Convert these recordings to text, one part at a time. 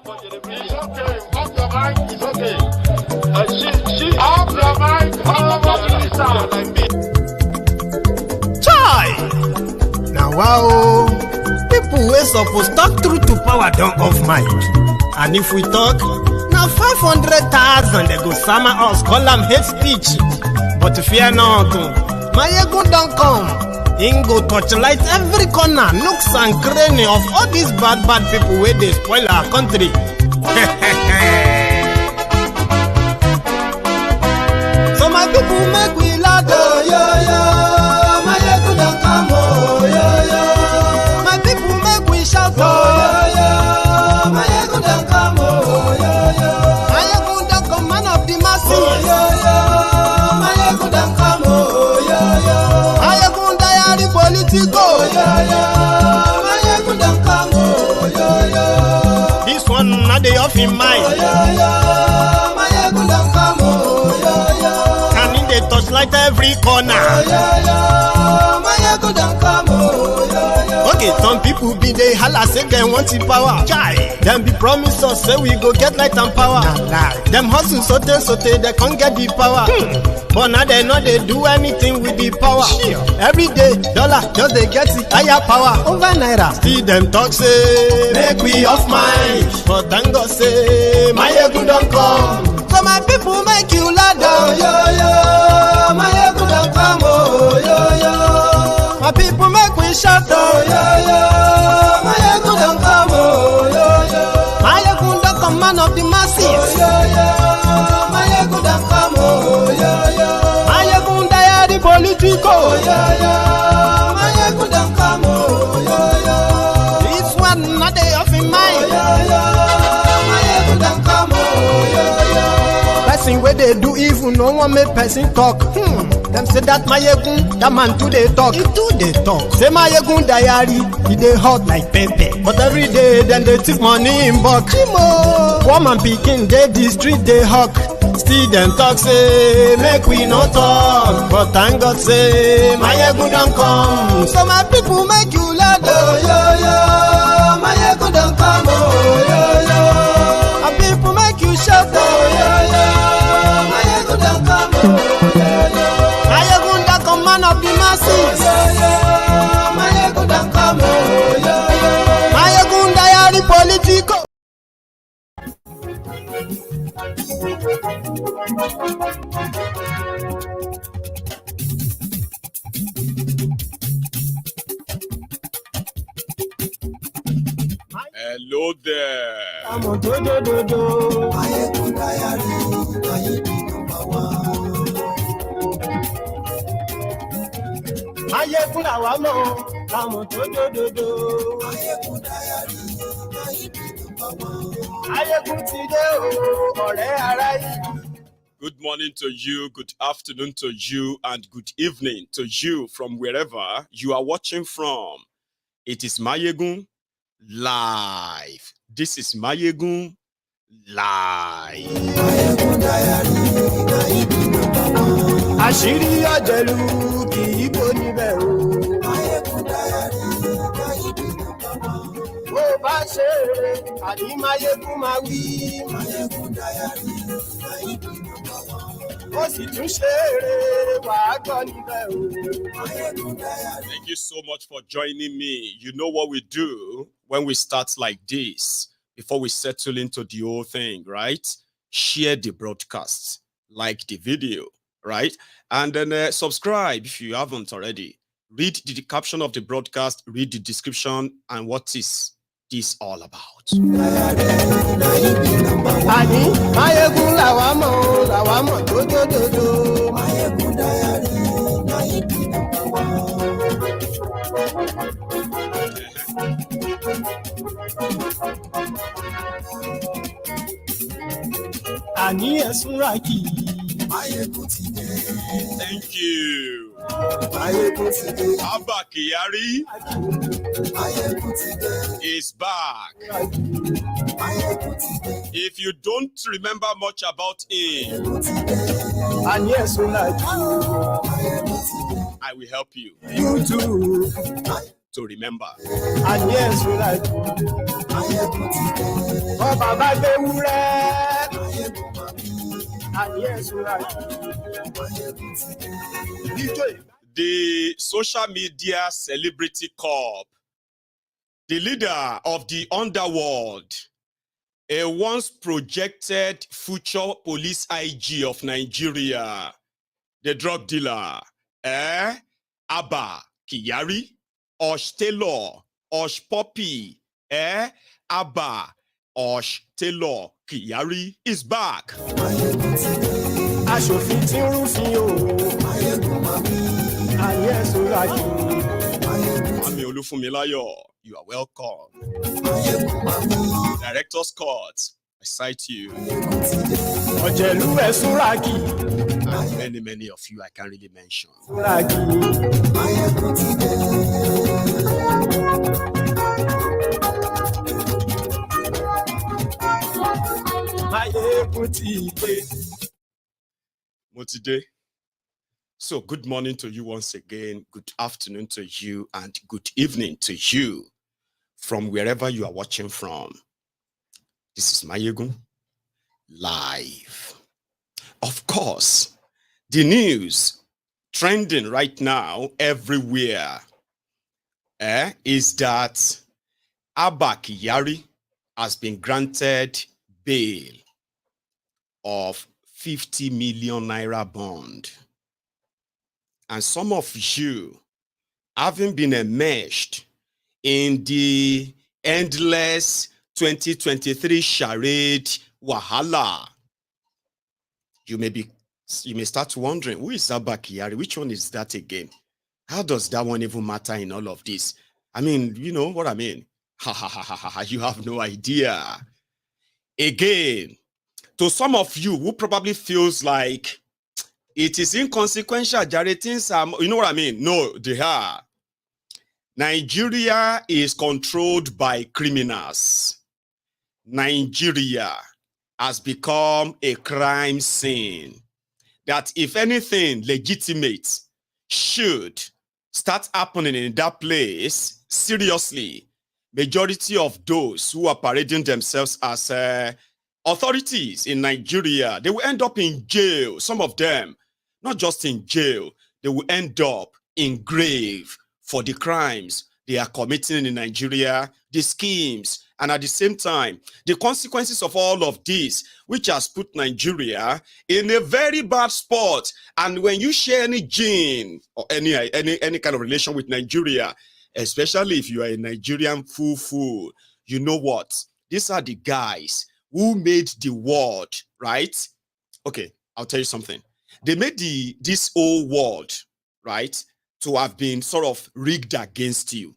Chai! Now wow, people wey suppose talk truth to power don't off mic. And if we talk, now 500,000 they go summer us, call them hate speech. But fear not, Maiyegun don't come. Him go torchlight every corner, nooks and cranny of all these bad people where they spoil our country. So my people make we loud, oh, yo, yo. Maiyegun don't come, oh, yo, yo. My people make we shout, oh, yo, yo. Maiyegun don't come, oh, yo, yo. Maiyegun don't come, man of the masses, oh, yo, yo. Maiyegun don't come, oh, yo, yo. Maiyegun Diary Politico, yo, yo. Maiyegun don't come, oh, yo, yo. This one not the off in mind, oh, yo, yo. Maiyegun don't come, oh, yo, yo. And in the touchlight every corner, oh, yo, yo. Maiyegun don't come, oh, yo, yo. Okay, some people be they holla say they want the power. Chai. Them be promise us say we go get light and power. Nah. Them hustle sote they can't get the power. But now they know they do anything with the power. Every day, dollar just they get the higher power over naira. See them talk say make we off mind. But thank God say Maiyegun don't come. So my people make you loud, oh, yo, yo. Maiyegun don't come, oh, yo, yo. My people make we shout, oh, yo, yo. Maiyegun don't come, oh, yo, yo. Maiyegun don't come, man of the masses, oh, yo, yo. Maiyegun don't come, oh, yo, yo. Maiyegun Diary Politico, oh, yo, yo. Maiyegun don't come, oh, yo, yo. This one not they off in mind, oh, yo, yo. Maiyegun don't come, oh, yo, yo. Person where they do evil, no one make person talk. Them say that Maiyegun, that man too they talk. He too they talk. Say Maiyegun Diary, he they hot like pepper. But every day, then they take money in bulk. Woman picking, they the street they hawk. Still them talk say, make we no talk. But thank God say, Maiyegun don't come. So my people make you loud, oh, yo, yo. Maiyegun don't come, oh, yo, yo. My people make you shout, oh, yo, yo. Maiyegun don't come, oh, yo, yo. Maiyegun don't come, man of the masses, oh, yo, yo. Maiyegun don't come, oh, yo, yo. Maiyegun Diary Politico. Hello there. I'm on do. Maiyegun Diary, Maiyegun number one. Maiyegun lawamo, I'm on do. Maiyegun Diary, Maiyegun number one. Maiyegun today, oh, ọ̀rẹ́ ara yìí. Good morning to you, good afternoon to you, and good evening to you from wherever you are watching from. It is Maiyegun Live. This is Maiyegun Live. Maiyegun Diary, Maiyegun number one. Àṣírí ọ̀jẹ̀lú kì í bò níbẹ̀ o. Maiyegun Diary, Maiyegun number one. Bó bá ṣe eré, àní Maiyegun máa wí. Maiyegun Diary, Maiyegun number one. Ó sì tún ṣe eré, wàá gbọ́ níbẹ̀ o. Maiyegun Diary. Thank you so much for joining me. You know what we do when we start like this, before we settle into the whole thing, right? Share the broadcast, like the video, right? And then subscribe if you haven't already. Read the caption of the broadcast, read the description, and what is this all about? Àní Maiyegun làwámọ̀ dódódódó. Maiyegun Diary, Maiyegun number one. Àní ẹ̀sùn ràkì. Maiyegun ti dé. Thank you. Maiyegun ti dé. Abba Kyari Maiyegun ti dé. is back. Maiyegun ti dé. If you don't remember much about him, Maiyegun ti dé. Àní ẹ̀sùn ràkì. Maiyegun ti dé. I will help you. You too. to remember. And yes, we like Maiyegun ti dé. oh, Baba Bewure. Maiyegun mami. And yes, we like Maiyegun ti dé. DJ. The social media celebrity corp, the leader of the underworld, a once projected future police IG of Nigeria, the drug dealer, Abba Kyari, Taylor, Hushpuppi, Abba Taylor Kyari is back. Maiyegun ti dé. Aṣòfin tí ń rúfin o. Maiyegun mami. And yes, we like Maiyegun ti Ami Olufunmilayo, you are welcome. Maiyegun mami. Director's Court, I cite you. Ọ̀jẹ̀lú ẹ̀ Súràkì. And many of you I can't really mention. Súràkì. Maiyegun ti dé. Maiyegun ti dé. Motide. So good morning to you once again. Good afternoon to you and good evening to you from wherever you are watching from. This is Maiyegun live. Of course, the news trending right now everywhere is that Abba Kyari has been granted bail of 50 million naira bond. And some of you, having been enmeshed in the endless 2023 charade wahala, you may start wondering, who is Abba Kyari? Which one is that again? How does that one even matter in all of this? I mean, you know what I mean? Ha ha ha ha ha, you have no idea. Again, to some of you who probably feels like it is inconsequential, Jared, things are, you know what I mean? No, they are. Nigeria is controlled by criminals. Nigeria has become a crime scene that, if anything legitimate should start happening in that place, seriously, majority of those who are parading themselves as authorities in Nigeria, they will end up in jail. Some of them, not just in jail, they will end up in grave for the crimes they are committing in Nigeria, the schemes, and at the same time, the consequences of all of this, which has put Nigeria in a very bad spot. And when you share any gene or any kind of relation with Nigeria, especially if you are a Nigerian fool, you know what? These are the guys who made the world, right? Okay, I'll tell you something. They made this whole world, right, to have been sort of rigged against you,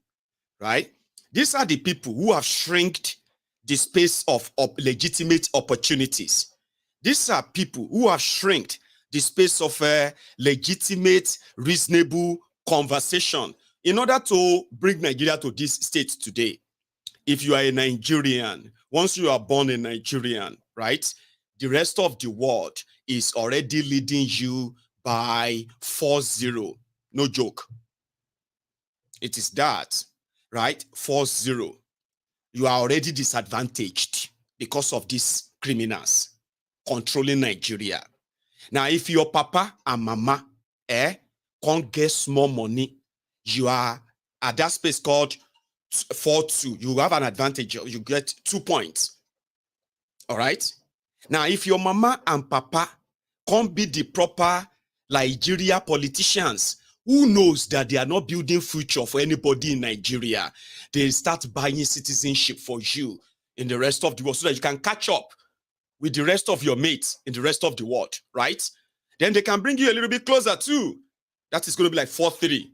right? These are the people who have shrinked the space of legitimate opportunities. These are people who have shrinked the space of legitimate, reasonable conversation in order to bring Nigeria to this state today. If you are a Nigerian, once you are born a Nigerian, right, the rest of the world is already leading you by 4-0. No joke. It is that, right? 4-0. You are already disadvantaged because of these criminals controlling Nigeria. Now, if your papa and mama can't get small money, you are at that space called 4-2. You have an advantage. You get 2 points. All right? Now, if your mama and papa can't be the proper Nigeria politicians, who knows that they are not building future for anybody in Nigeria, they start buying citizenship for you in the rest of the world so that you can catch up with the rest of your mates in the rest of the world, right? Then they can bring you a little bit closer too. That is going to be like 4-3.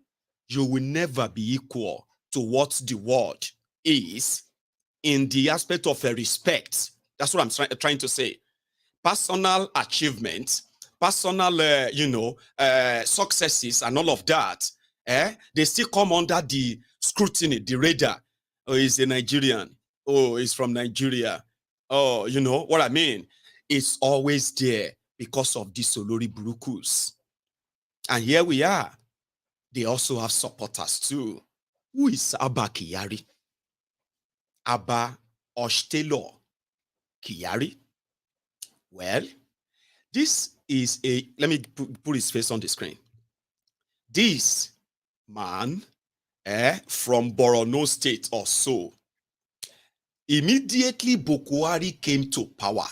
You will never be equal to what the world is in the aspect of respect. That's what I'm trying to say. Personal achievements, personal, successes and all of that, they still come under the scrutiny, the radar. Oh, he's a Nigerian. Oh, he's from Nigeria. Oh, you know what I mean? It's always there because of these Olori Burukus. And here we are. They also have supporters too. Who is Abba Kyari? Abba Oshtelo Kyari? Well, this is let me put his face on the screen. This man from Borno State or so, immediately Buhari came to power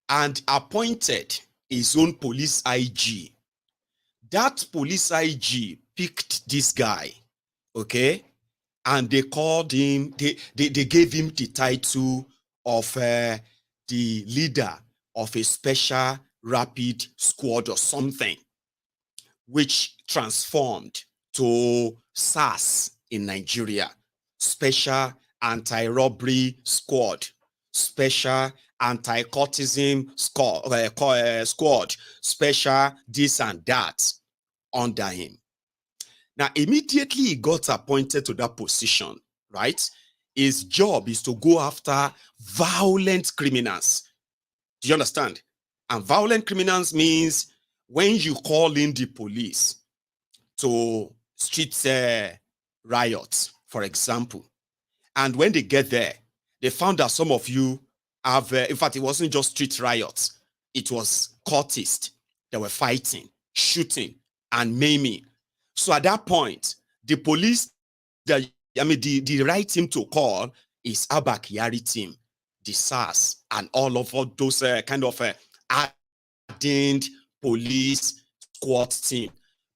and appointed his own police IG. That police IG picked this guy, okay? And they called him, they gave him the title of the leader of a special rapid squad or something, which transformed to SAS in Nigeria, Special Anti-Robbery Squad, Special Anti-Cultism Squad, Special this and that under him. Now, immediately he got appointed to that position, right? His job is to go after violent criminals. Do you understand? And violent criminals means when you call in the police to street riots, for example, and when they get there, they found that some of you have, in fact, it wasn't just street riots, it was cultists that were fighting, shooting, and maiming. So at that point, the police, the right team to call is Abba Kyari team, the SARS, and all those kind of hardened police squad team.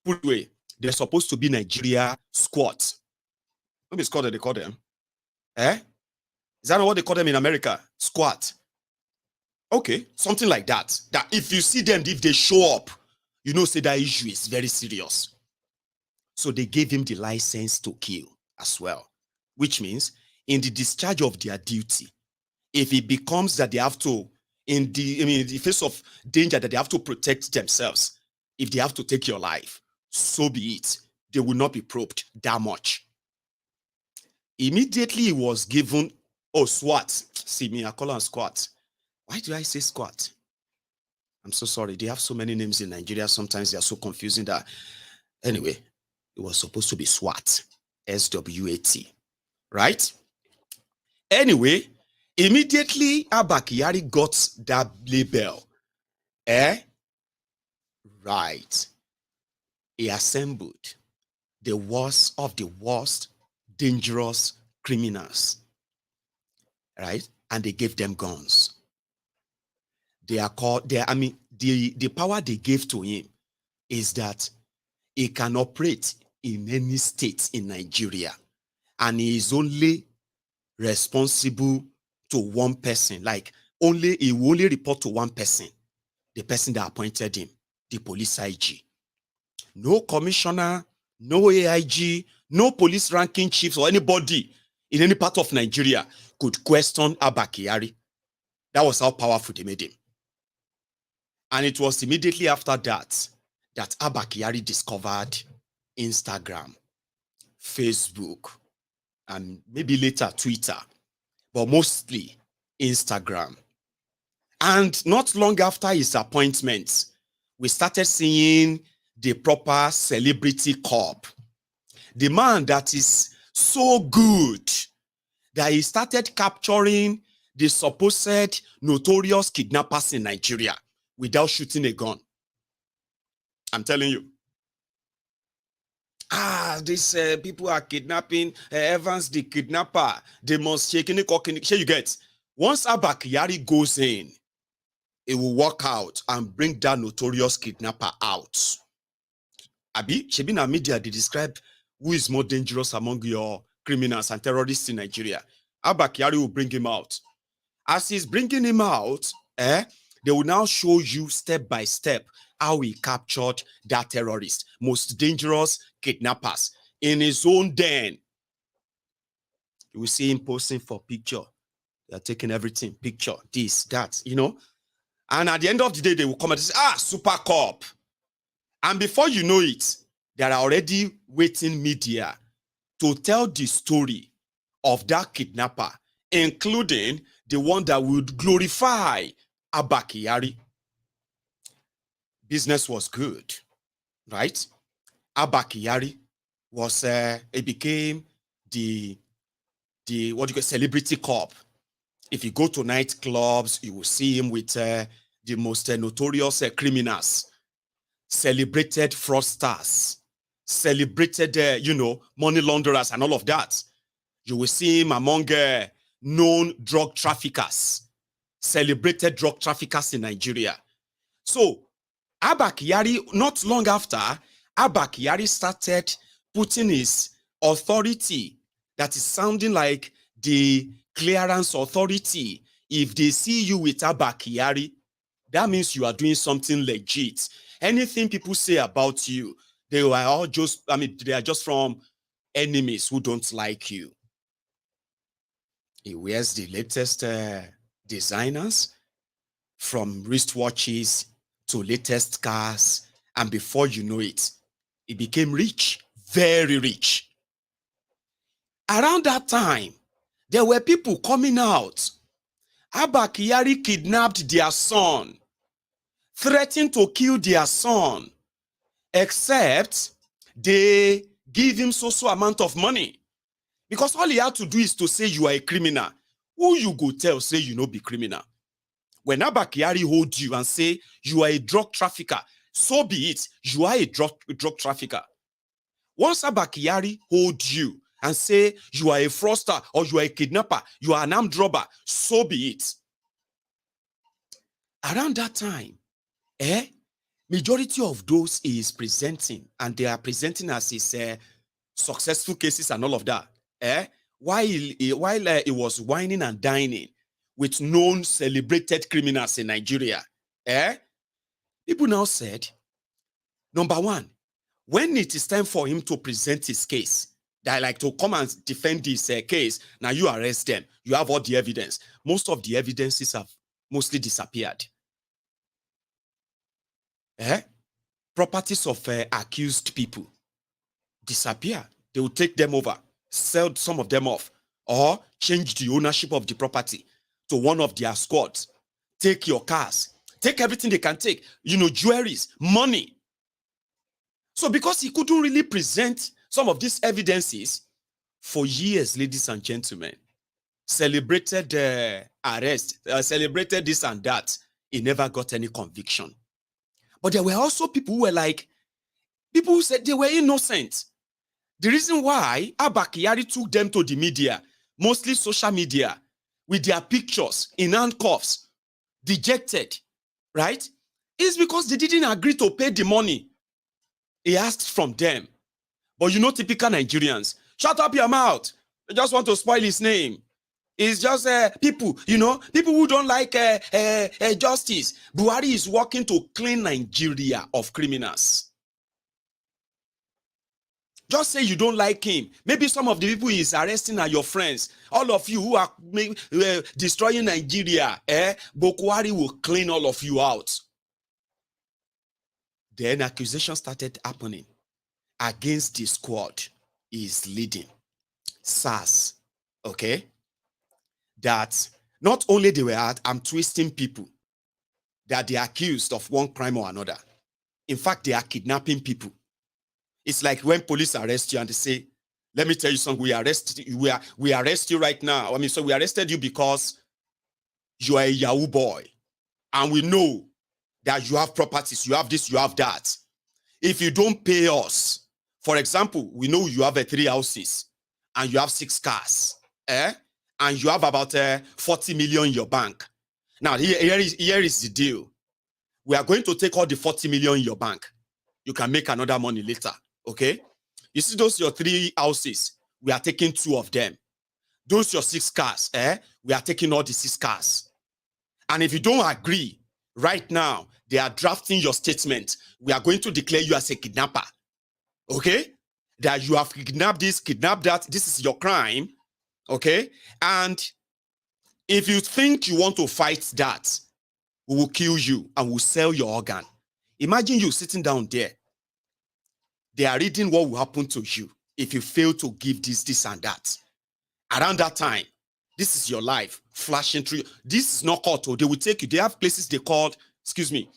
Put away, they're supposed to be Nigeria squad. Maybe it's called that they call them. Is that not what they call them in America? Squad. Okay, something like that. That if you see them, if they show up, you know, say that issue is very serious. So they gave him the license to kill as well, which means in the discharge of their duty, if it becomes that they have to, in the face of danger that they have to protect themselves, if they have to take your life, so be it. They will not be probed that much. Immediately he was given, SWAT. See me, I call him squat. Why do I say squat? I'm so sorry. They have so many names in Nigeria. Sometimes they are so confusing that, anyway, it was supposed to be SWAT, S-W-A-T, right? Anyway, immediately Abba Kyari got that label. Right. He assembled the worst of the worst dangerous criminals, right? And they gave them guns. They are called, the power they gave to him is that he can operate in any state in Nigeria, and he is only responsible to one person. Like he will only report to one person, the person that appointed him, the police IG. No commissioner, no AIG, no police ranking chiefs or anybody in any part of Nigeria could question Abba Kyari. That was how powerful they made him. And it was immediately after that that Abba Kyari discovered Instagram, Facebook, and maybe later Twitter, but mostly Instagram. And not long after his appointment, we started seeing the proper celebrity corp. The man that is so good that he started capturing the supposed notorious kidnappers in Nigeria without shooting a gun. I'm telling you. These people are kidnapping Evans, the kidnapper. They must shake in the you get. Once Abba Kyari goes in, it will work out and bring that notorious kidnapper out. Abi, Shebina media, they describe who is more dangerous among your criminals and terrorists in Nigeria. Abba Kyari will bring him out. As he's bringing him out, they will now show you step by step how he captured that terrorist, most dangerous kidnappers in his own den. You will see him posting for picture. They are taking everything, picture, this, that, you know. And at the end of the day, they will come and say, super cop. And before you know it, there are already waiting media to tell the story of that kidnapper, including the one that would glorify Abba Kyari. Business was good, right? Abba Kyari was it became the what do you call celebrity cop. If you go to nightclubs, you will see him with the most notorious criminals, celebrated fraudsters, celebrated money launderers and all of that. You will see him among known drug traffickers, celebrated drug traffickers in Nigeria. So Abba Kyari, not long after, Abba Kyari started putting his authority that is sounding like the clearance authority. If they see you with Abba Kyari, that means you are doing something legit. Anything people say about you, they are all just, they are just from enemies who don't like you. He wears the latest designers, from wristwatches to latest cars, and before you know it, he became rich, very rich. Around that time, there were people coming out. Abba Kyari kidnapped their son, threatened to kill their son, except they give him so amount of money. Because all he had to do is to say you are a criminal. Who you go tell say you no be criminal? When Abba Kyari hold you and say you are a drug trafficker, so be it, you are a drug trafficker. Once Abba Kyari hold you and say you are a fraudster or you are a kidnapper, you are an armed robber, so be it. Around that time, majority of those he is presenting, and they are presenting as his successful cases and all of that, while he was whining and dining with known celebrated criminals in Nigeria, people now said, number one, when it is time for him to present his case, they like to come and defend this case, now you arrest them, you have all the evidence. Most of the evidences have mostly disappeared. Properties of accused people disappear. They will take them over, sell some of them off, or change the ownership of the property to one of their squads. Take your cars, take everything they can take, jewelries, money. So because he couldn't really present some of these evidences for years, ladies and gentlemen, celebrated arrest, celebrated this and that, he never got any conviction. But there were also people who were like, people who said they were innocent. The reason why Abba Kyari took them to the media, mostly social media, with their pictures in handcuffs, dejected, right, is because they didn't agree to pay the money he asked from them. But typical Nigerians, shut up your mouth. They just want to spoil his name. It's just people, people who don't like justice. Buhari is working to clean Nigeria of criminals. Just say you don't like him. Maybe some of the people he is arresting are your friends. All of you who are destroying Nigeria, Buhari will clean all of you out. Then accusations started happening against the squad he is leading, SARS, okay? That not only they were twisting people, that they are accused of one crime or another. In fact, they are kidnapping people. It's like when police arrest you and they say, let me tell you something, we arrest you right now. So we arrested you because you are a Yahoo boy. And we know that you have properties, you have this, you have that. If you don't pay us, for example, we know you have 3 houses and you have 6 cars, and you have about 40 million in your bank. Now, here is the deal. We are going to take all the 40 million in your bank. You can make another money later, okay? You see those your 3 houses, we are taking 2 of them. Those your 6 cars, we are taking all the 6 cars. And if you don't agree, right now, they are drafting your statement. We are going to declare you as a kidnapper, okay? That you have kidnapped this, kidnapped that, this is your crime, okay? And if you think you want to fight that, we will kill you and we'll sell your organ. Imagine you sitting down there. They are reading what will happen to you if you fail to give this and that. Around that time, this is your life flashing through. This is not called. They will take you. They have places they call, excuse me.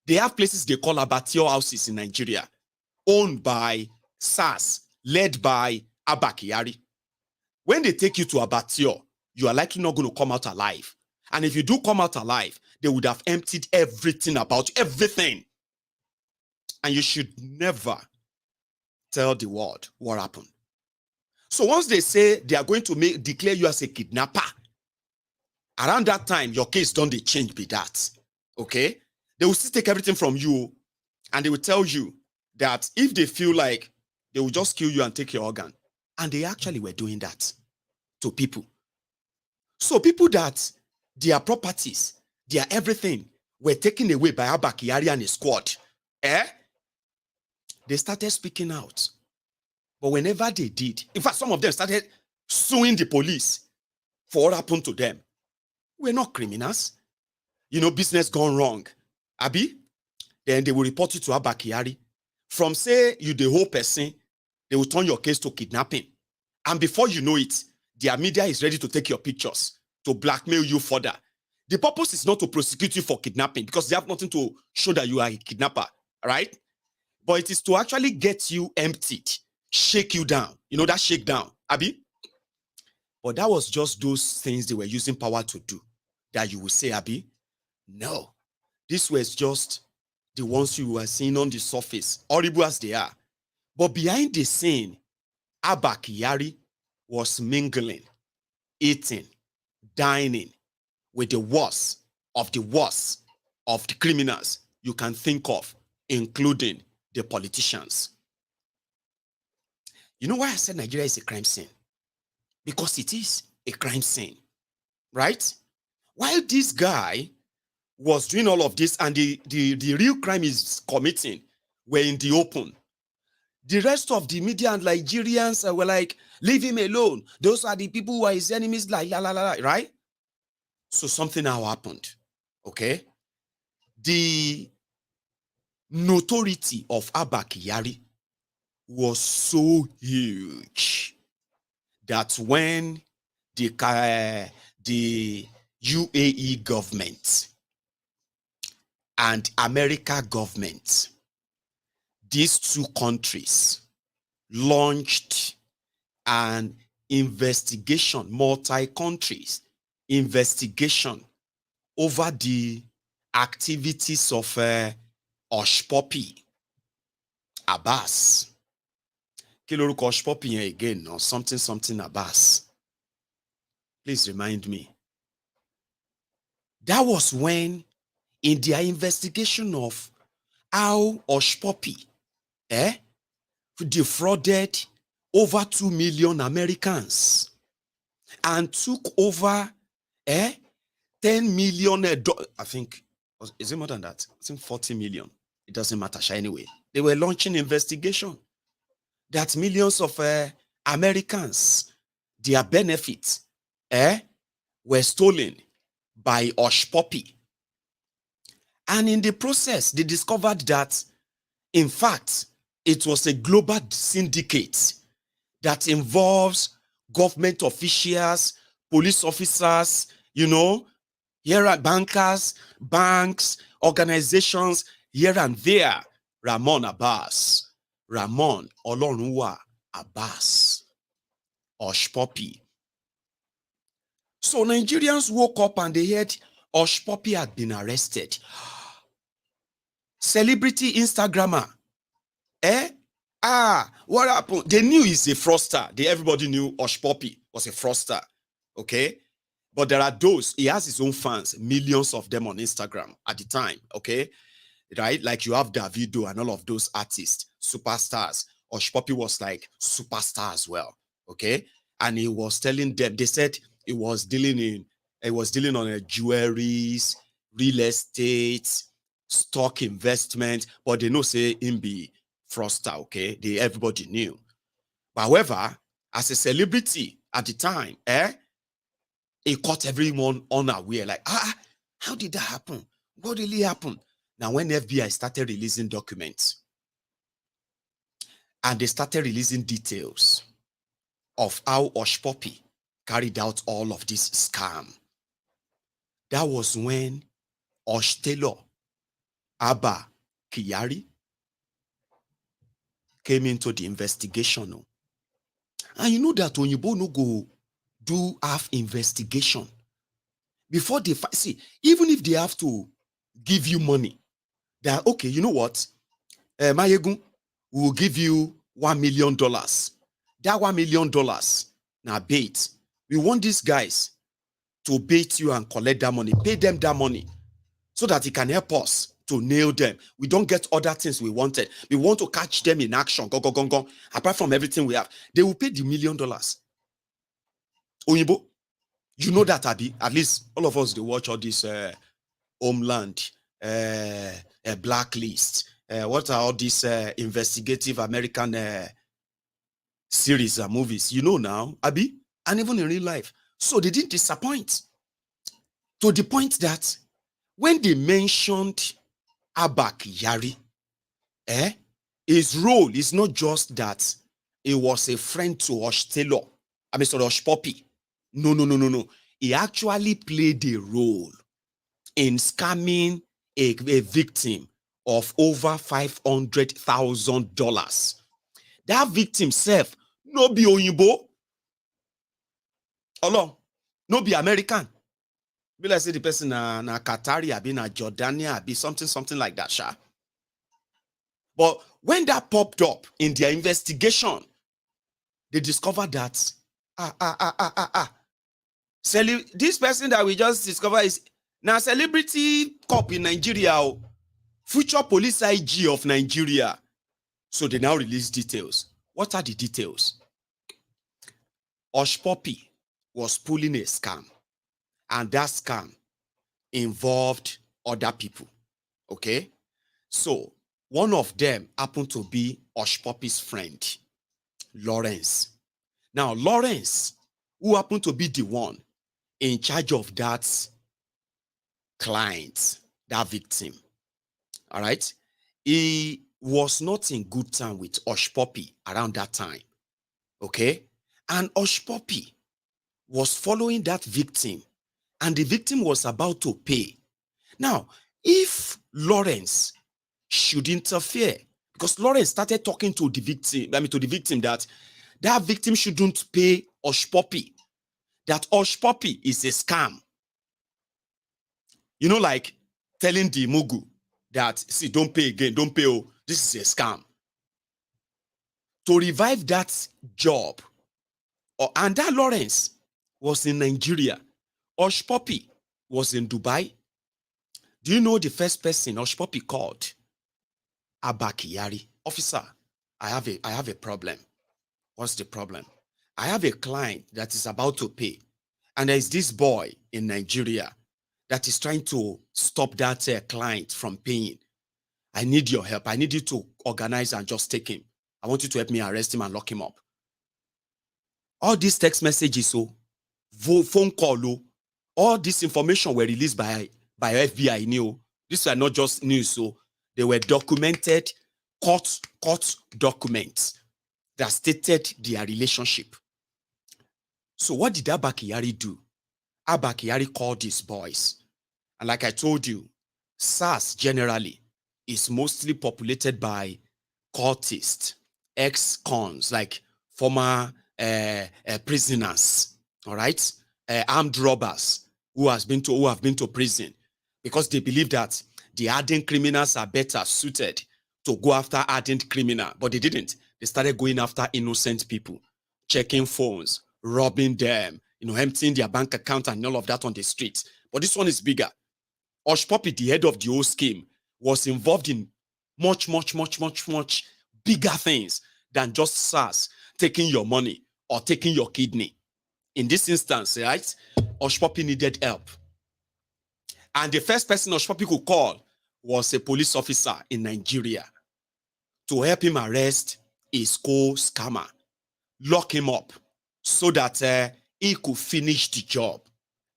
They have places they call abattoir houses in Nigeria, owned by SARS, led by Abba Kyari. When they take you to Abattoir, you are likely not going to come out alive. And if you do come out alive, they would have emptied everything about you, everything. And you should never tell the world what happened. So once they say they are going to declare you as a kidnapper, around that time, your case don't change be that. Okay? They will still take everything from you, and they will tell you that if they feel like, they will just kill you and take your organ. And they actually were doing that to people. So people that their properties, their everything were taken away by Abba Kyari and his squad, they started speaking out. But whenever they did, in fact, some of them started suing the police for what happened to them. We're not criminals. You know, business gone wrong. Abi? Then they will report you to Abba Kyari. From say you the whole person, they will turn your case to kidnapping. And before you know it, their media is ready to take your pictures, to blackmail you further. The purpose is not to prosecute you for kidnapping because they have nothing to show that you are a kidnapper, right? But it is to actually get you emptied, shake you down. You know that shakedown, Abi? But that was just those things they were using power to do that you will say, Abi? No. This was just the ones you were seeing on the surface, horrible as they are. But behind the scene, Abba Kyari was mingling, eating, dining with the worst of the criminals you can think of, including the politicians. You know why I said Nigeria is a crime scene? Because it is a crime scene, right? While this guy was doing all of this and the real crime he's committing were in the open, the rest of the media and Nigerians were like, leave him alone. Those are the people who are his enemies, like, la, la, la, la, right? So something now happened, okay? The notoriety of Abba Kyari was so huge that when the UAE government and America government, these two countries launched an investigation, multi-countries investigation over the activities of Hushpuppi, Abbas. Kí lorúkọ Hushpuppi again, or something Abbas. Please remind me. That was when, in their investigation of how Hushpuppi defrauded over 2 million Americans and took over 10 million, I think, is it more than that? I think 40 million. It doesn't matter, anyway. They were launching investigation that millions of Americans, their benefits were stolen by Hushpuppi. And in the process, they discovered that, in fact, it was a global syndicate that involves government officials, police officers, you know, here are bankers, banks, organizations, here and there. Ramon Abbas, Ramon Olorunwa Abbas, Hushpuppi. So Nigerians woke up and they heard Hushpuppi had been arrested. Celebrity Instagrammer. What happened? They knew he's a fraudster. Everybody knew Hushpuppi was a fraudster. Okay? But there are those, he has his own fans, millions of them on Instagram at the time. Okay? Right? Like you have Davido and all of those artists, superstars. Hushpuppi was like superstar as well. Okay? And he was telling them, they said he was dealing on jewelries, real estate, stock investment, but they know say him be fraudster, okay? Everybody knew. But however, as a celebrity at the time, he caught everyone unaware, like, how did that happen? What really happened? Now, when FBI started releasing documents, and they started releasing details of how Hushpuppi carried out all of this scam, that was when Abba Kyari came into the investigation. Oh. And you know that when you no go do half investigation before they see, even if they have to give you money, they're okay, you know what? Maiyegun, we will give you $1 million. That $1 million now bait. We want these guys to bait you and collect that money, pay them that money so that it can help us to nail them. We don't get other things we wanted. We want to catch them in action. Go, go, go, go. Apart from everything we have, they will pay the $1 million. Oyinbo, you know that, Abi. At least all of us, they watch all this Homeland, Blacklist. What are all these investigative American series and movies? You know now, Abi, and even in real life. So they didn't disappoint. To the point that when they mentioned Abba Kyari, his role is not just that he was a friend to Hushpuppi. No. He actually played a role in scamming a victim of over $500,000. That victim self, no be Oyinbo, no be American. Be like say the person na Qatari, abi na Jordania, abi something like that, sha. But when that popped up in their investigation, they discovered that this person that we just discovered is now celebrity cop in Nigeria, future police IG of Nigeria. So they now release details. What are the details? Hushpuppi was pulling a scam, and that scam involved other people. Okay? So one of them happened to be Hushpuppi's friend, Lawrence. Now, Lawrence, who happened to be the one in charge of that client, that victim, all right? He was not in good time with Hushpuppi around that time, okay? And Hushpuppi was following that victim, and the victim was about to pay. Now, if Lawrence should interfere, because Lawrence started talking to the victim, that victim shouldn't pay Hushpuppi, that Hushpuppi is a scam. You know, like telling the Mugu that, see, don't pay again, don't pay, oh, this is a scam. To revive that job, and that Lawrence was in Nigeria, Hushpuppi was in Dubai. Do you know the first person Hushpuppi called? Abba Kyari. Officer, I have a problem. What's the problem? I have a client that is about to pay, and there is this boy in Nigeria that is trying to stop that client from paying. I need your help. I need you to organize and just take him. I want you to help me arrest him and lock him up. All these text messages, phone call, all this information were released by FBI. These are not just news, so they were documented, court documents that stated their relationship. So what did Abba Kyari do? Abba Kyari called these boys. And like I told you, SARS generally is mostly populated by cultists, ex-cons, like former prisoners, all right? Armed robbers who have been to prison, because they believe that the hardened criminals are better suited to go after hardened criminal, but they didn't. They started going after innocent people, checking phones, robbing them, emptying their bank account and all of that on the streets. But this one is bigger. Hushpuppi, the head of the whole scheme, was involved in much bigger things than just SARS taking your money or taking your kidney. In this instance, right, Hushpuppi needed help. And the first person Hushpuppi could call was a police officer in Nigeria to help him arrest his co-scammer, lock him up so that he could finish the job.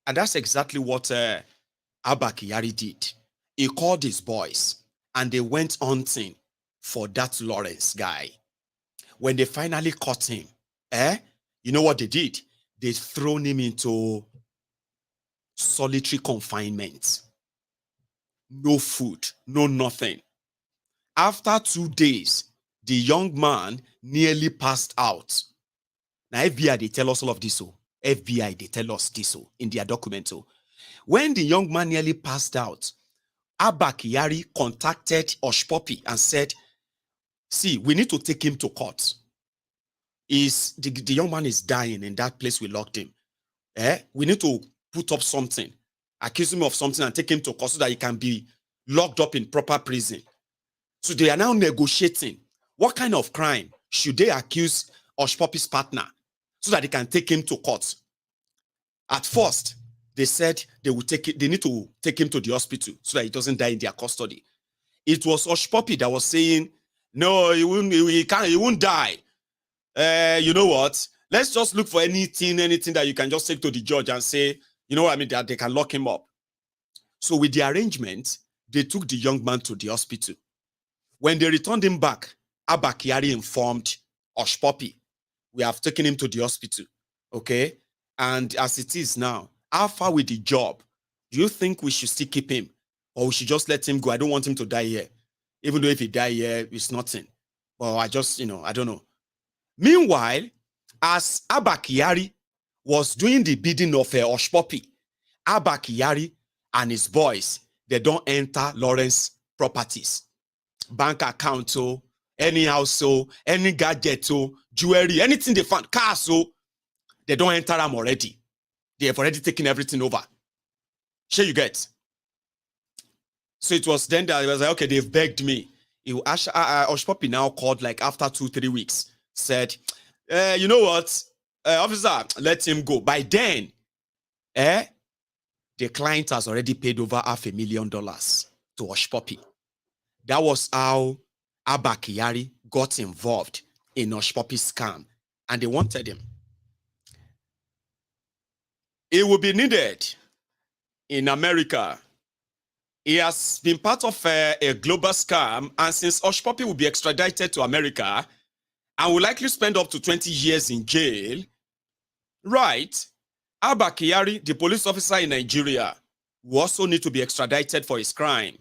And that's exactly what Abba Kyari did. He called his boys and they went hunting for that Lawrence guy. When they finally caught him, you know what they did? They thrown him into solitary confinement. No food, no nothing. After 2 days, the young man nearly passed out. Now, FBI, they tell us all of this. So FBI, they tell us this in their document. So when the young man nearly passed out, Abba Kyari contacted Hushpuppi and said, see, we need to take him to court. The young man is dying in that place we locked him. We need to put up something, accuse him of something and take him to court so that he can be locked up in proper prison. So they are now negotiating what kind of crime should they accuse Hushpuppi's partner so that they can take him to court. At first, they said they need to take him to the hospital so that he doesn't die in their custody. It was Hushpuppi that was saying, no, he won't die. You know what? Let's just look for anything that you can just take to the judge and say, you know what I mean, that they can lock him up. So with the arrangement, they took the young man to the hospital. When they returned him back, Abba Kyari informed Hushpuppi, we have taken him to the hospital, okay? And as it is now, how far with the job? Do you think we should still keep him? Or we should just let him go? I don't want him to die here. Even though if he die here, it's nothing. Well, I just, I don't know. Meanwhile, as Abba Kyari was doing the bidding of Hushpuppi, Abba Kyari and his boys, they don't enter Lawrence properties. Bank account, any house, any gadget, jewelry, anything they found, cars, they don't enter them already. They have already taken everything over. Sure, you get. So it was then that I was like, okay, they've begged me. Hushpuppi now called like after 2-3 weeks, said, you know what, officer, let him go. By then, the client has already paid over $500,000 to Hushpuppi. That was how Abba Kyari got involved in Hushpuppi's scam, and they wanted him. It will be needed in America. He has been part of a global scam, and since Hushpuppi will be extradited to America and will likely spend up to 20 years in jail, right, Abba Kyari, the police officer in Nigeria, will also need to be extradited for his crime.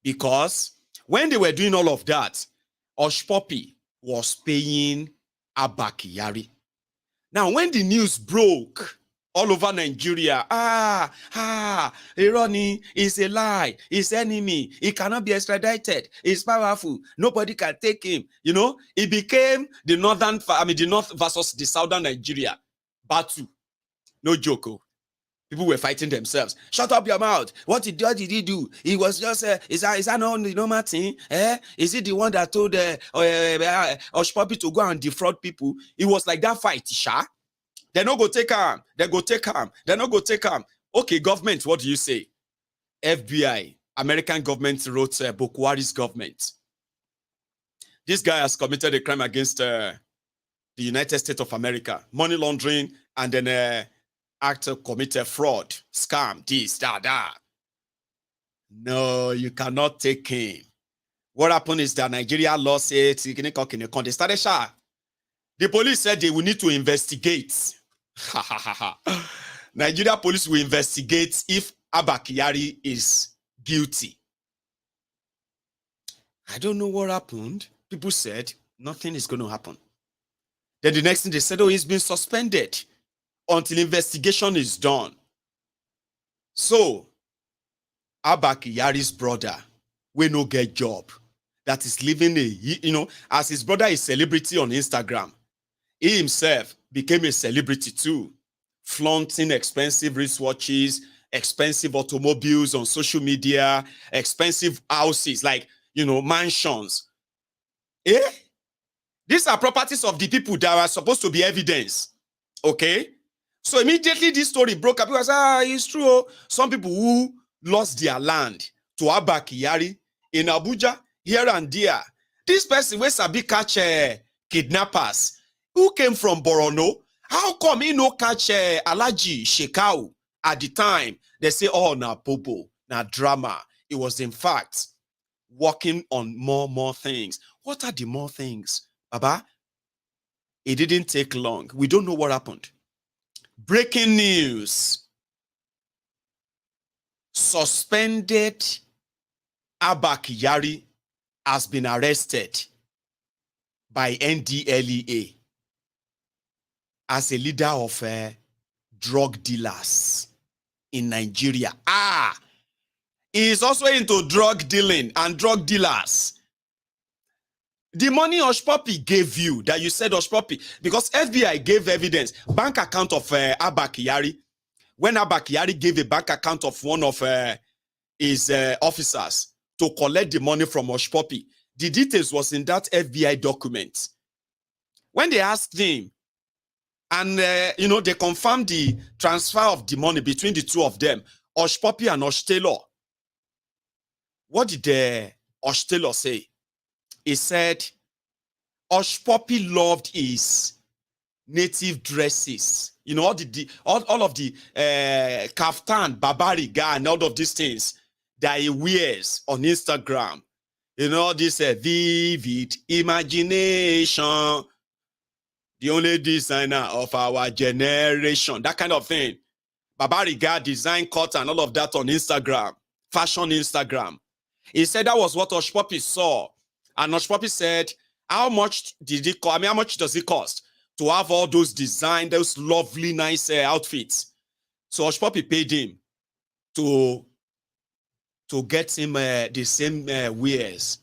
Because when they were doing all of that, Hushpuppi was paying Abba Kyari. Now, when the news broke all over Nigeria, Ironi is a lie, his enemy, he cannot be extradited, he's powerful, nobody can take him. You know, it became the North versus the Southern Nigeria battle. No joke. People were fighting themselves. Shut up your mouth. What did he do? He was just, is that not the normal thing? Is it the one that told Hushpuppi to go and defraud people? It was like that fight, Sha. They no go take him. They go take him. They no go take him. Okay, government, what do you say? FBI, American government wrote Buhari's government. This guy has committed a crime against the United States of America. Money laundering and then actor committed fraud, scam, this, that. No, you cannot take him. What happened is that Nigeria law said, they started shy. The police said they will need to investigate. Nigeria police will investigate if Abba Kyari is guilty. I don't know what happened. People said nothing is going to happen. Then the next thing they said, he's been suspended until investigation is done. So, Abba Kyari's brother, we no get job, that is living as his brother is celebrity on Instagram, he himself became a celebrity too, flaunting expensive wristwatches, expensive automobiles on social media, expensive houses, like, mansions. These are properties of the people that are supposed to be evidence. Okay? So immediately this story broke up because, it's true. Some people who lost their land to Abba Kyari in Abuja, here and there. This person where Sabi catch kidnappers who came from Borono. How come he no catch Alaji Shekau at the time? They say, na popo, na drama. It was in fact working on more things. What are the more things, Baba? It didn't take long. We don't know what happened. Breaking news. Suspended Abba Kyari has been arrested by NDLEA as a leader of drug dealers in Nigeria. He is also into drug dealing and drug dealers. The money Hushpuppi gave you, that you said Hushpuppi, because FBI gave evidence, bank account of Abba Kyari, when Abba Kyari gave a bank account of one of his officers to collect the money from Hushpuppi, the details was in that FBI document. When they asked him, and they confirmed the transfer of the money between the two of them, Hushpuppi and Taylor. What did Taylor say? He said, Hushpuppi loved his native dresses. All of the kaftan, babariga, and all of these things that he wears on Instagram. This vivid imagination, the only designer of our generation, that kind of thing. Babariga, design cut and all of that on Instagram, fashion Instagram. He said that was what Hushpuppi saw. And Hushpuppi said, how much did it cost? How much does it cost to have all those design, those lovely, nice outfits? So Hushpuppi paid him to get him the same wears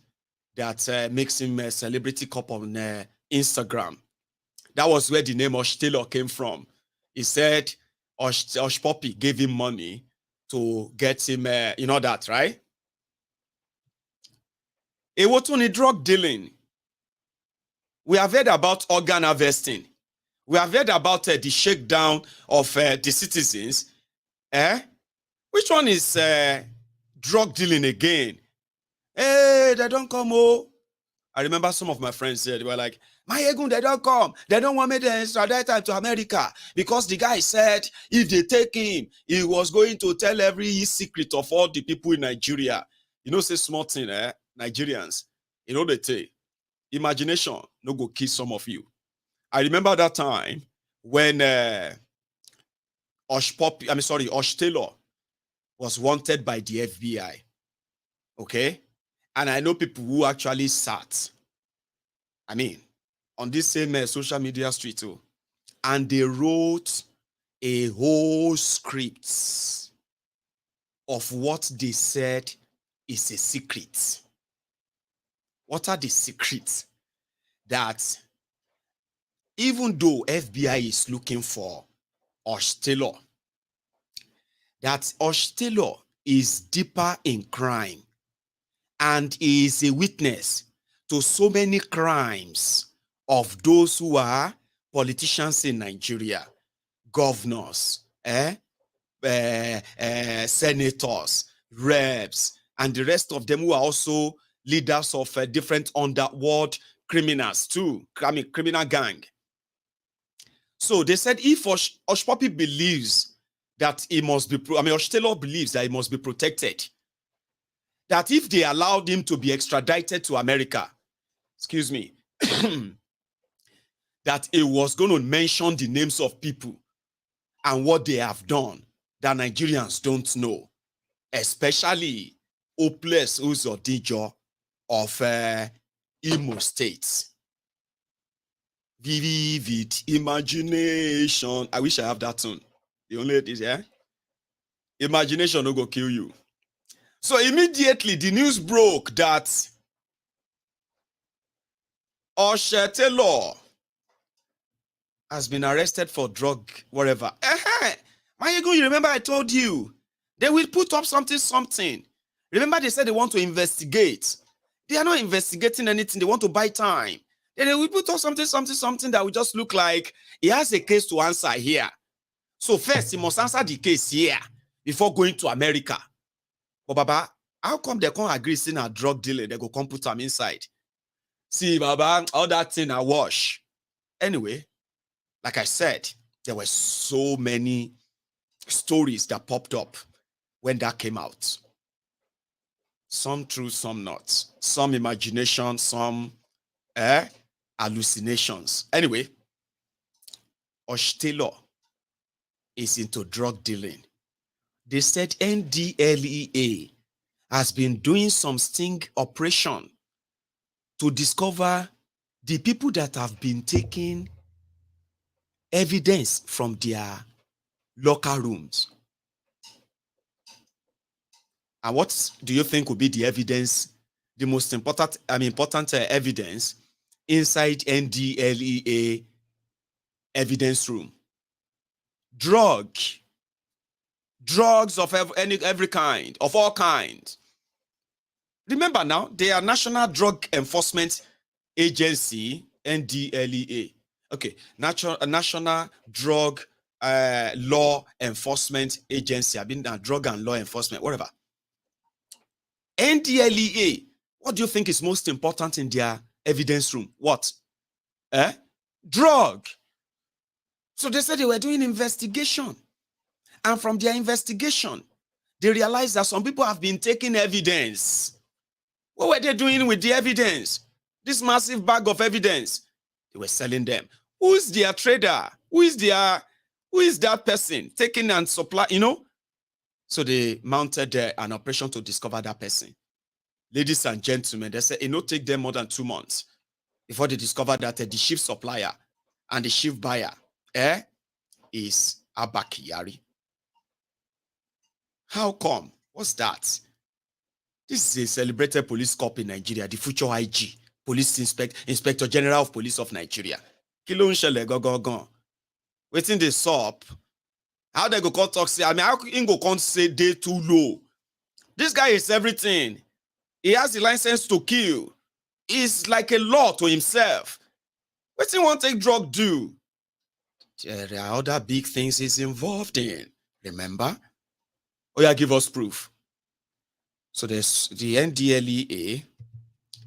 that makes him a celebrity cop on Instagram. That was where the name Taylor came from. He said Hushpuppi gave him money to get him, that, right? Ewotuni drug dealing. We have heard about organ harvesting. We have heard about the shakedown of the citizens. Which one is drug dealing again? Hey, they don't come. I remember some of my friends said, they were like, Maiyegun, they don't come. They don't want me to extradite him to America because the guy said if they take him, he was going to tell every secret of all the people in Nigeria. Say small thing, Nigerians. They say, imagination no go kill some of you. I remember that time when Hush Taylor was wanted by the FBI. Okay? And I know people who actually sat, on this same social media street too, and they wrote a whole script of what they said is a secret. What are the secrets? That even though FBI is looking for Hush Taylor, that Hush Taylor is deeper in crime and is a witness to so many crimes of those who are politicians in Nigeria, governors, senators, reps, and the rest of them who are also leaders of different underworld criminals too, criminal gang. So they said if Hushpuppi believes that he must be, Hush Taylor believes that he must be protected, that if they allowed him to be extradited to America, that he was going to mention the names of people and what they have done that Nigerians don't know, especially hopeless Uzodijo of Imo State. Vivid imagination. I wish I have that tune. The only is, imagination no go kill you. So immediately the news broke that Hush Taylor has been arrested for drug, whatever. Maiyegun, you remember I told you they will put up something. Remember they said they want to investigate. They are not investigating anything. They want to buy time. Then they will put up something that will just look like he has a case to answer here. So first, he must answer the case here before going to America. But Baba, how come they can't agree saying a drug dealer? They go come put them inside. See, Baba, all that thing I wash. Anyway, like I said, there were so many stories that popped up when that came out. Some true, some not. Some imagination, some hallucinations. Anyway, Hush Taylor is into drug dealing. They said NDLEA has been doing some sting operation to discover the people that have been taking evidence from their locker rooms. And what do you think will be the evidence, the most important evidence inside NDLEA evidence room? Drugs of every kind, of all kinds. Remember now, they are National Drug Enforcement Agency, NDLEA. Okay, National Drug Law Enforcement Agency. I've been Drug and Law Enforcement, whatever. NDLEA. What do you think is most important in their evidence room? What? Drug. So they said they were doing investigation. And from their investigation, they realized that some people have been taking evidence. What were they doing with the evidence? This massive bag of evidence. They were selling them. Who's their trader? Who is that person taking and supply, you know? So they mounted an operation to discover that person. Ladies and gentlemen, they said it will take them more than 2 months before they discovered that the chief supplier and the chief buyer is Abba Kyari. How come? What's that? This is a celebrated police cop in Nigeria, the future IG, Police Inspector General of Police of Nigeria. Kilo nshele go. Waiting the SOP. How they go call talk say? I mean, how can go can't say they too low? This guy is everything. He has the license to kill. He's like a law to himself. What do you want to take drug do? There are other big things he's involved in. Remember? Oh yeah, give us proof. So there's the NDLEA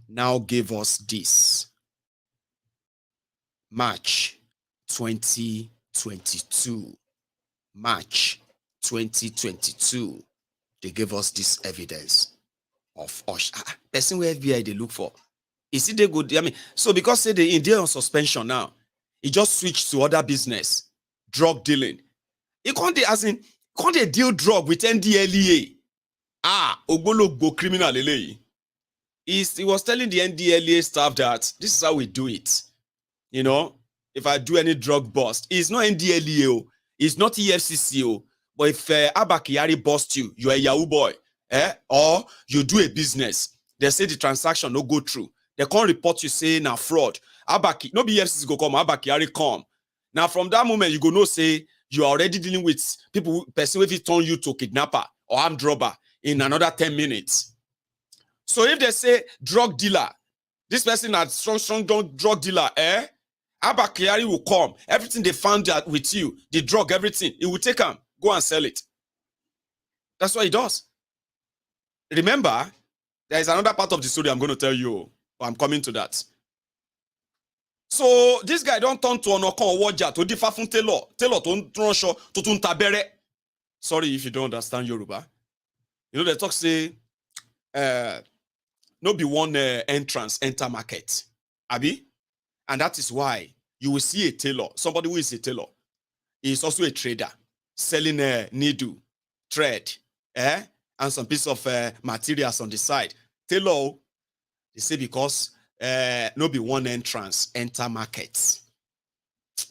now gave us this. March 2022. March 2022. They gave us this evidence of person where FBI they look for. Is it they good? I mean, so because say they're on suspension now, he just switched to other business, drug dealing. He can't they deal drug with NDLEA? Ogolo go criminal lele. He was telling the NDLEA staff that this is how we do it. You know, if I do any drug bust, it's not NDLEA, it's not EFCC. But if Abba Kyari bust you, you're a Yahoo boy, or you do a business, they say the transaction no go through. They can't report you say now fraud. No be EFCC go come, Abba Kyari come. Now from that moment, you go no say you are already dealing with people, person if it turn you to kidnapper or armed robber in another 10 minutes. So if they say drug dealer, this person had strong drug dealer, Abba Kyari will come. Everything they found out with you, the drug, everything, he will take them, go and sell it. That's what he does. Remember, there is another part of the story I'm going to tell you, but I'm coming to that. So this guy don't turn to Onokon Waja to differ from Taylor to Tabere. Sorry if you don't understand Yoruba. You know, the talk say, no be one entrance, enter market. Abi? And that is why you will see a tailor, somebody who is a tailor. He is also a trader, selling needle, thread, and some piece of materials on the side. Tailor, they say because no be one entrance, enter markets.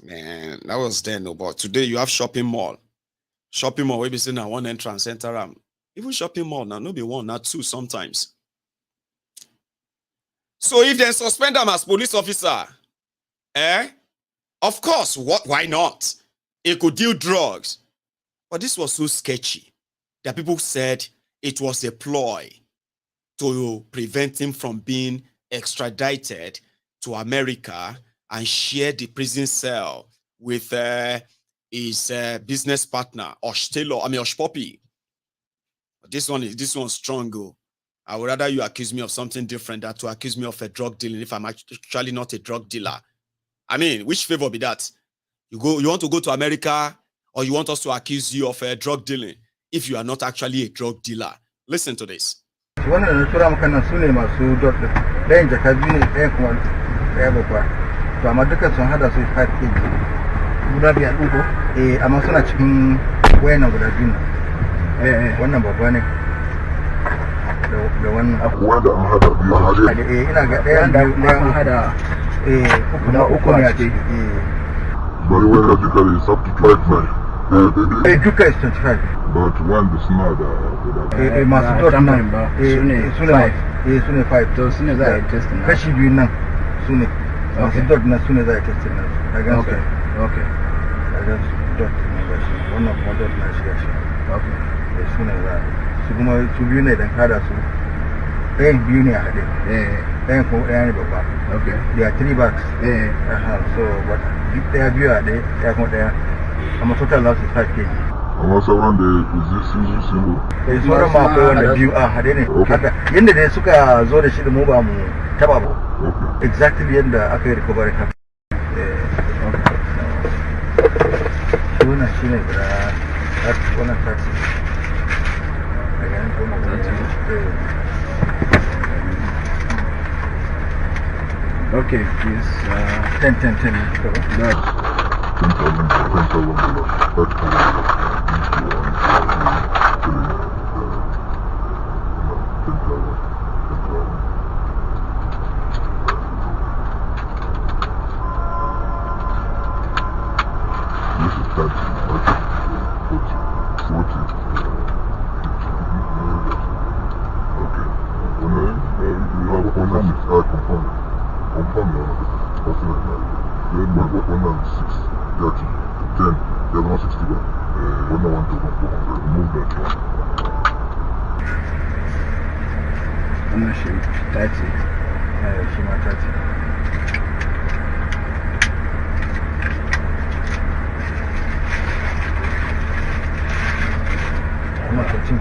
Man, that was then, no, but today you have shopping mall. Shopping mall, we be saying now one entrance, enter. Even shopping mall now, no be one, not two sometimes. So if they suspend them as police officer, of course, why not? He could deal drugs. But this was so sketchy that people said it was a ploy to prevent him from being extradited to America and share the prison cell with his business partner, Hushpuppi. This one's strong. Go. I would rather you accuse me of something different than to accuse me of a drug dealing if I'm actually not a drug dealer. I mean, which favor be that? You want to go to America, or you want us to accuse you of drug dealing if you are not actually a drug dealer? Listen to this. The one ina ga ɗayan hada But when logically it's up to 25. Educa is 25. But when the smart soon 5. So soon as I testing. Question you now. Soon. Okay. As soon as I testing. Okay. Okay. I just dot membership. One of my dot membership. Okay. As soon as I to be in and had us. Then beauty I did. Then for anybody. Okay. There are 3 bucks. So but if they have you are there, they are not there. I'm a total loss is 5 kg. I'm also around the single. It's one of my view. Had any. In the Suka Zora Shid Mobam Tababo. Exactly in the Aka recovery. Shuna Shina, that's 130. Again, 130. Okay, please. 10. That's 10,000. This is 30. Okay. When you have a confirm then we work 6, 30, 10, the other 60 back. 1,400, remove that one. I'm not sure, 30. She might 30. I'm not 13.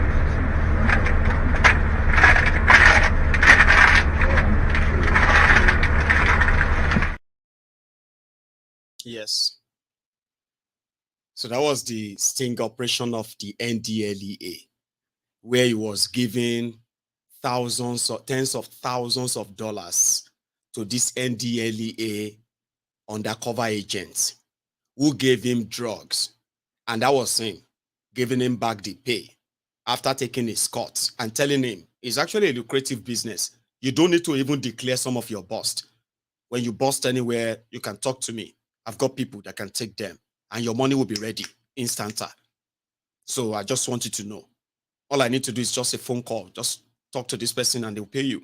Yes. So that was the sting operation of the NDLEA, where he was giving thousands or tens of thousands of dollars to this NDLEA undercover agents who gave him drugs. And that was him giving him back the pay after taking his cut and telling him it's actually a lucrative business. You don't need to even declare some of your bust. When you bust anywhere, you can talk to me. I've got people that can take them and your money will be ready instanta. So I just want you to know. All I need to do is just a phone call. Just talk to this person and they'll pay you.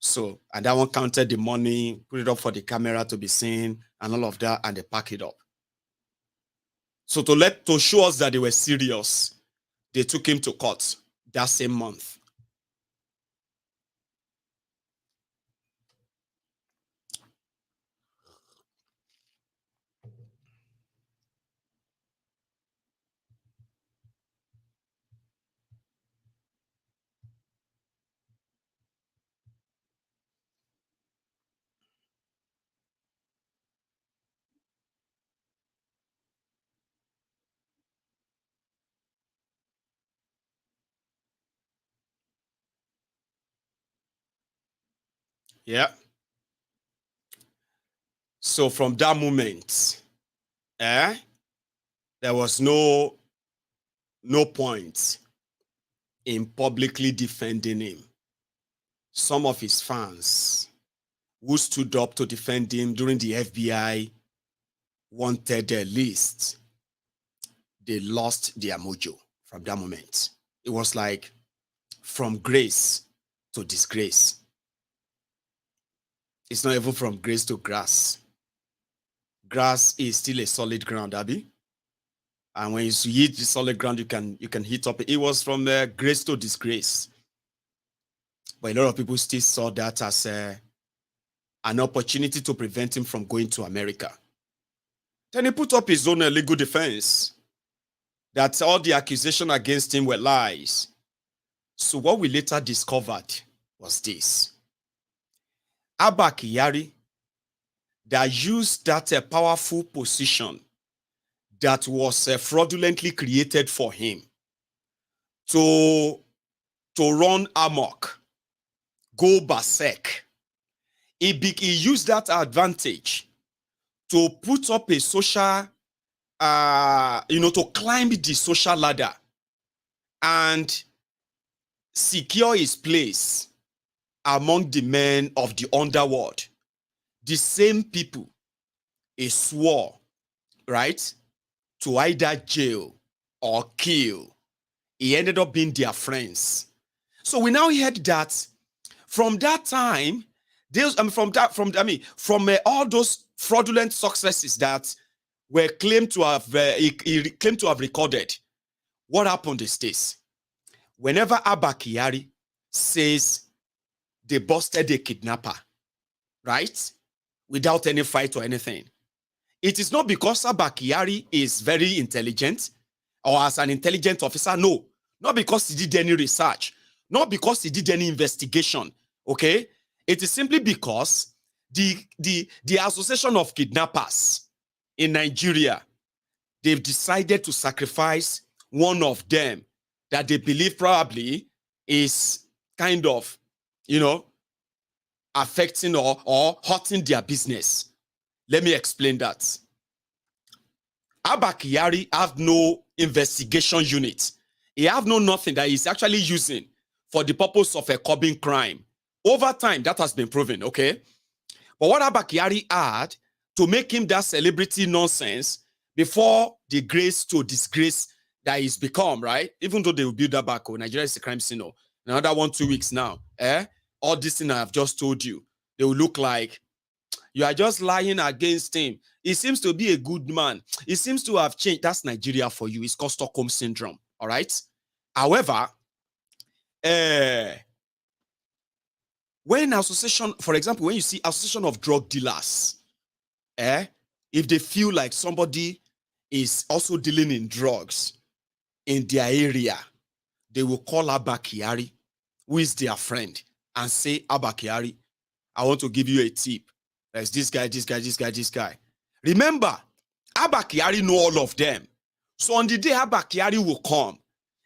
So, and that one counted the money, put it up for the camera to be seen and all of that, and they pack it up. So to show us that they were serious, they took him to court that same month. Yeah. So from that moment, there was no point in publicly defending him. Some of his fans who stood up to defend him during the FBI wanted their list. They lost their mojo from that moment. It was like from grace to disgrace. It's not even from grace to grass. Grass is still a solid ground, Abby. And when you hit the solid ground, you can hit up. It was from grace to disgrace. But a lot of people still saw that as an opportunity to prevent him from going to America. Then he put up his own legal defense that all the accusations against him were lies. So what we later discovered was this. Abba Kyari, that used that powerful position that was fraudulently created for him to run amok, go berserk. He used that advantage to put up a social, to climb the social ladder and secure his place among the men of the underworld, the same people he swore, right, to either jail or kill. He ended up being their friends. So we now heard that from that time, from all those fraudulent successes that were claimed to have he claimed to have recorded. What happened is this: whenever Abba Kyari says they busted a kidnapper, right, without any fight or anything, it is not because Abba Kyari is very intelligent or as an intelligent officer. No, not because he did any research, not because he did any investigation. Okay, it is simply because the Association of Kidnappers in Nigeria, they've decided to sacrifice one of them that they believe probably is kind of, affecting or hurting their business. Let me explain that. Abba Kyari have no investigation unit. He have nothing that he's actually using for the purpose of curbing crime. Over time, that has been proven, okay? But what Abba Kyari had to make him that celebrity nonsense before the grace to disgrace that he's become, right? Even though they will build that back, Nigeria is a crime scene. Another 1-2 weeks now, all this thing I have just told you, they will look like you are just lying against him. He seems to be a good man. He seems to have changed. That's Nigeria for you. It's called Stockholm Syndrome, all right? However, when association, for example, when you see association of drug dealers, if they feel like somebody is also dealing in drugs in their area, they will call Abba Kyari, who is their friend, and say, Abba Kyari, I want to give you a tip. There's this guy, this guy, this guy, this guy. Remember, Abba Kyari know all of them. So on the day Abba Kyari will come,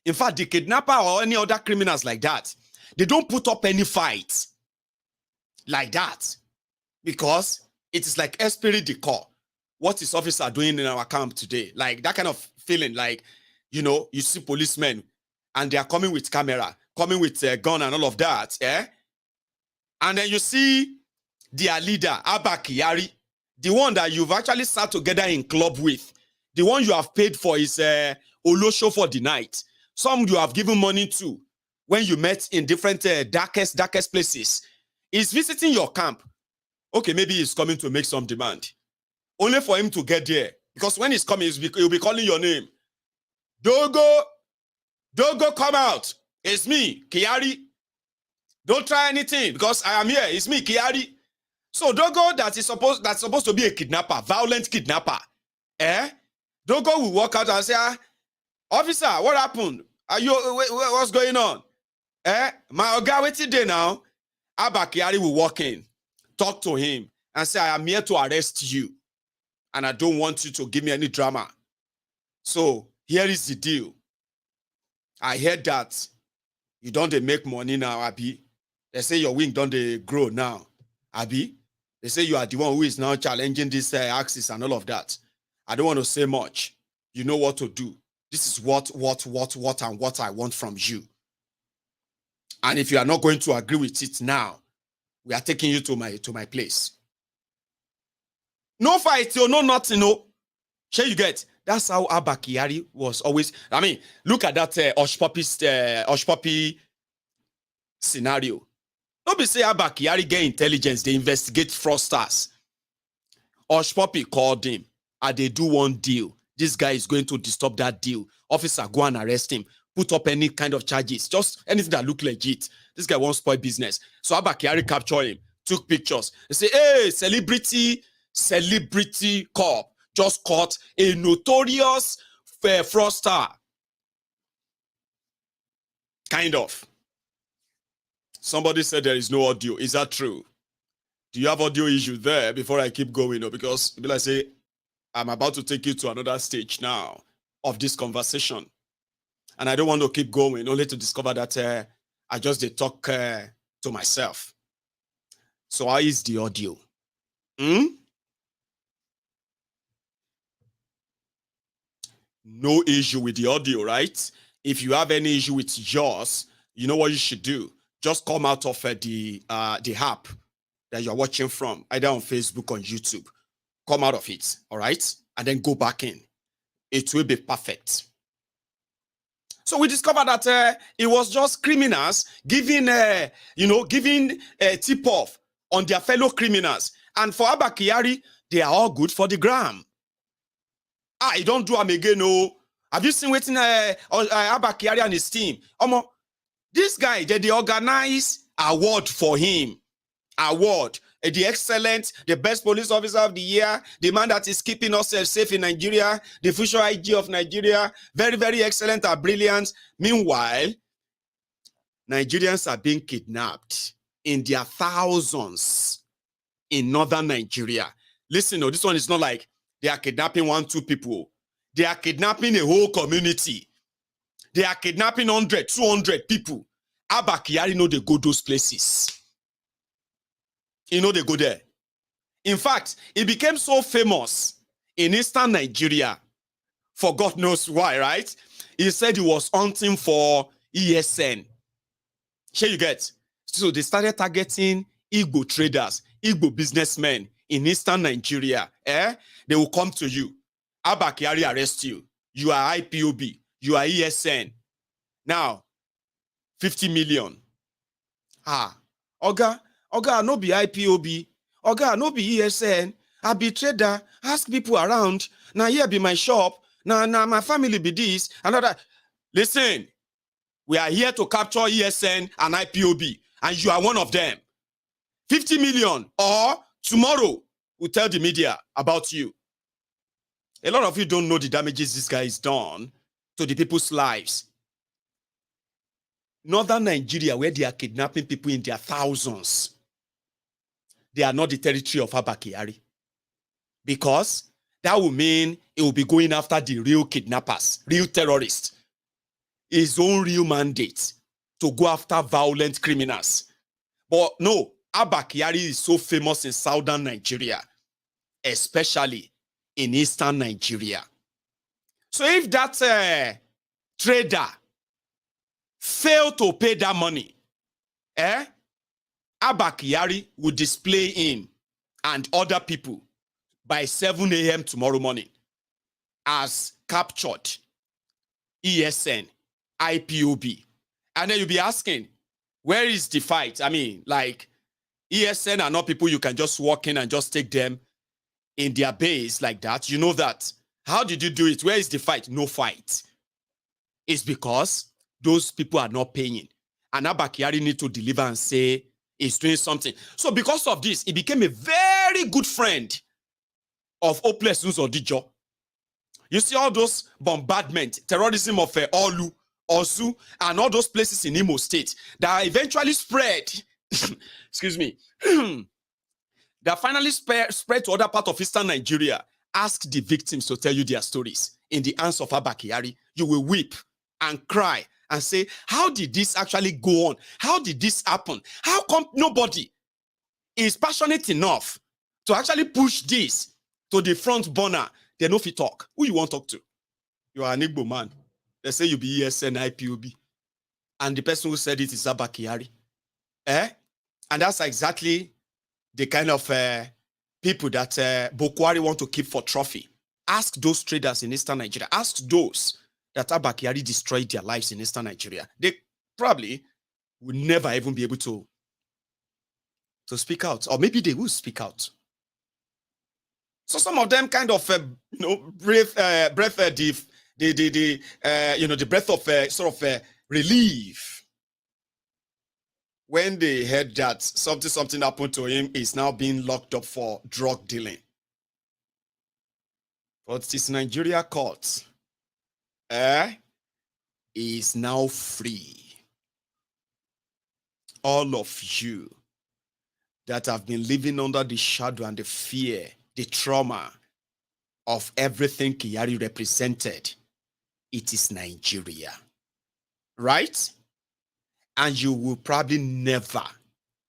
in fact, the kidnapper or any other criminals like that, they don't put up any fight like that, because it is like esprit de corps. What is officer doing in our camp today? Like that kind of feeling, like, you see policemen and they are coming with camera, coming with a gun and all of that, and then you see their leader, Abba Kyari, the one that you've actually sat together in club with, the one you have paid for his Olosho for the night, some you have given money to when you met in different darkest places, is visiting your camp. Okay, maybe he's coming to make some demand. Only for him to get there. Because when he's coming, he'll be calling your name. Dogo, come out. It's me, Kyari. Don't try anything because I am here. It's me, Kyari. So Dogo that's supposed to be a kidnapper, violent kidnapper. Dogo will walk out and say, officer, what happened? What's going on? My oga, wait today now. Abba Kyari will walk in, talk to him, and say, I am here to arrest you. And I don't want you to give me any drama. So here is the deal. I heard that you don't make money now, Abi. They say your wing don't grow now, Abi. They say you are the one who is now challenging this axis and all of that. I don't want to say much. You know what to do. This is what I want from you. And if you are not going to agree with it now, we are taking you to my place. No fight, no nothing, no. Sure you get. That's how Abba Kyari was always. I mean, look at that Hushpuppi scenario. Don't be say Abba Kyari get intelligence, they investigate fraudsters. Hushpuppi called him, and they do one deal. This guy is going to disturb that deal. Officer, go and arrest him. Put up any kind of charges, just anything that look legit. This guy won't spoil business. So Abba Kyari captured him, took pictures. They say, hey, celebrity cop just caught a notorious fraudster. Kind of. Somebody said there is no audio. Is that true? Do you have audio issue there before I keep going? Because people like say, I'm about to take you to another stage now of this conversation. And I don't want to keep going, only to discover that I just did talk to myself. So how is the audio? No issue with the audio, right? If you have any issue with yours, you know what you should do. Just come out of the app. that you're watching from, either on Facebook or on YouTube. Come out of it, all right? And then go back in. It will be perfect. So we discovered that it was just criminals giving, giving a tip-off on their fellow criminals. And for Abba Kyari, they are all good for the gram. You don't do them again, no. Have you seen waiting Abba Kyari and his team? This guy, they organize award for him. Award. The excellent, the best police officer of the year, the man that is keeping us safe in Nigeria, the future IG of Nigeria, very, very excellent and brilliant. Meanwhile, Nigerians are being kidnapped in their thousands in northern Nigeria. Listen, this one is not like they are kidnapping 1-2 people. They are kidnapping a whole community. They are kidnapping 100, 200 people. Abba Kyari know they go those places. They go there. In fact, it became so famous in eastern Nigeria for God knows why, right? He said he was hunting for ESN. Here you get. So they started targeting Igbo traders, Igbo businessmen in eastern Nigeria. They will come to you. Abba Kyari arrest you. You are IPOB. You are ESN. Now, 50 million. Oga, no be IPOB. Oga, no be ESN. I be trader. Ask people around. Now here be my shop. Now my family be this. Another. Listen, we are here to capture ESN and IPOB. And you are one of them. 50 million. Or tomorrow, we'll tell the media about you. A lot of you don't know the damages this guy has done to the people's lives. Northern Nigeria, where they are kidnapping people in their thousands, they are not the territory of Abba Kyari. Because that will mean it will be going after the real kidnappers, real terrorists. His own real mandate to go after violent criminals. But no, Abba Kyari is so famous in southern Nigeria, especially in eastern Nigeria. So if that trader failed to pay that money, Abba Kyari will display him and other people by 7 a.m. tomorrow morning as captured ESN, IPOB. And then you'll be asking, where is the fight? I mean, like, ESN are not people you can just walk in and just take them in their base like that. You know that. How did you do it? Where is the fight? No fight. It's because those people are not paying. And Abba Kyari need to deliver and say he's doing something. So because of this, he became a very good friend of Hopeless Nuzodijo. You see all those bombardment, terrorism of Olu, Osu, and all those places in Imo State that eventually spread, excuse me, that finally spread to other parts of eastern Nigeria. Ask the victims to tell you their stories. In the hands of Abba Kyari, you will weep and cry and say, how did this actually go on? How did this happen? How come nobody is passionate enough to actually push this to the front burner? They know if you talk. Who you want to talk to? You are an Igbo man. They say you be ESN, IPOB. And the person who said it is Abba Kyari. And that's exactly the kind of people that Bokwari want to keep for trophy. Ask those traders in eastern Nigeria. Ask those that Abba Kyari destroyed their lives in eastern Nigeria. They probably will never even be able to speak out. Or maybe they will speak out. So some of them kind of, breath of sort of relief when they heard that something happened to him. Is now being locked up for drug dealing. But this Nigeria court is now free. All of you that have been living under the shadow and the fear, the trauma of everything Kyari represented, it is Nigeria. Right? And you will probably never,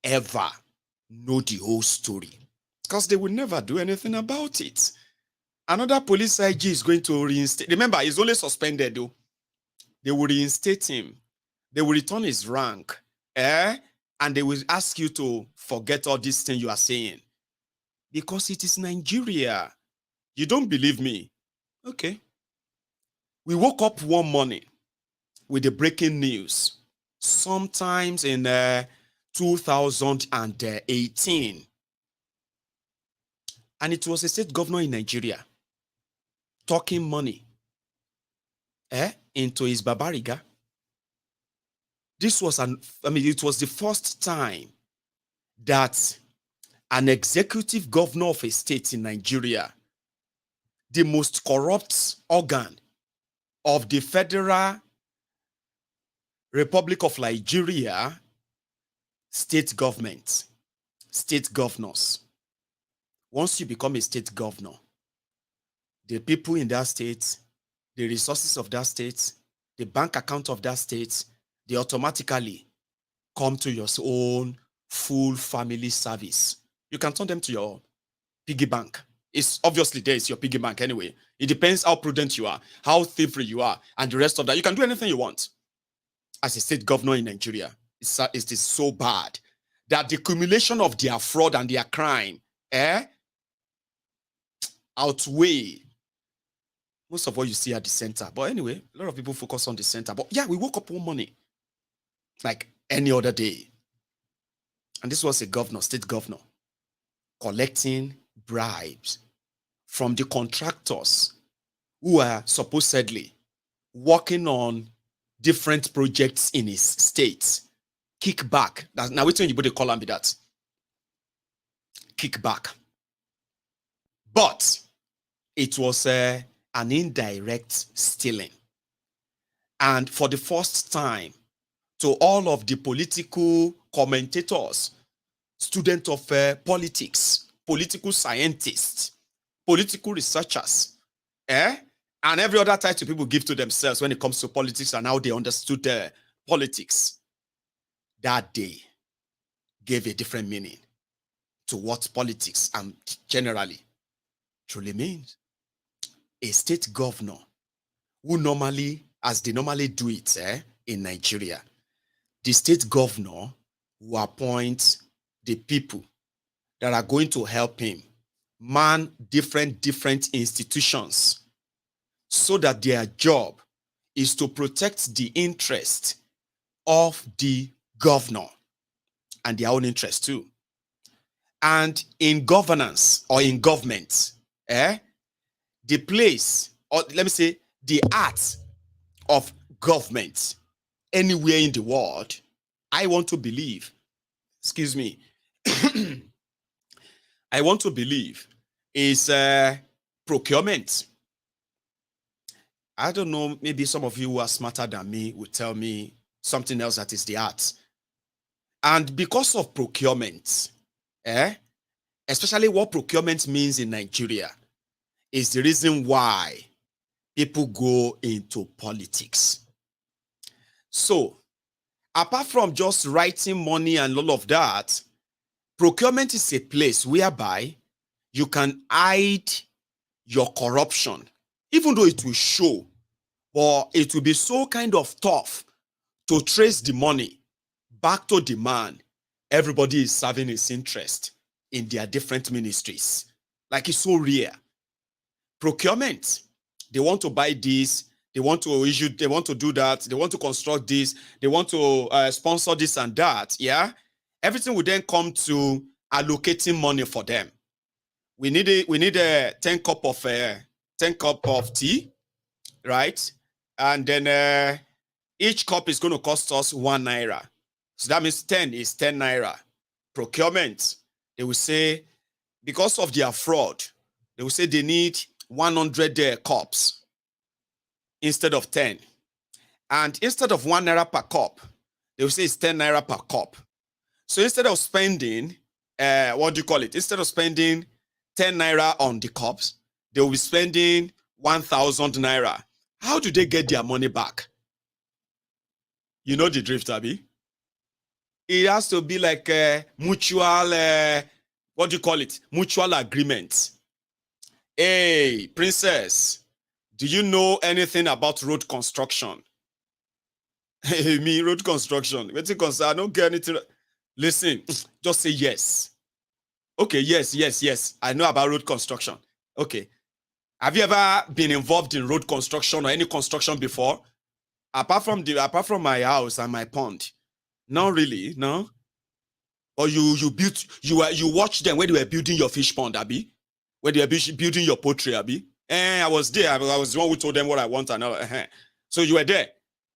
ever know the whole story. Because they will never do anything about it. Another police IG is going to reinstate. Remember, he's only suspended though. They will reinstate him. They will return his rank. and they will ask you to forget all these things you are saying. Because it is Nigeria. You don't believe me? Okay. We woke up one morning with the breaking news, sometimes in 2018. And it was a state governor in Nigeria talking money into his babariga. This was it was the first time that an executive governor of a state in Nigeria, the most corrupt organ of the Federal Republic of Nigeria, state government, state governors. Once you become a state governor, the people in that state, the resources of that state, the bank account of that state, they automatically come to your own full family service. You can turn them to your piggy bank. It's obviously there is your piggy bank anyway. It depends how prudent you are, how thievery you are, and the rest of that. You can do anything you want as a state governor in Nigeria. It is so bad that the accumulation of their fraud and their crime outweigh most of what you see at the center. But anyway, a lot of people focus on the center. But yeah, we woke up one morning like any other day. And this was a governor, state governor, collecting bribes from the contractors who are supposedly working on different projects in his state. Kickback. Now, which one you put call and be that? Kickback. But it was an indirect stealing. And for the first time, to all of the political commentators, students of politics, political scientists, political researchers, and every other title people give to themselves when it comes to politics and how they understood politics, that day gave a different meaning to what politics and generally truly means. A state governor who normally, as they normally do it in Nigeria, the state governor will appoint the people that are going to help him man different institutions so that their job is to protect the interest of the governor and their own interest too. And in governance or in government, the place, or let me say, the art of government anywhere in the world, I want to believe, excuse me, I want to believe is procurement. I don't know, maybe some of you who are smarter than me would tell me something else that is the art. And because of procurement, especially what procurement means in Nigeria, is the reason why people go into politics. So, apart from just writing money and all of that, procurement is a place whereby you can hide your corruption, even though it will show, but it will be so kind of tough to trace the money back to the man. Everybody is serving his interest in their different ministries. Like, it's so rare. Procurement, they want to buy this, they want to issue, they want to do that, they want to construct this, they want to sponsor this and that, yeah? Everything will then come to allocating money for them. We need a 10 cup of tea, right? And then each cup is going to cost us 1 naira. So that means 10 is 10 naira. Procurement, they will say, because of their fraud, they will say they need 100 cups instead of 10. And instead of 1 naira per cup, they will say it's 10 naira per cup. So instead of spending, instead of spending 10 naira on the cups, they will be spending 1,000 naira. How do they get their money back? You know the drift, Abby? It has to be like a mutual, mutual agreement. Hey, princess, do you know anything about road construction? Hey, me, road construction. I don't get anything. Listen, just say yes. Okay, yes. I know about road construction. Okay. Have you ever been involved in road construction or any construction before? Apart from my house and my pond? Not really, no. Or you watch them when they were building your fish pond, Abby? When they were building your poultry, Abby? I was there. I was the one who told them what I want and all. So you were there.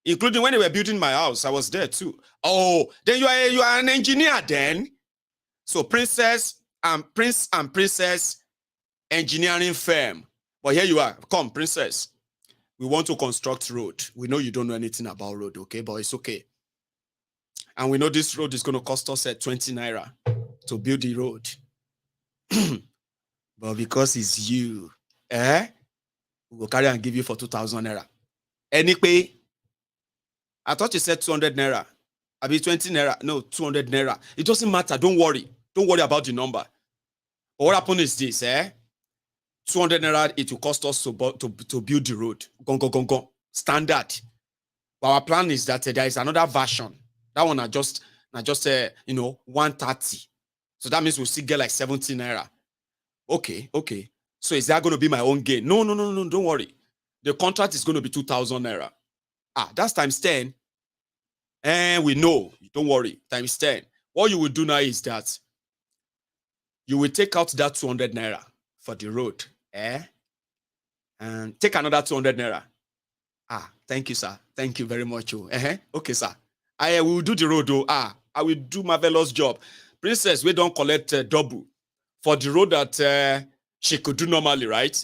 Including when they were building my house, I was there too. Oh, then you are an engineer then? So Prince and Princess engineering firm. But here you are. Come, Princess. We want to construct road. We know you don't know anything about road, okay? But it's okay. And we know this road is going to cost us 20 naira to build the road. But because it's you, we will carry and give you for 2,000 naira. Anyway, I thought you said 200 naira. I mean 20 naira. No, 200 naira. It doesn't matter. Don't worry. Don't worry about the number. But what happened is this, 200 naira, it will cost us to build the road. Gong. Standard. But our plan is that there is another version. That one are just 130. So that means we'll still get like 70 naira. Okay. So is that going to be my own gain? No, don't worry. The contract is going to be 2,000 naira. That's times 10. And we know, don't worry, times 10. What you will do now is that you will take out that 200 naira for the road. And take another 200 naira. Thank you, sir. Thank you very much. Okay, sir. I will do the road, though. I will do marvelous job. Princess, we don't collect double for the road that she could do normally, right?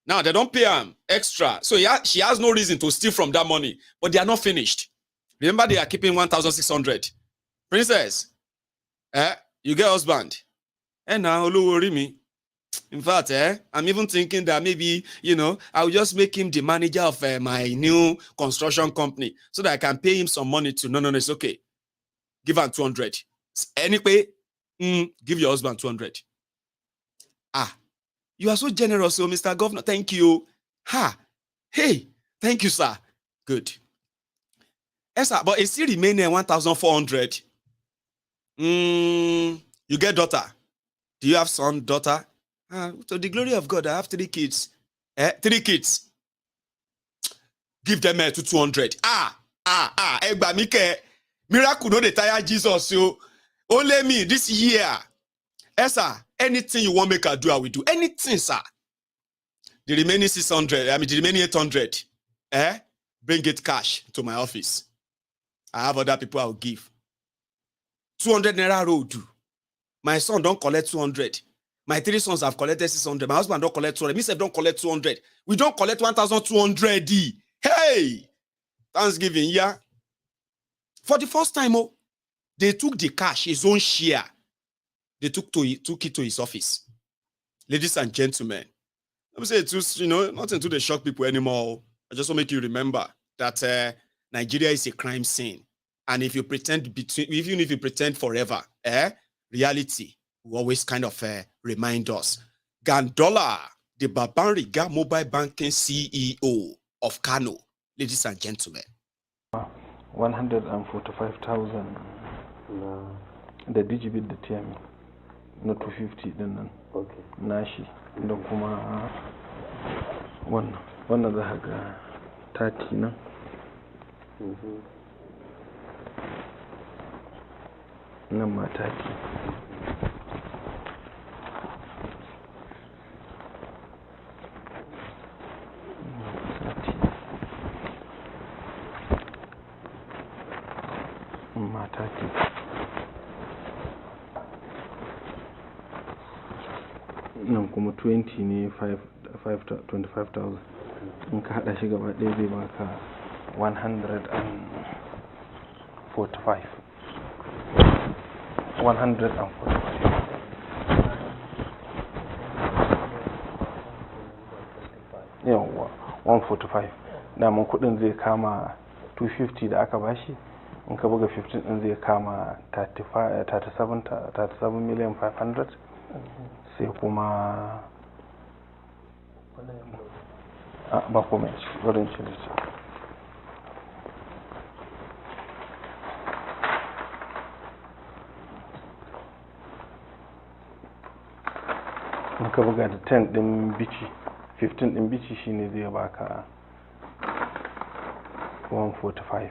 Now, they don't pay extra. So she has no reason to steal from that money. But they are not finished. Remember, they are keeping 1,600. Princess, you get husband. Now, worry me. In fact, I'm even thinking that maybe, I'll just make him the manager of my new construction company so that I can pay him some money too. No, it's okay. Give him 200. Anyway, give your husband 200. You are so generous, so Mr. Governor. Thank you. Hey, thank you, sir. Good. Yes, sir, but it still remains 1,400. You get daughter. Do you have son, daughter? To the glory of God, I have 3 kids. 3 kids. Give them to 200. Miracle no dey tire Jesus. So only me this year. Sir, anything you want make I do, I will do. Anything, sir. The remaining 600, the remaining 800, bring it cash to my office. I have other people I will give. 200 naira road. My son don't collect 200. My 3 sons have collected 600. My husband don't collect 200. Me don't collect 200. We don't collect 1,200. Hey! Thanksgiving, yeah. For the first time, they took the cash, his own share. They took it to his office. Ladies and gentlemen, let me say it's nothing to the shock people anymore. I just want to make you remember that Nigeria is a crime scene. And if you pretend even if you pretend forever, reality will always kind of remind us. Gandola, the Babariga mobile banking CEO of Kano, ladies and gentlemen. 145,000. No. The digibit the TM, not 250 then. Okay. Nashi. The kuma one of the haga 30 no. Number 30. Nan kuma 20 ne 25,000 in ka hada shi gaba ɗaya zai baka 145 yawa 145 daman kudin zai kama 250 da aka bashi in ka buga 15 din zai kama 37 million 500 sai kuma ba kuma wurin cilici Muka buga da 10 din bici, 15 din bici shine zai baka 145.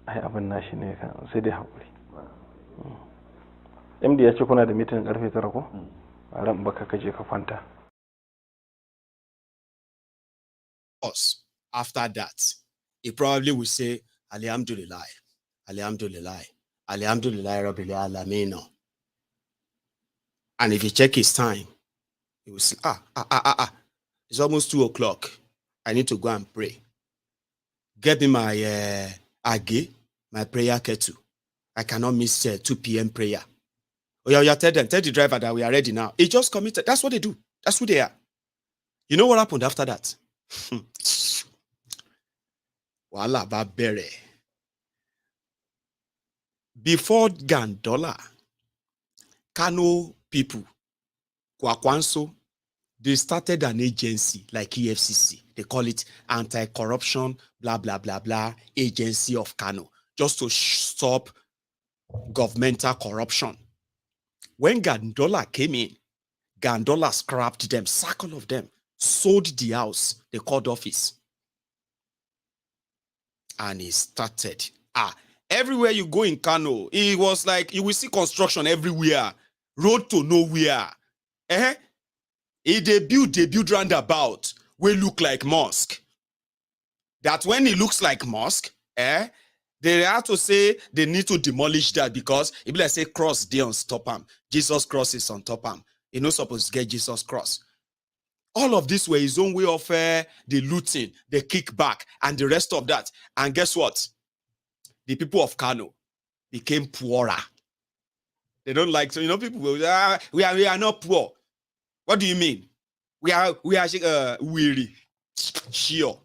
Ai abin nashi ne kan sai dai hakuri. MD ya ce kuna da meeting karfe 9 ko? A ran baka kaje ka kwanta. After that, he probably will say, Alhamdulillah, Alhamdulillah, Alhamdulillah, Rabbil Alameen. And if you check his time, he will say, it's almost 2 o'clock. I need to go and pray. Get me my age, my prayer kettle. I cannot miss 2 p.m. prayer. Oh, yeah, tell the driver that we are ready now. He just committed. That's what they do. That's who they are. You know what happened after that? Wala babere. Before Gandola, Kano people, Kwakwanso, they started an agency like EFCC. They call it Anti-Corruption, blah, blah, blah, blah, Agency of Kano, just to stop governmental corruption. When Gandola came in, Gandola scrapped them, sacked all of them, sold the house, the court office. And he started. Everywhere you go in Kano, it was like you will see construction everywhere, road to nowhere. They build roundabout will look like mosque. That when it looks like mosque, they have to say they need to demolish that because if they say cross there on top him, Jesus cross is on top him. You're not supposed to get Jesus cross. All of this were his own way of the looting, the kickback, and the rest of that. And guess what? The people of Kano became poorer. They don't like to, people will say, we are not poor. What do you mean? We are weary. Sure.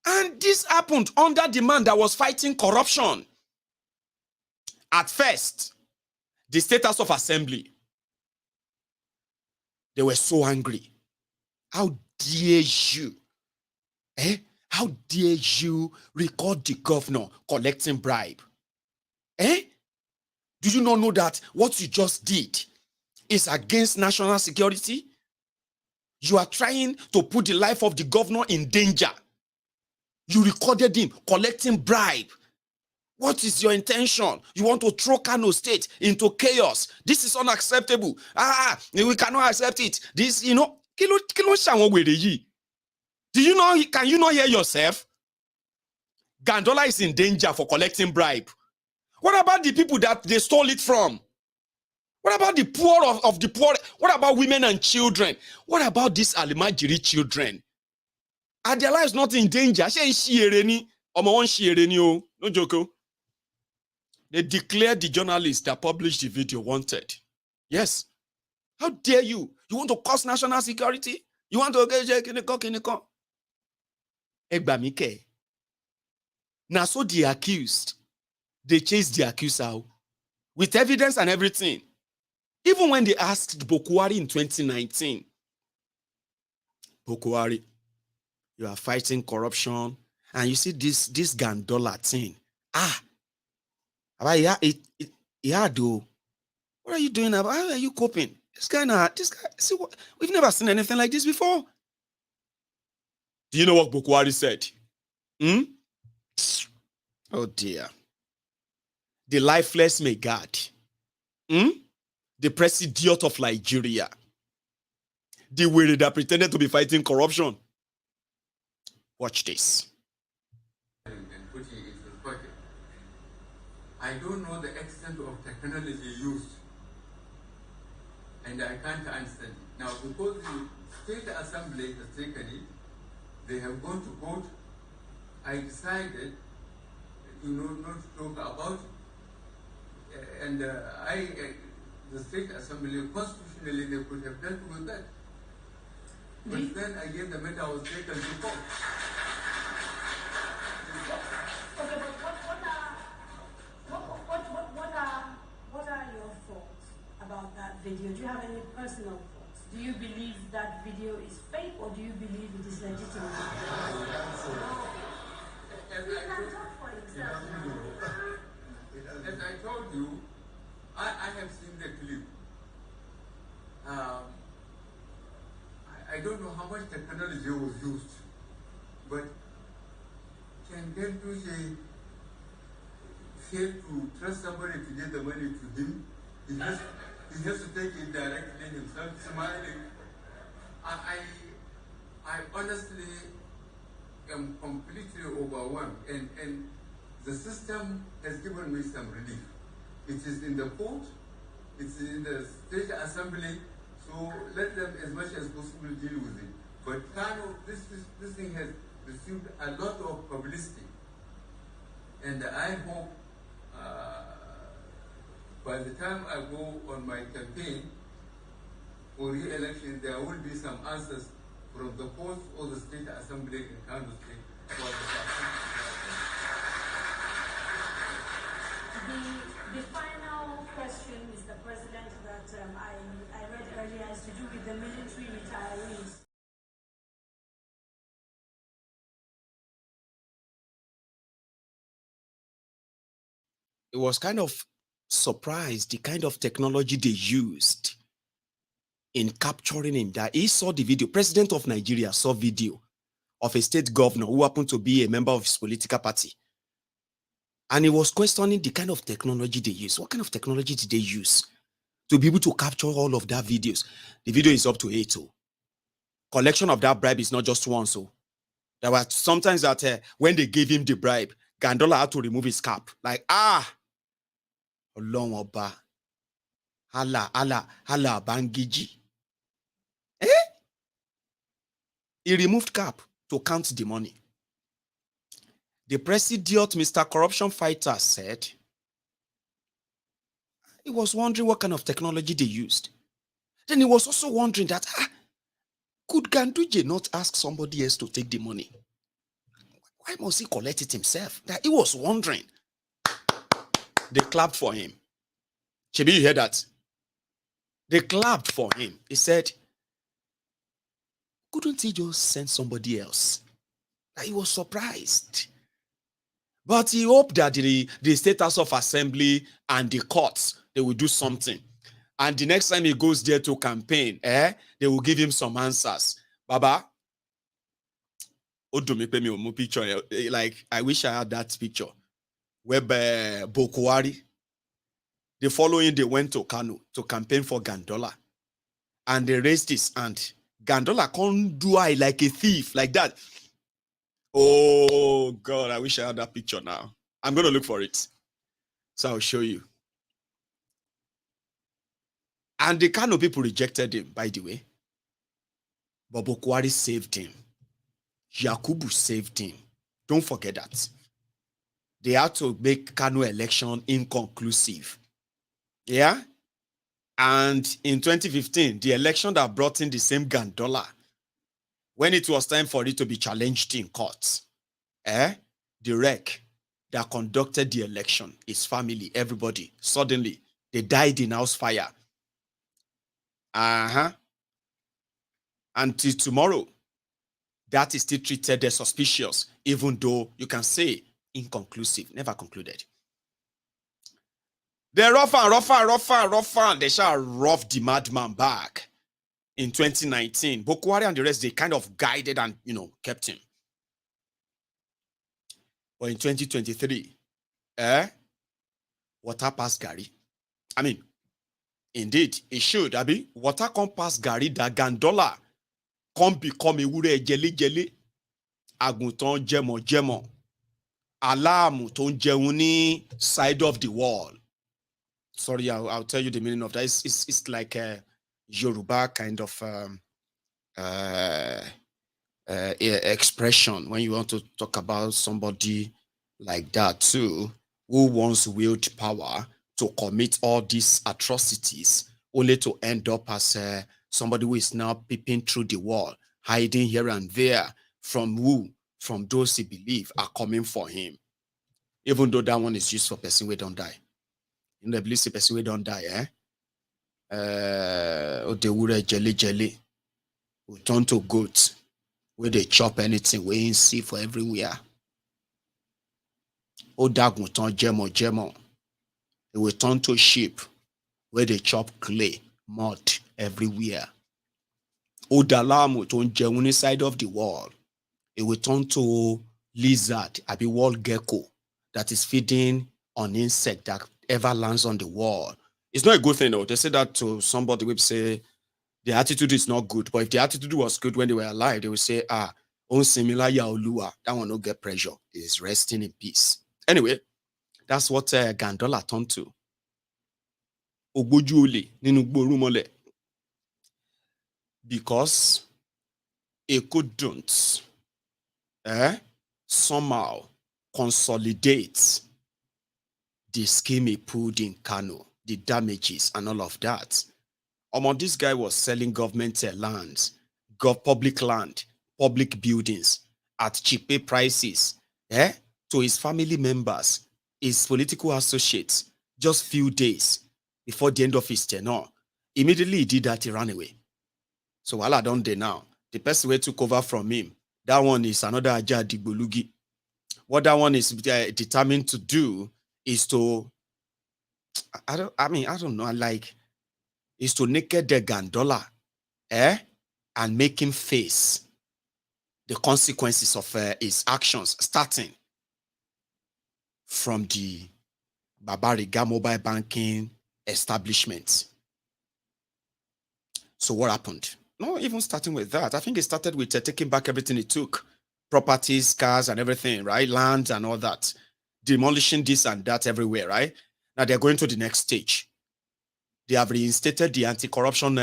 And this happened under the man that was fighting corruption. At first, the State House of Assembly, they were so angry. How dare you? How dare you record the governor collecting bribe? Do you not know that what you just did is against national security? You are trying to put the life of the governor in danger. You recorded him collecting bribe. What is your intention? You want to throw Kano State into chaos. This is unacceptable. We cannot accept it. This, do you know, can you not hear yourself? Gandola is in danger for collecting bribe. What about the people that they stole it from? What about the poor of the poor? What about women and children? What about these Alimajiri children? Are their lives not in danger? No joke. They declared the journalist that published the video wanted. Yes. How dare you? You want to cause national security? You want to get Kiniko? Egbamike. Now, so the accused, they chased the accused out with evidence and everything. Even when they asked Bokwari in 2019, Bokwari, you are fighting corruption, and you see this Gandola thing. Though. What are you doing? How are you coping? This guy, see what? We've never seen anything like this before. Do you know what Bokwari said? Oh dear. The lifeless may God. The president of Nigeria. The way that pretended to be fighting corruption. Watch this. I don't know the extent of technology used, and I can't understand it. Now, because the State Assembly has taken it, they have gone to court. I decided, not to talk about it, and the State Assembly, constitutionally, they could have dealt with that. But then again, the matter was taken to court. What are your thoughts about about that video? Do you have any personal thoughts? Do you believe that video is fake, or do you believe it is legitimate? As I told you, I have seen the clip. I don't know how much technology was used, but can Ganduje fail to trust somebody to get the money to him? He has to take it directly himself, smiling. I honestly am completely overwhelmed, and the system has given me some relief. It is in the court, it's in the state assembly, so let them as much as possible deal with it. But Kano, this thing has received a lot of publicity, and I hope by the time I go on my campaign for re-election, there will be some answers from the court or the state assembly in Kano State. The final question, Mr. President, that I read earlier has to do with the military retirees. It was kind of surprised the kind of technology they used in capturing him. That he saw the video. President of Nigeria saw video of a state governor who happened to be a member of his political party. And he was questioning the kind of technology they use. What kind of technology did they use to be able to capture all of that videos? The video is up to 8. Collection of that bribe is not just one. So there were sometimes that when they gave him the bribe, Gandola had to remove his cap. Like, Ọlọ́run ọba, Allah Bangiji. He removed cap to count the money. The president, Mr. Corruption Fighter, said he was wondering what kind of technology they used. Then he was also wondering that, could Ganduje not ask somebody else to take the money? Why must he collect it himself? That he was wondering. They clapped for him. Chibi, you hear that? They clapped for him. He said, couldn't he just send somebody else? That he was surprised. But he hoped that the State House of Assembly and the courts, they will do something. And the next time he goes there to campaign, they will give him some answers. Baba, picture. Like, I wish I had that picture. Where Bokwari, the following they went to Kano to campaign for Gandola. And they raised his hand. Gandola can't do I like a thief, like that. Oh, God, I wish I had that picture now. I'm going to look for it. So I'll show you. And the Kano people rejected him, by the way. But Bokwari saved him. Yakubu saved him. Don't forget that. They had to make Kano election inconclusive. Yeah? And in 2015, the election that brought in the same Gandola, when it was time for it to be challenged in court, the wreck that conducted the election, his family, everybody, suddenly, they died in house fire. Until tomorrow, that is still treated as suspicious, even though you can say inconclusive, never concluded. They rough, they shall rough the madman back in 2019. Bokwari and the rest, they kind of guided and, kept him. But in 2023, water passed Gary. I mean, indeed, it should, Abi. Water come past Gary, that Gandola come become a wure jelly. Agunton jemo. Alamu ton jeuni side of the wall. Sorry, I'll tell you the meaning of that. It's like a Yoruba kind of expression when you want to talk about somebody like that too, who once wield power to commit all these atrocities, only to end up as somebody who is now peeping through the wall, hiding here and there from those he believe are coming for him. Even though that one is used for person who don't die. The believe the person who don't die, Odewure jelly will turn to goats where they chop anything we ain't see for everywhere. Odag will turn gemo. It will turn to sheep where they chop clay, mud everywhere. Odalam will turn genuine inside of the wall. It will turn to lizard, a wall gecko that is feeding on insect that ever lands on the wall. It's not a good thing though. They say that to somebody will say the attitude is not good. But if the attitude was good when they were alive, they would say, on similar yaolua, that one don't get pressure. It is resting in peace. Anyway, that's what Gandola turned to. Because it couldn't somehow consolidate the scheme he pulled in Kano, the damages and all of that. This guy was selling government lands, public land, public buildings at cheap prices to his family members, his political associates, just few days before the end of his tenure. Immediately he did that, he ran away. So while I don't know now, the person who took over from him, that one is another Aja Digbolugi. What that one is determined to do is to, I don't know, is to naked the Gandola, and make him face the consequences of his actions, starting from the Babariga mobile banking establishment. So what happened? No, even starting with that, I think it started with taking back everything it took, properties, cars, and everything, right? Land and all that, demolishing this and that everywhere, right? Now they're going to the next stage. They have reinstated the anti-corruption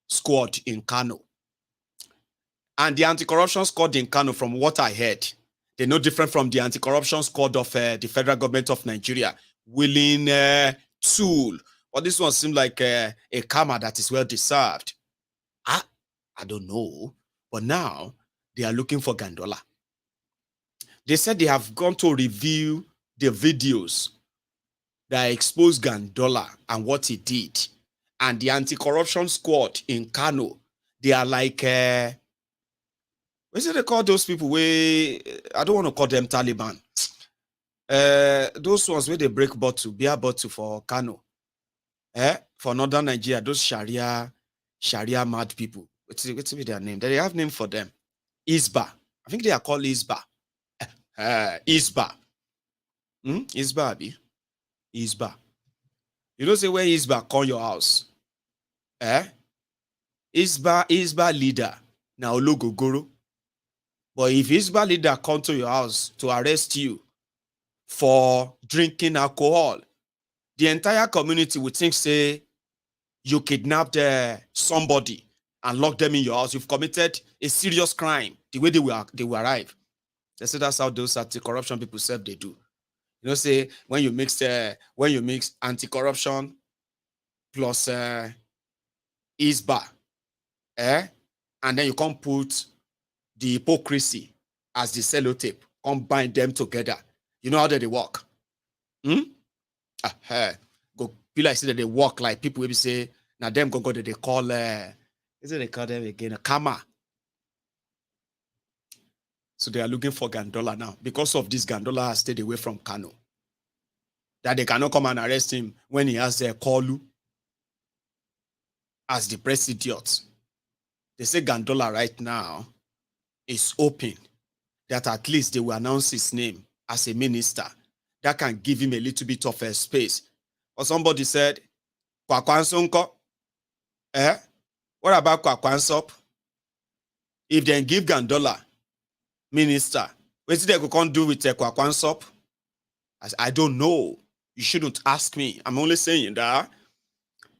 squad in Kano. And the anti-corruption squad in Kano, from what I heard, they're no different from the anti-corruption squad of the federal government of Nigeria, willing tool. But this one seemed like a karma that is well deserved. I don't know. But now they are looking for Gandola. They said they have gone to review the videos that exposed Gandola and what he did. And the anti-corruption squad in Kano, they are like, what is it they call those people where, I don't want to call them Taliban. Those ones where they break bottle, beer bottle for Kano. For northern Nigeria, those Sharia mad people. What's their name? They have name for them. Isba. I think they are called Isba. Isba. Isba, Abi. Isba. You don't say where Isba call your house. Isba leader. Now logo guru. But if Isba leader come to your house to arrest you for drinking alcohol, the entire community would think, say, you kidnapped somebody and locked them in your house. You've committed a serious crime. The way they will arrive. They say that's how those anti-corruption people say they do. You know, say when you mix anti-corruption plus ISBA, and then you can't put the hypocrisy as the sellotape, combine them together. You know how they work? Go be like say that they work like people will say, now them go that they call is it they call them again a karma. So they are looking for Gandola now. Because of this, Gandola has stayed away from Kano. That they cannot come and arrest him when he has a Kolu as the press idiot. They say Gandola right now is open that at least they will announce his name as a minister. That can give him a little bit of a space. Or somebody said, Kwakwansonko. What about Kwakwansop? If they give Gandola minister, what did they can do with Kwakwansop? I don't know. You shouldn't ask me. I'm only saying that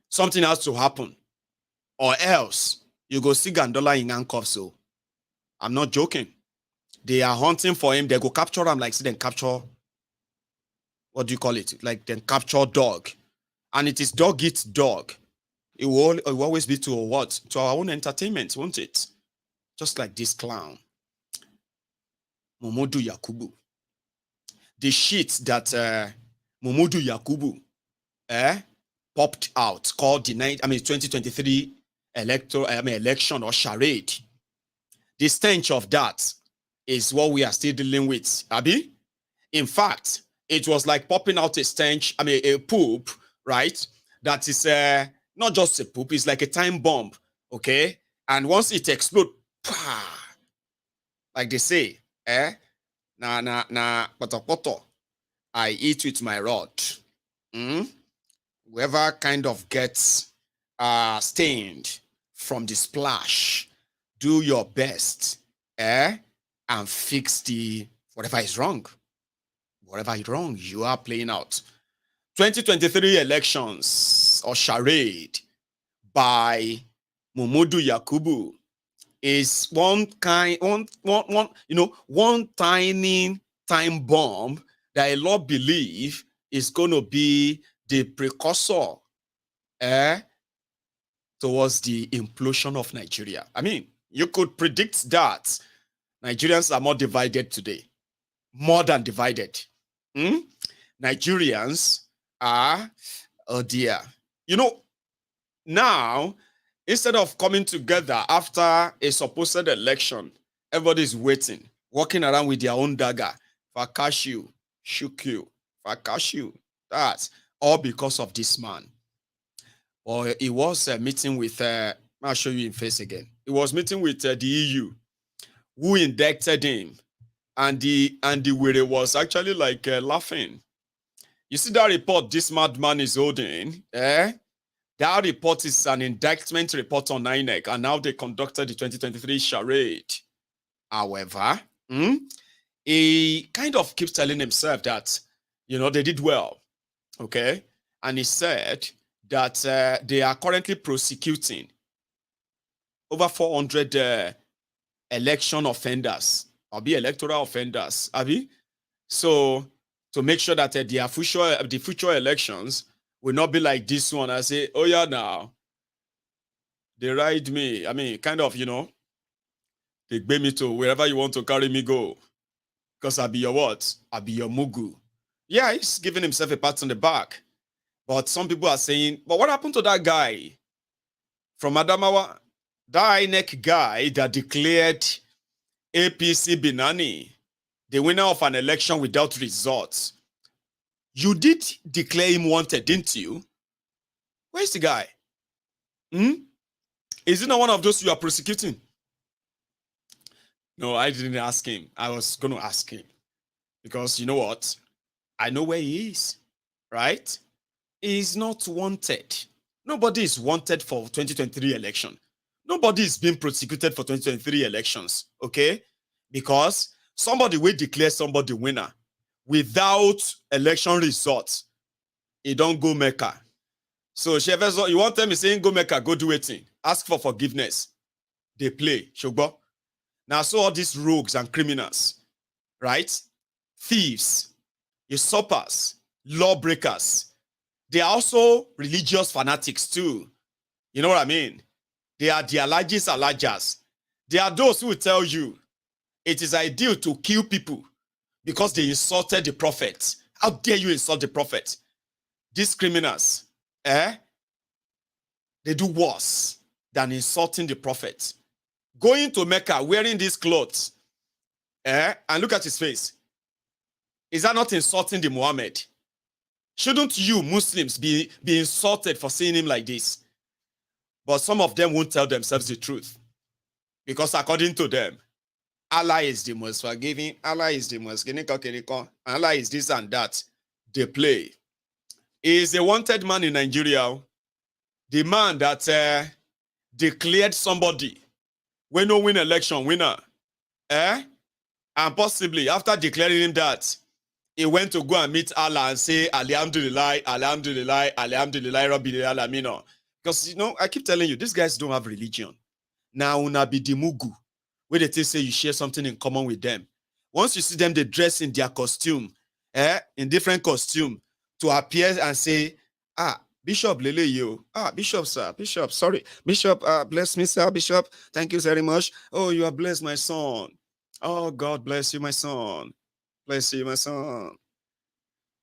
something has to happen. Or else you go see Gandola in handcuffs. So I'm not joking. They are hunting for him. They go capture him like see them capture, what do you call it? Like then capture dog. And it is dog eats dog. It will always be to what? To our own entertainment, won't it? Just like this clown. Momodu Yakubu. The shit that Momodu Yakubu popped out called the 2023 election or charade. The stench of that is what we are still dealing with, Abi. In fact, it was like popping out a stench, a poop, right? That is not just a poop, it's like a time bomb, okay? And once it explodes, like they say, poto, I eat with my rod. Whoever kind of gets stained from the splash, do your best, and fix whatever is wrong. Whatever is wrong, you are playing out. 2023 elections or charade by Momodu Yakubu is one tiny time bomb that a lot believe is going to be the precursor towards the implosion of Nigeria. I mean, you could predict that Nigerians are more divided today, more than divided. Nigerians are, oh dear. Now, instead of coming together after a supposed election, everybody's waiting, walking around with their own dagger. If I catch you, shoot you. If I catch you, that's all because of this man. Or he was meeting with, I'll show you in face again. He was meeting with the EU, who indicted him, and the way was actually like laughing. You see that report this madman is holding? That report is an indictment report on INEC, and now they conducted the 2023 charade. However, he kind of keeps telling himself that, they did well, okay? And he said that they are currently prosecuting over 400 election offenders, or be electoral offenders, Abi. So, to make sure that the future elections will not be like this one. I say, oh yeah, now they ride me. I mean, kind of, they bear me to wherever you want to carry me go. Because I'll be your what? I'll be your mugu. Yeah, he's giving himself a pat on the back. But some people are saying, but what happened to that guy from Adamawa? That INEC guy that declared APC Binani the winner of an election without results. You did declare him wanted, didn't you? Where's the guy? Is he not one of those you are prosecuting? No, I didn't ask him. I was going to ask him. Because you know what? I know where he is, right? He's not wanted. Nobody is wanted for 2023 election. Nobody is being prosecuted for 2023 elections, okay? Because somebody will declare somebody winner without election results. He don't go Mecca. So, you want them saying go Mecca, go do it. Ask for forgiveness. They play. Shogbo. Now, so all these rogues and criminals, right? Thieves, usurpers, lawbreakers, they are also religious fanatics too. You know what I mean? They are the alajas. They are those who will tell you it is ideal to kill people because they insulted the prophet. How dare you insult the prophet? These criminals, they do worse than insulting the prophet. Going to Mecca wearing these clothes, and look at his face. Is that not insulting the Muhammad? Shouldn't you Muslims be insulted for seeing him like this? But some of them won't tell themselves the truth. Because according to them, Allah is the most forgiving, Allah is the most Allah is this and that. They play. He is a wanted man in Nigeria. The man that declared somebody when no win election winner. And possibly after declaring him that, he went to go and meet Allah and say, Alhamdulillah, Alhamdulillah, Alhamdulillah, Rabbil Alameen. Because, I keep telling you, these guys don't have religion. Now, una be the mugu, where they say you share something in common with them. Once you see them, they dress in their costume, in different costume, to appear and say, Bishop Lele, you. Bishop, sir. Bishop, sorry. Bishop, bless me, sir. Bishop, thank you very much. Oh, you are blessed, my son. Oh, God bless you, my son. Bless you, my son.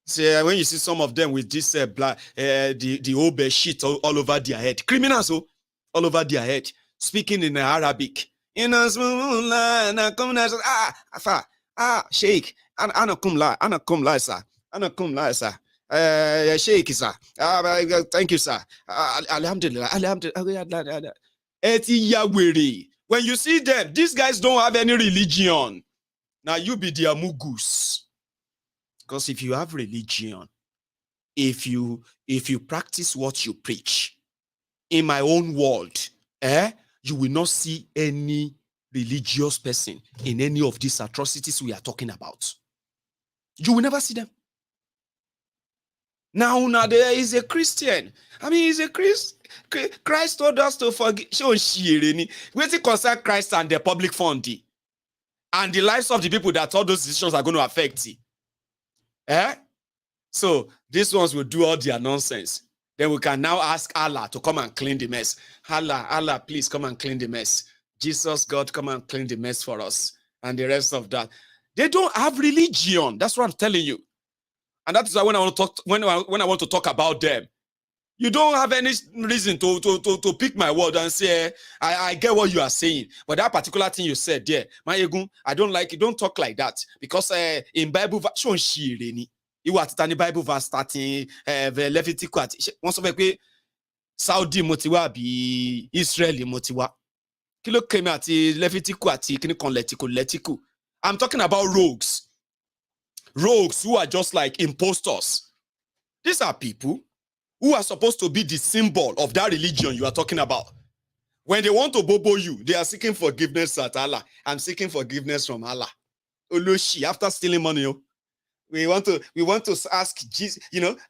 So when you see some of them with this the old shit all over their head, criminals all over their head, speaking in Arabic. You know, Sheikh, anakum sir. Sheikh sir. Thank you, sir. Alhamdulillah. When you see them, these guys don't have any religion. Now you be their mugus. Because if you have religion, if you practice what you preach, in my own world, you will not see any religious person in any of these atrocities we are talking about. You will never see them. Now there is a Christian. I mean, he's a Christ. Christ told us to forgive. What's it concern Christ and the public fund and the lives of the people that all those decisions are going to affect? So these ones will do all their nonsense. Then we can now ask Allah to come and clean the mess. Allah, please come and clean the mess. Jesus, God, come and clean the mess for us. And the rest of that. They don't have religion. That's what I'm telling you. And that is why when I want to talk about them, you don't have any reason to pick my word and say, I get what you are saying. But that particular thing you said there, Maiyegun, I don't like it. Don't talk like that. Because in Bible verse, you are the Bible verse starting Leviticus. Once of a Saudi motiwa bi Israeli motiwa. Kilo came at Leviticus, Letico. I'm talking about rogues. Rogues who are just like impostors. These are people who are supposed to be the symbol of that religion you are talking about. When they want to bobo you, they are seeking forgiveness at Allah. I'm seeking forgiveness from Allah. Oloshi, after stealing money, we want to ask Jesus,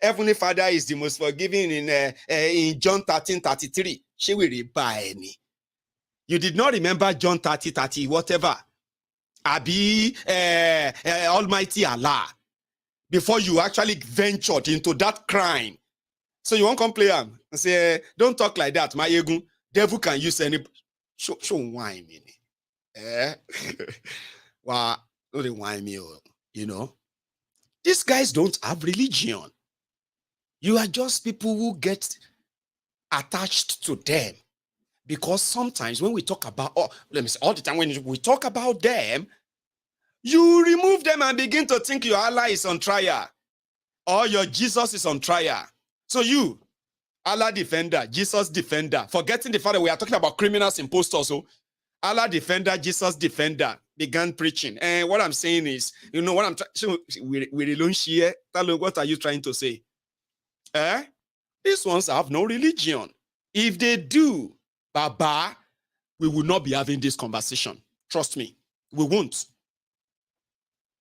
Heavenly Father is the most forgiving in John 13:33. She will reply any. You did not remember John 30:30, whatever. Abi Almighty Allah. Before you actually ventured into that crime. So you won't complain and say, don't talk like that, Maiyegun. Devil can use any. Show wine me. Well, don't wine me, These guys don't have religion. You are just people who get attached to them. Because sometimes when we talk about, all the time when we talk about them, you remove them and begin to think your Allah is on trial. Or your Jesus is on trial. So you, Allah defender, Jesus defender, forgetting the fact that we are talking about criminals impostors. So Allah defender, Jesus defender began preaching. And what I'm saying is, what I'm trying, what are you trying to say? These ones have no religion. If they do, Baba, we will not be having this conversation. Trust me, we won't.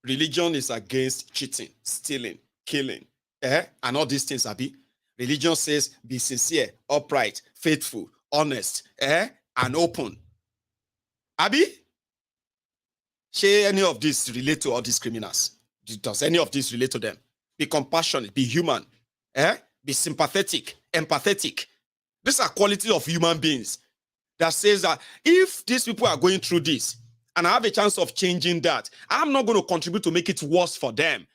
Religion is against cheating, stealing, killing, and all these things, Abi. Religion says be sincere, upright, faithful, honest, and open. Abi? Shall any of this relate to all these criminals? Does any of this relate to them? Be compassionate, be human, be sympathetic, empathetic. These are qualities of human beings that says that if these people are going through this and I have a chance of changing that, I'm not going to contribute to make it worse for them.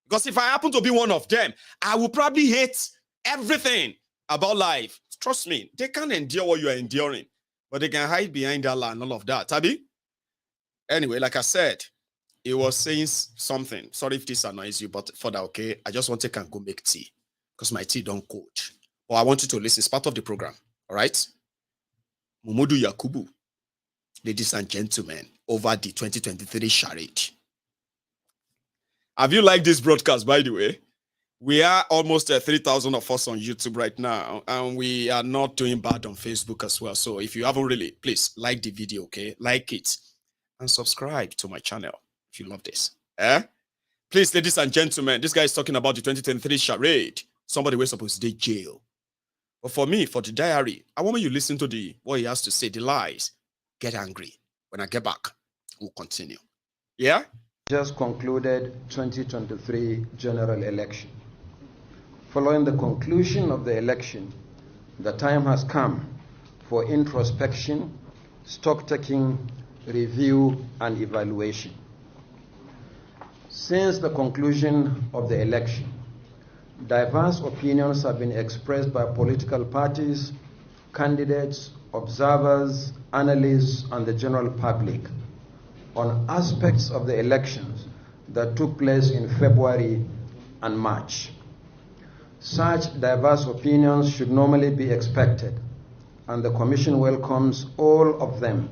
Because if I happen to be one of them, I will probably hate everything about life. Trust me, they can't endure what you are enduring, but they can hide behind Allah and all of that. Tabi? Anyway, like I said, it was saying something. Sorry if this annoys you, but for that, okay, I just want to go make tea because my tea don't cold. But I want you to listen. It's part of the program. All right? Mumudu Yakubu, ladies and gentlemen, over the 2023 charade. Have you liked this broadcast, by the way? We are almost 3,000 of us on YouTube right now, and we are not doing bad on Facebook as well. So if you haven't really, please like the video, okay? Like it and subscribe to my channel if you love this. Please, ladies and gentlemen, this guy is talking about the 2023 charade. Somebody was supposed to jail. But for me, for the diary, I want you to listen to what he has to say, the lies. Get angry. When I get back, we'll continue. Yeah? Just concluded 2023 general election. Following the conclusion of the election, the time has come for introspection, stock-taking, review, and evaluation. Since the conclusion of the election, diverse opinions have been expressed by political parties, candidates, observers, analysts, and the general public on aspects of the elections that took place in February and March. Such diverse opinions should normally be expected, and the Commission welcomes all of them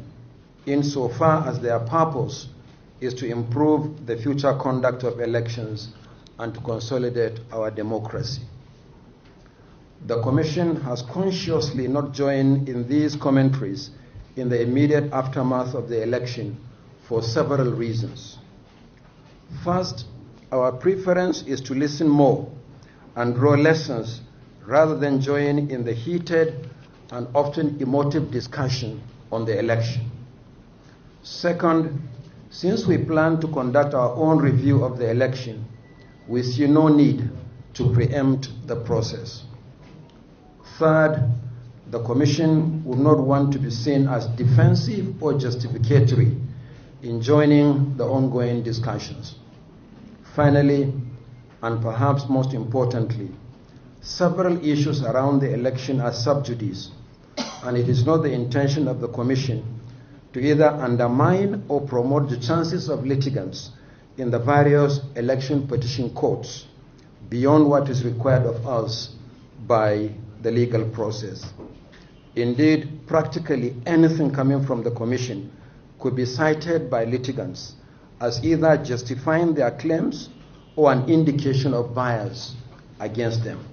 insofar as their purpose is to improve the future conduct of elections and to consolidate our democracy. The Commission has consciously not joined in these commentaries in the immediate aftermath of the election for several reasons. First, our preference is to listen more and draw lessons rather than join in the heated and often emotive discussion on the election. Second, since we plan to conduct our own review of the election, we see no need to preempt the process. Third, the Commission would not want to be seen as defensive or justificatory in joining the ongoing discussions. Finally, and perhaps most importantly, several issues around the election are sub judice, and it is not the intention of the Commission to either undermine or promote the chances of litigants in the various election petition courts beyond what is required of us by the legal process. Indeed, practically anything coming from the Commission could be cited by litigants as either justifying their claims or an indication of bias against them.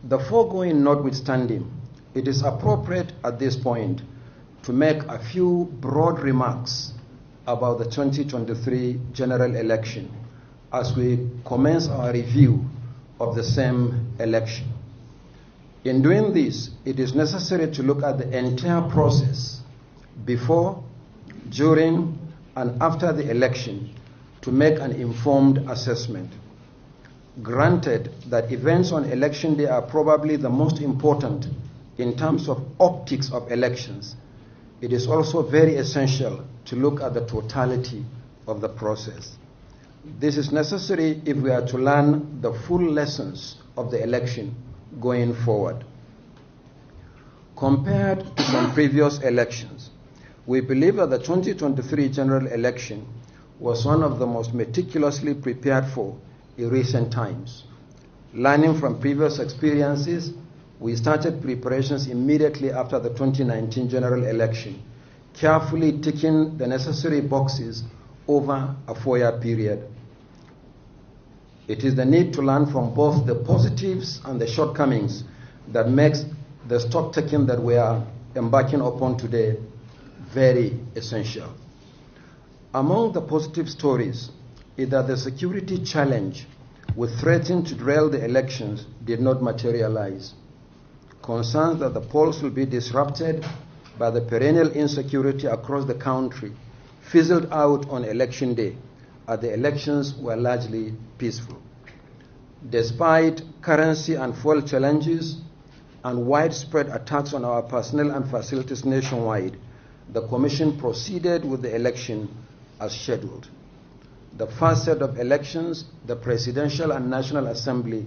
The foregoing notwithstanding, it is appropriate at this point to make a few broad remarks about the 2023 general election as we commence our review of the same election. In doing this, it is necessary to look at the entire process before, during, and after the election to make an informed assessment. Granted that events on election day are probably the most important in terms of optics of elections, it is also very essential to look at the totality of the process. This is necessary if we are to learn the full lessons of the election going forward. Compared to some previous elections, we believe that the 2023 general election was one of the most meticulously prepared for in recent times. Learning from previous experiences, we started preparations immediately after the 2019 general election, carefully ticking the necessary boxes over a 4-year period. It is the need to learn from both the positives and the shortcomings that makes the stock taking that we are embarking upon today very essential. Among the positive stories is that the security challenge which threatened to derail the elections did not materialize. Concerns that the polls will be disrupted by the perennial insecurity across the country fizzled out on election day, as the elections were largely peaceful. Despite currency and fuel challenges and widespread attacks on our personnel and facilities nationwide, the Commission proceeded with the election as scheduled. The first set of elections, the Presidential and National Assembly,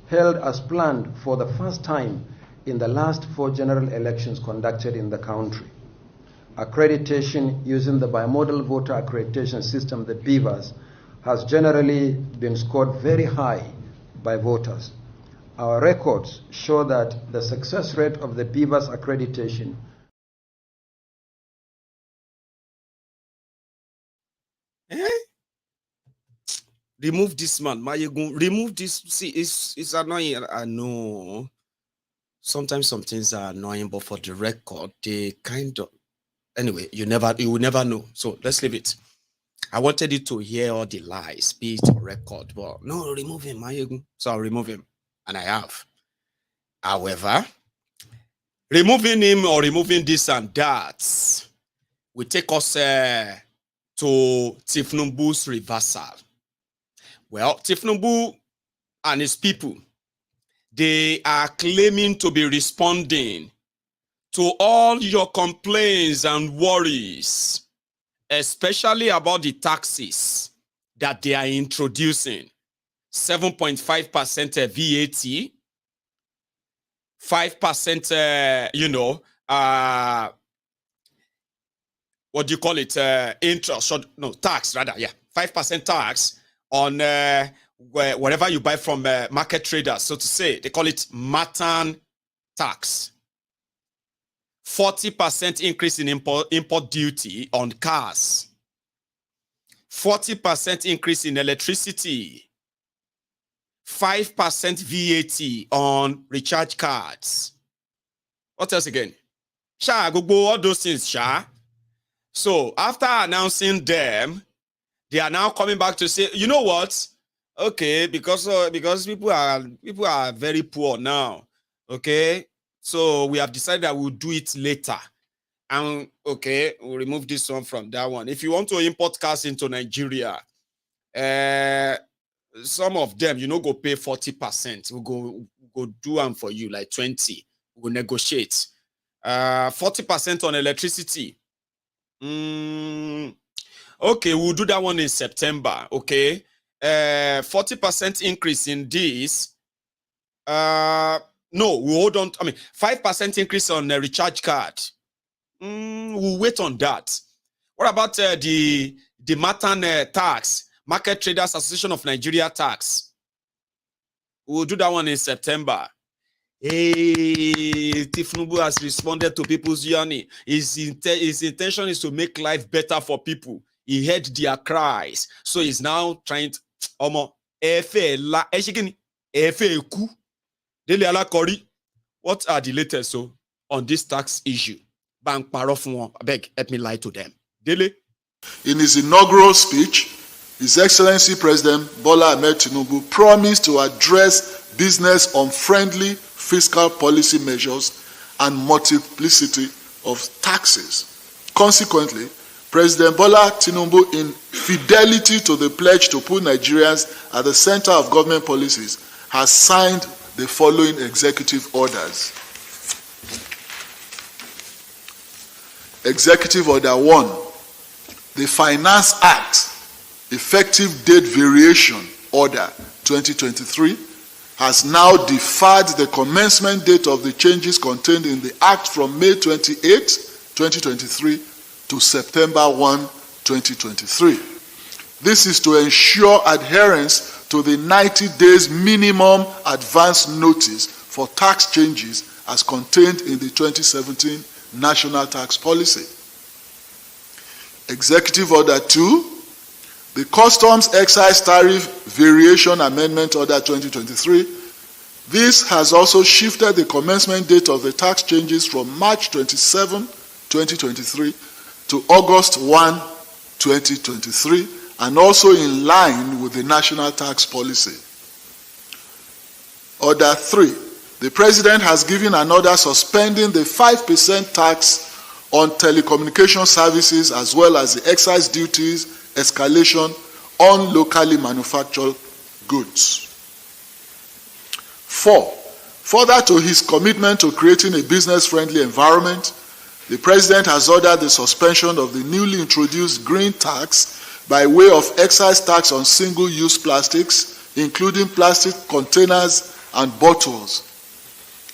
held as planned for the first time in the last 4 general elections conducted in the country. Accreditation using the bimodal voter accreditation system, the BVAS, has generally been scored very high by voters. Our records show that the success rate of the BVAS accreditation Remove this man, Maiyegun. Remove this. See, it's annoying. I know. Sometimes some things are annoying, but for the record, they kind of. Anyway, you will never know. So let's leave it. I wanted you to hear all the lies, be it on record, but no, remove him, Maiyegun. So I'll remove him, and I have. However, removing him or removing this and that will take us to Tifnumbu's reversal. Well, Tifnumbu and his people, they are claiming to be responding to all your complaints and worries, especially about the taxes that they are introducing. 7.5% VAT, 5%, what do you call it? Interest, tax rather, yeah. 5% tax on whatever you buy from market traders, so to say. They call it Matan tax. 40% increase in import duty on cars. 40% increase in electricity. 5% VAT on recharge cards. What else again? Go all those things, So after announcing them, they are now coming back to say, you know what? Okay, because people are very poor now. Okay, so we have decided that we'll do it later. And okay, we'll remove this one from that one. If you want to import cars into Nigeria, some of them, go pay 40%. We'll go do them for you, like 20. We'll negotiate. 40% on electricity. Okay, we'll do that one in September. Okay. 40% increase in this. No, we'll hold on. 5% increase on the recharge card. We'll wait on that. What about the Matan tax? Market Traders Association of Nigeria tax. We'll do that one in September. Hey, Tinubu has responded to people's yearning. His intention is to make life better for people. He heard their cries. So he's now trying to... What are the latest on this tax issue? Bank Parofun, I beg, let me lie to them. Dele. In his inaugural speech, His Excellency President Bola Ahmed Tinubu promised to address business-unfriendly fiscal policy measures and multiplicity of taxes. Consequently, President Bola Tinubu, in fidelity to the pledge to put Nigerians at the center of government policies, has signed the following executive orders. Executive Order 1, the Finance Act, Effective Date Variation Order 2023, has now deferred the commencement date of the changes contained in the Act from May 28, 2023 to September 1, 2023. This is to ensure adherence to the 90 days minimum advance notice for tax changes as contained in the 2017 National Tax Policy. Executive Order 2, the Customs Excise Tariff Variation Amendment Order 2023. This has also shifted the commencement date of the tax changes from March 27, 2023 to August 1, 2023, and also in line with the National Tax Policy. Order 3. The President has given an order suspending the 5% tax on telecommunication services as well as the excise duties escalation on locally manufactured goods. 4. Further to his commitment to creating a business-friendly environment, the President has ordered the suspension of the newly introduced green tax by way of excise tax on single-use plastics, including plastic containers and bottles.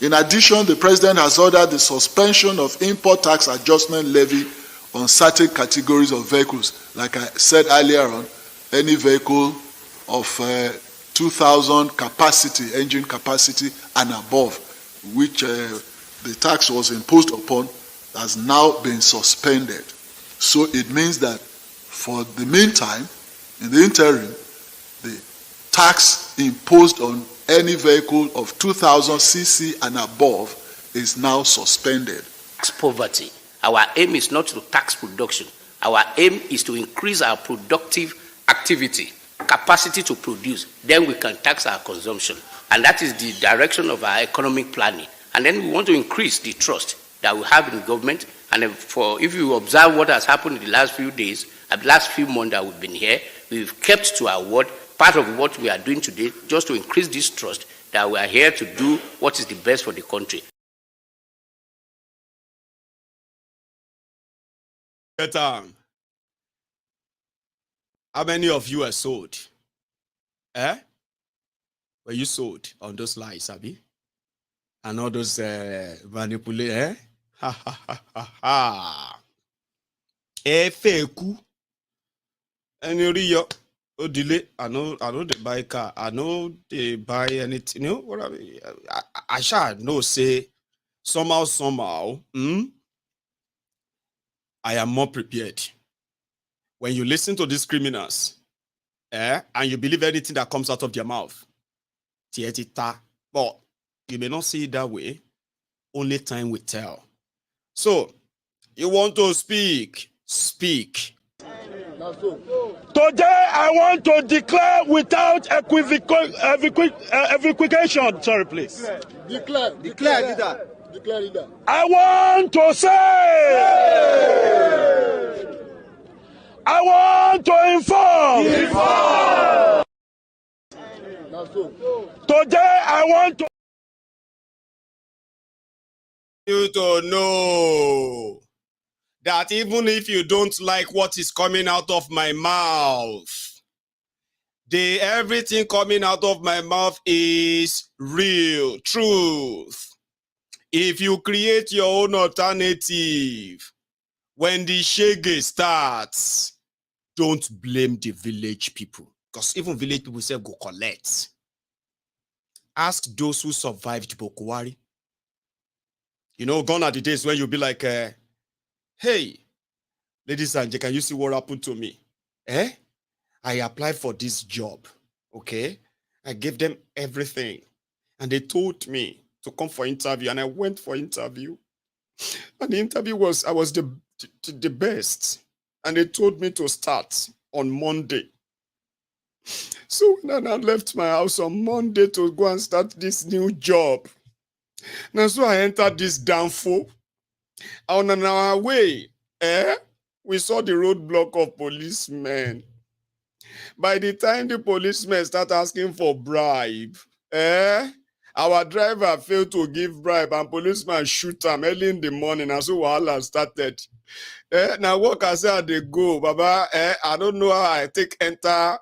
In addition, the President has ordered the suspension of import tax adjustment levy on certain categories of vehicles. Like I said earlier on, any vehicle of 2,000 capacity, engine capacity and above, which the tax was imposed upon, has now been suspended. So it means that for the meantime, in the interim, the tax imposed on any vehicle of 2,000 cc and above is now suspended. Tax poverty. Our aim is not to tax production. Our aim is to increase our productive activity, capacity to produce. Then we can tax our consumption. And that is the direction of our economic planning. And then we want to increase the trust that we have in government. And if you observe what has happened in the last few days, the last few months that we've been here, we've kept to our word. Part of what we are doing today, just to increase this trust that we are here to do what is the best for the country. How many of you are sold? were you sold on those lies, Abi? And all those manipulate, eh? Ha ha ha ha ha. Feku. And you delay. I know they buy car. I know they buy anything. You know what I mean? I shall know say somehow, I am more prepared. When you listen to these criminals, and you believe anything that comes out of their mouth, but you may not see it that way. Only time will tell. So, you want to speak? Speak. Today, I want to declare without equivocation. Sorry, please. Declare, leader. Declare, leader. I want to say. I want to inform. Today, I want to. You to know that even if you don't like what is coming out of my mouth, everything coming out of my mouth is real truth. If you create your own alternative, when the shege starts, don't blame the village people. Because even village people say go collect. Ask those who survived Bokuwari. You know, gone are the days when you'll be like, hey, ladies and gentlemen, can you see what happened to me? I applied for this job, okay? I gave them everything. And they told me to come for interview, and I went for interview. And the interview was, I was the best. And they told me to start on Monday. So when I left my house on Monday to go and start this new job, now, so I entered this downfall. On our way, we saw the roadblock of policemen. By the time the policemen start asking for bribe, our driver failed to give bribe and policemen shoot him early in the morning, and so wahala started. Now work as they go, Baba. I don't know how I enter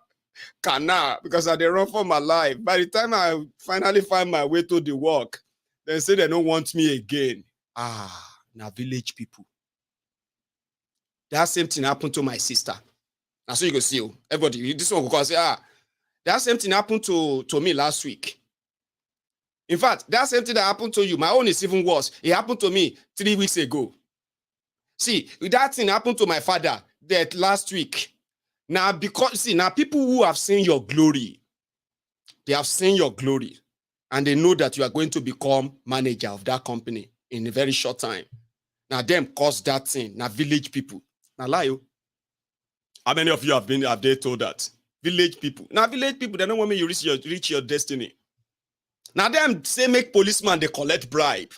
Kano because I dey run for my life. By the time I finally find my way to the work, they say they don't want me again. Now village people. That same thing happened to my sister. Now so you can see, everybody, this one will say, that same thing happened to me last week. In fact, that same thing that happened to you, my own is even worse. It happened to me 3 weeks ago. See, that thing happened to my father that last week. Now, because, now people who have seen your glory, they have seen your glory. And they know that you are going to become manager of that company in a very short time. Now, them cause that thing. Now, village people. Now, lie you. How many of you have they told that? Village people. Now, village people, they don't want me to reach your destiny. Now, them say make policeman, they collect bribe.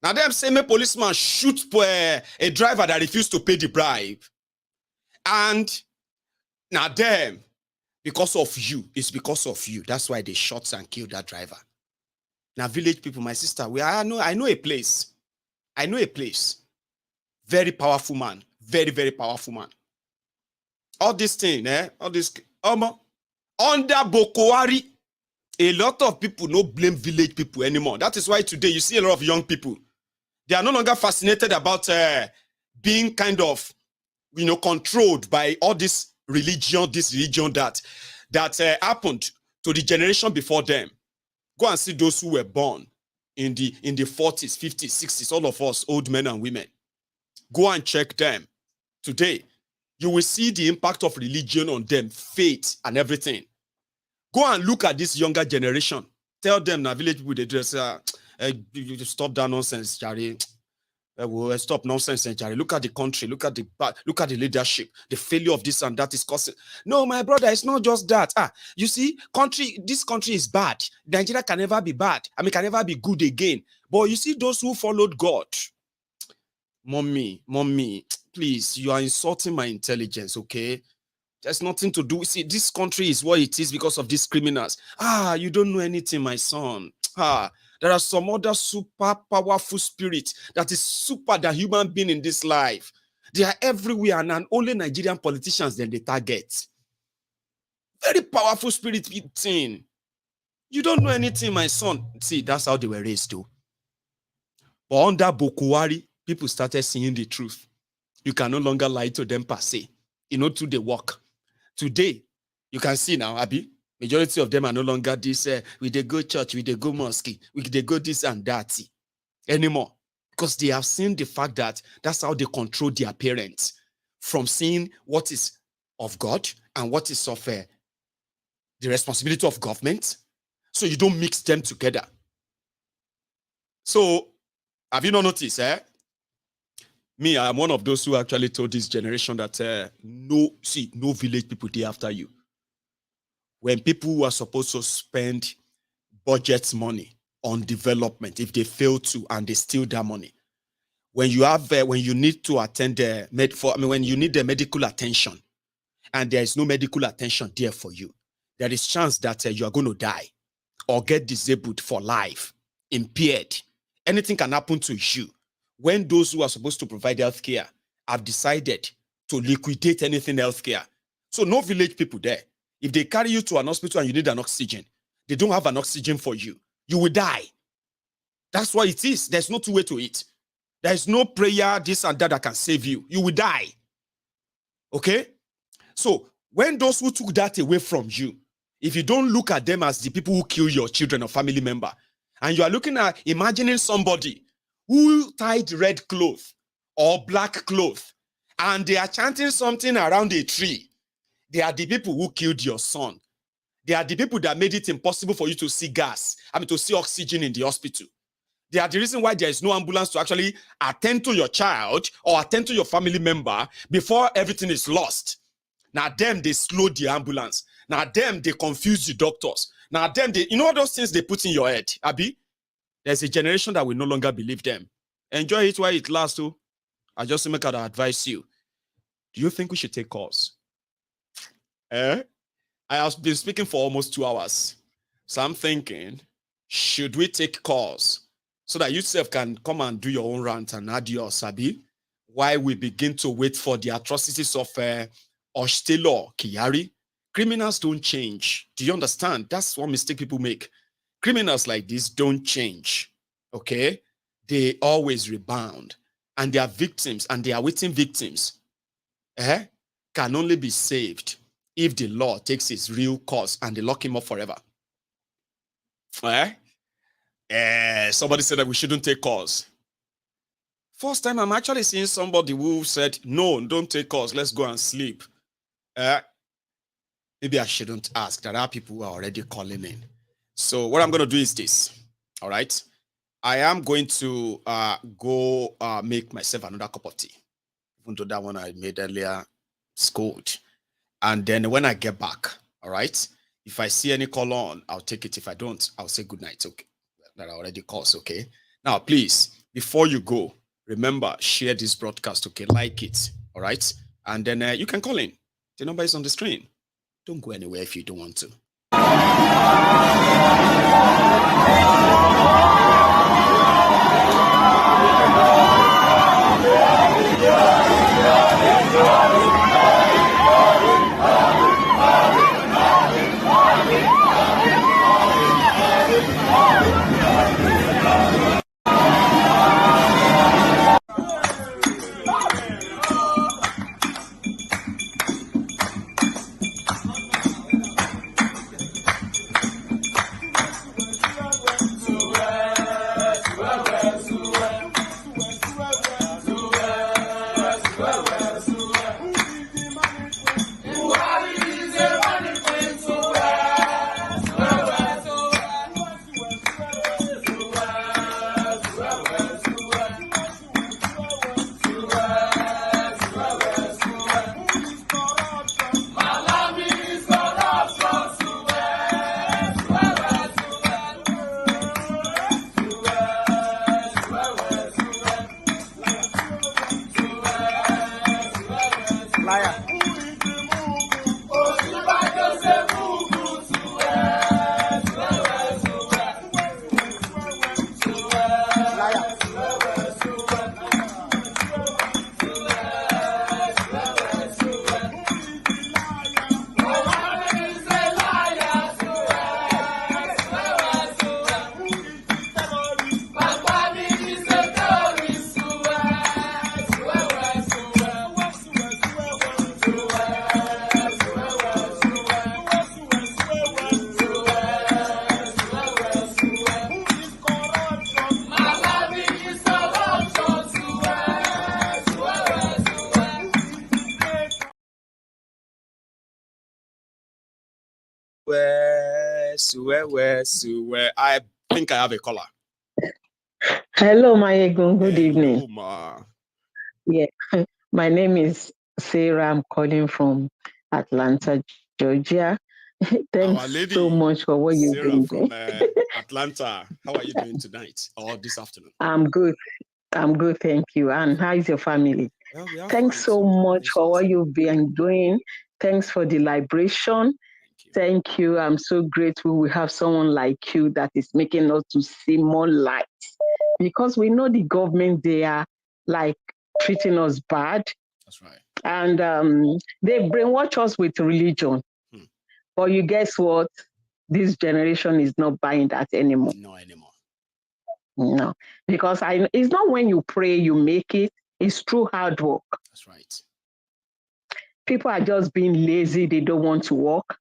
Now, them say make policeman shoot a driver that refused to pay the bribe. And now, them, because of you, it's because of you. That's why they shot and killed that driver. Now, village people, my sister, I know a place. I know a place. Very powerful man. Very, very powerful man. All this thing, all this, under Bokuwari, a lot of people don't blame village people anymore. That is why today you see a lot of young people. They are no longer fascinated about being kind of, controlled by all this religion, that happened to the generation before them. Go and see those who were born in the 40s, 50s, 60s, all of us, old men and women. Go and check them. Today, you will see the impact of religion on them, faith and everything. Go and look at this younger generation. Tell them, now village people, they just you stop that nonsense, Charade. Stop nonsense, Charade. Look at the country. Look at the leadership. The failure of this and that is causing. No, my brother, it's not just that. You see, this country is bad. Nigeria can never be bad. Can never be good again. But you see, those who followed God. Mommy, please, you are insulting my intelligence, okay? There's nothing to do. See, this country is what it is because of these criminals. You don't know anything, my son. There are some other super powerful spirits that is super than human being in this life. They are everywhere, and only Nigerian politicians then they target. Very powerful spirit thing. You don't know anything, my son. See, that's how they were raised, too. But under Bokuwari, people started seeing the truth. You can no longer lie to them per se. You know, to the work. Today, you can see now, Abi, majority of them are no longer this, we they go church, we they go mosque, we they go this and that anymore. Because they have seen the fact that that's how they control their parents from seeing what is of God and what is of the responsibility of government. So you don't mix them together. So, have you not noticed, Me, I am one of those who actually told this generation that no village people day after you. When people who are supposed to spend budget money on development, if they fail to and they steal that money, when you have when you need to attend when you need the medical attention, and there is no medical attention there for you, there is chance that you are going to die or get disabled for life, impaired. Anything can happen to you. When those who are supposed to provide healthcare have decided to liquidate anything healthcare. So no village people there. If they carry you to an hospital and you need an oxygen, they don't have an oxygen for you. You will die. That's what it is. There's no two way to it. There is no prayer, this and that can save you. You will die. Okay? So when those who took that away from you, if you don't look at them as the people who kill your children or family member, and you are looking at imagining somebody who tied red cloth or black cloth, and they are chanting something around a tree, they are the people who killed your son. They are the people that made it impossible for you to see to see oxygen in the hospital. They are the reason why there is no ambulance to actually attend to your child or attend to your family member before everything is lost. Now them, they slow the ambulance. Now them, they confuse the doctors. Now them, you know those things they put in your head, Abi? There's a generation that will no longer believe them. Enjoy it while it lasts, too. I just make out to advise you. Do you think we should take calls? I have been speaking for almost 2 hours. So I'm thinking, should we take calls so that you self can come and do your own rant and add your Sabi while we begin to wait for the atrocities of Abba Kyari? Criminals don't change. Do you understand? That's one mistake people make. Criminals like this don't change, okay? They always rebound. And their victims, and their waiting victims, can only be saved if the law takes its real course and they lock him up forever. Somebody said that we shouldn't take calls. First time I'm actually seeing somebody who said, no, don't take calls, let's go and sleep. Maybe I shouldn't ask. There are people who are already calling in. So what I'm going to do is this, all right? I am going to go make myself another cup of tea. Even though that one I made earlier is cold. And then when I get back, all right, if I see any call on, I'll take it. If I don't, I'll say good night, okay? That I already calls, okay? Now, please, before you go, remember, share this broadcast, okay? Like it, all right? And then you can call in. The number is on the screen. Don't go anywhere if you don't want to. I think I have a caller. Hello, Maiyegun. Good evening. Hello, ma. Yeah, my name is Sarah. I'm calling from Atlanta, Georgia. Thanks so much for what you're Sarah doing. from Atlanta. How are you doing tonight or this afternoon? I'm good. I'm good, thank you. And how is your family? Well, we are Thanks so much for what you've been doing. Thanks for the liberation. Thank you. I'm so grateful we have someone like you that is making us to see more light. Because we know the government, they are like treating us bad. That's right. And they brainwash us with religion. But you guess what? This generation is not buying that anymore. No anymore. No. Because it's not when you pray, you make it. It's through hard work. That's right. People are just being lazy. They don't want to work.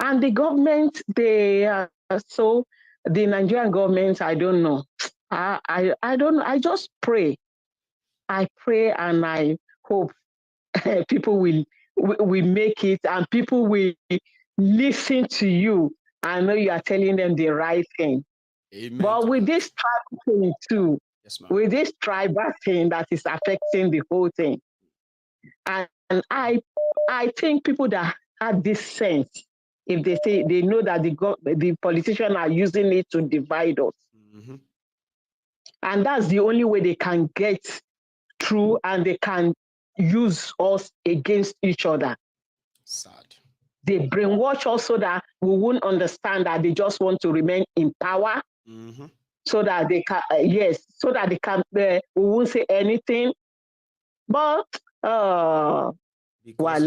And the government, the Nigerian government, I don't know. I don't know. I just pray. I pray and I hope people will make it and people will listen to you. I know you are telling them the right thing. Amen. But with this tribal thing too, with this tribal thing that is affecting the whole thing. And I think people that have this sense, if they say they know that the politicians are using it to divide us. Mm-hmm. And that's the only way they can get through and they can use us against each other. Sad. They brainwash us so that we won't understand that they just want to remain in power. Mm-hmm. So that they can, so that they can, we won't say anything. But, because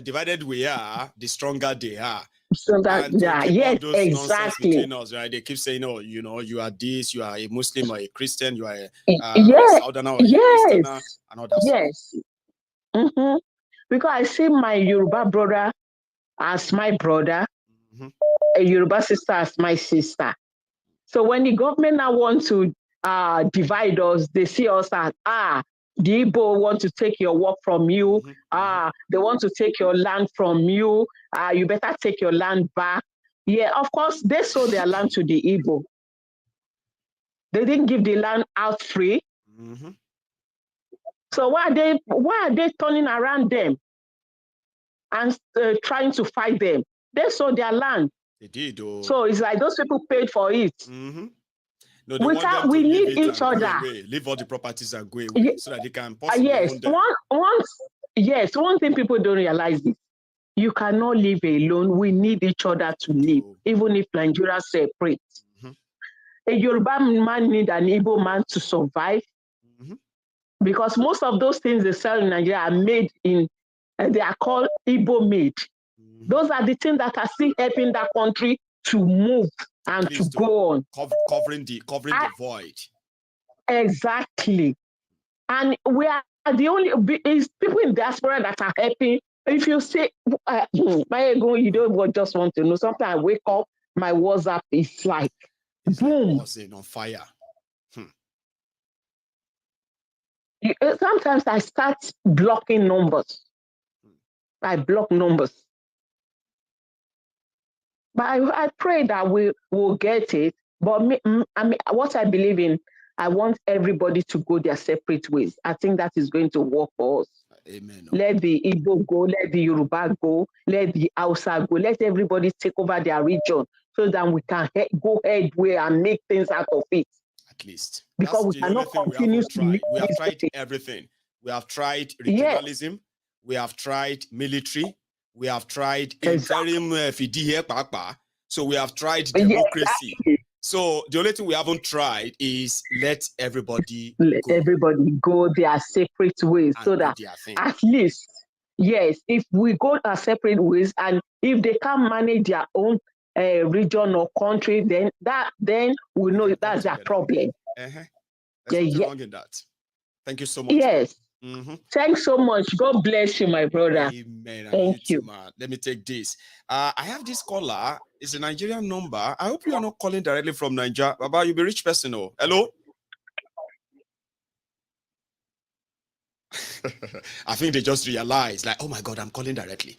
divided we are, the stronger they are. So that, and to keep all those exactly. nonsense between us, right? They keep saying, "Oh, you are this, you are a Muslim or a Christian, you are a Southerner or a Easterner," and all that stuff. Mm-hmm. Because I see my Yoruba brother as my brother, a Yoruba sister as my sister. So when the government now wants to divide us, they see us as, the Igbo want to take your work from you. They want to take your land from you. You better take your land back. Yeah, of course, they sold their land to the Igbo. They didn't give the land out free. Mm-hmm. So why are they turning around them and trying to fight them? They sold their land. They did. Oh. So it's like those people paid for it. Mm-hmm. No, we need each other. Leave all the properties and go away so that they can possibly own them. One thing people don't realize is you cannot live alone. We need each other to live, even if Nigeria separates. Mm-hmm. A Yoruba man needs an Igbo man to survive. Mm-hmm. Because most of those things they sell in Nigeria are made in, they are called Igbo made. Mm-hmm. Those are the things that are still helping that country to move and to go on. Covering the void. Exactly. And we are the only people in diaspora that are helping. If you say, Maiyegun, you don't just want to know. Sometimes I wake up, my WhatsApp is like, boom. Like on fire. Sometimes I start blocking numbers. I block numbers. But I pray that we will get it. But what I believe in, I want everybody to go their separate ways. I think that is going to work for us. Amen. Let the Igbo go, let the Yoruba go, let the Hausa go, let everybody take over their region so that we can go headway and make things out of it. At least. Because we cannot continue to live. We have tried everything. We have tried regionalism. Yes. We have tried military. We have tried interim FIDE. So we have tried democracy. Yes. So the only thing we haven't tried is let everybody go their separate ways so that at least, yes, if we go our separate ways and if they can manage their own region or country, then we know that's their problem. There's nothing wrong in that. Thank you so much. Yes. Mm-hmm. Thanks so much. God bless you, my brother. Amen. Thank you. Too, man. Let me take this. I have this caller. It's a Nigerian number. I hope you are not calling directly from Nigeria. Baba, you'll be rich person. Oh. Hello? I think they just realized, like, oh my God, I'm calling directly.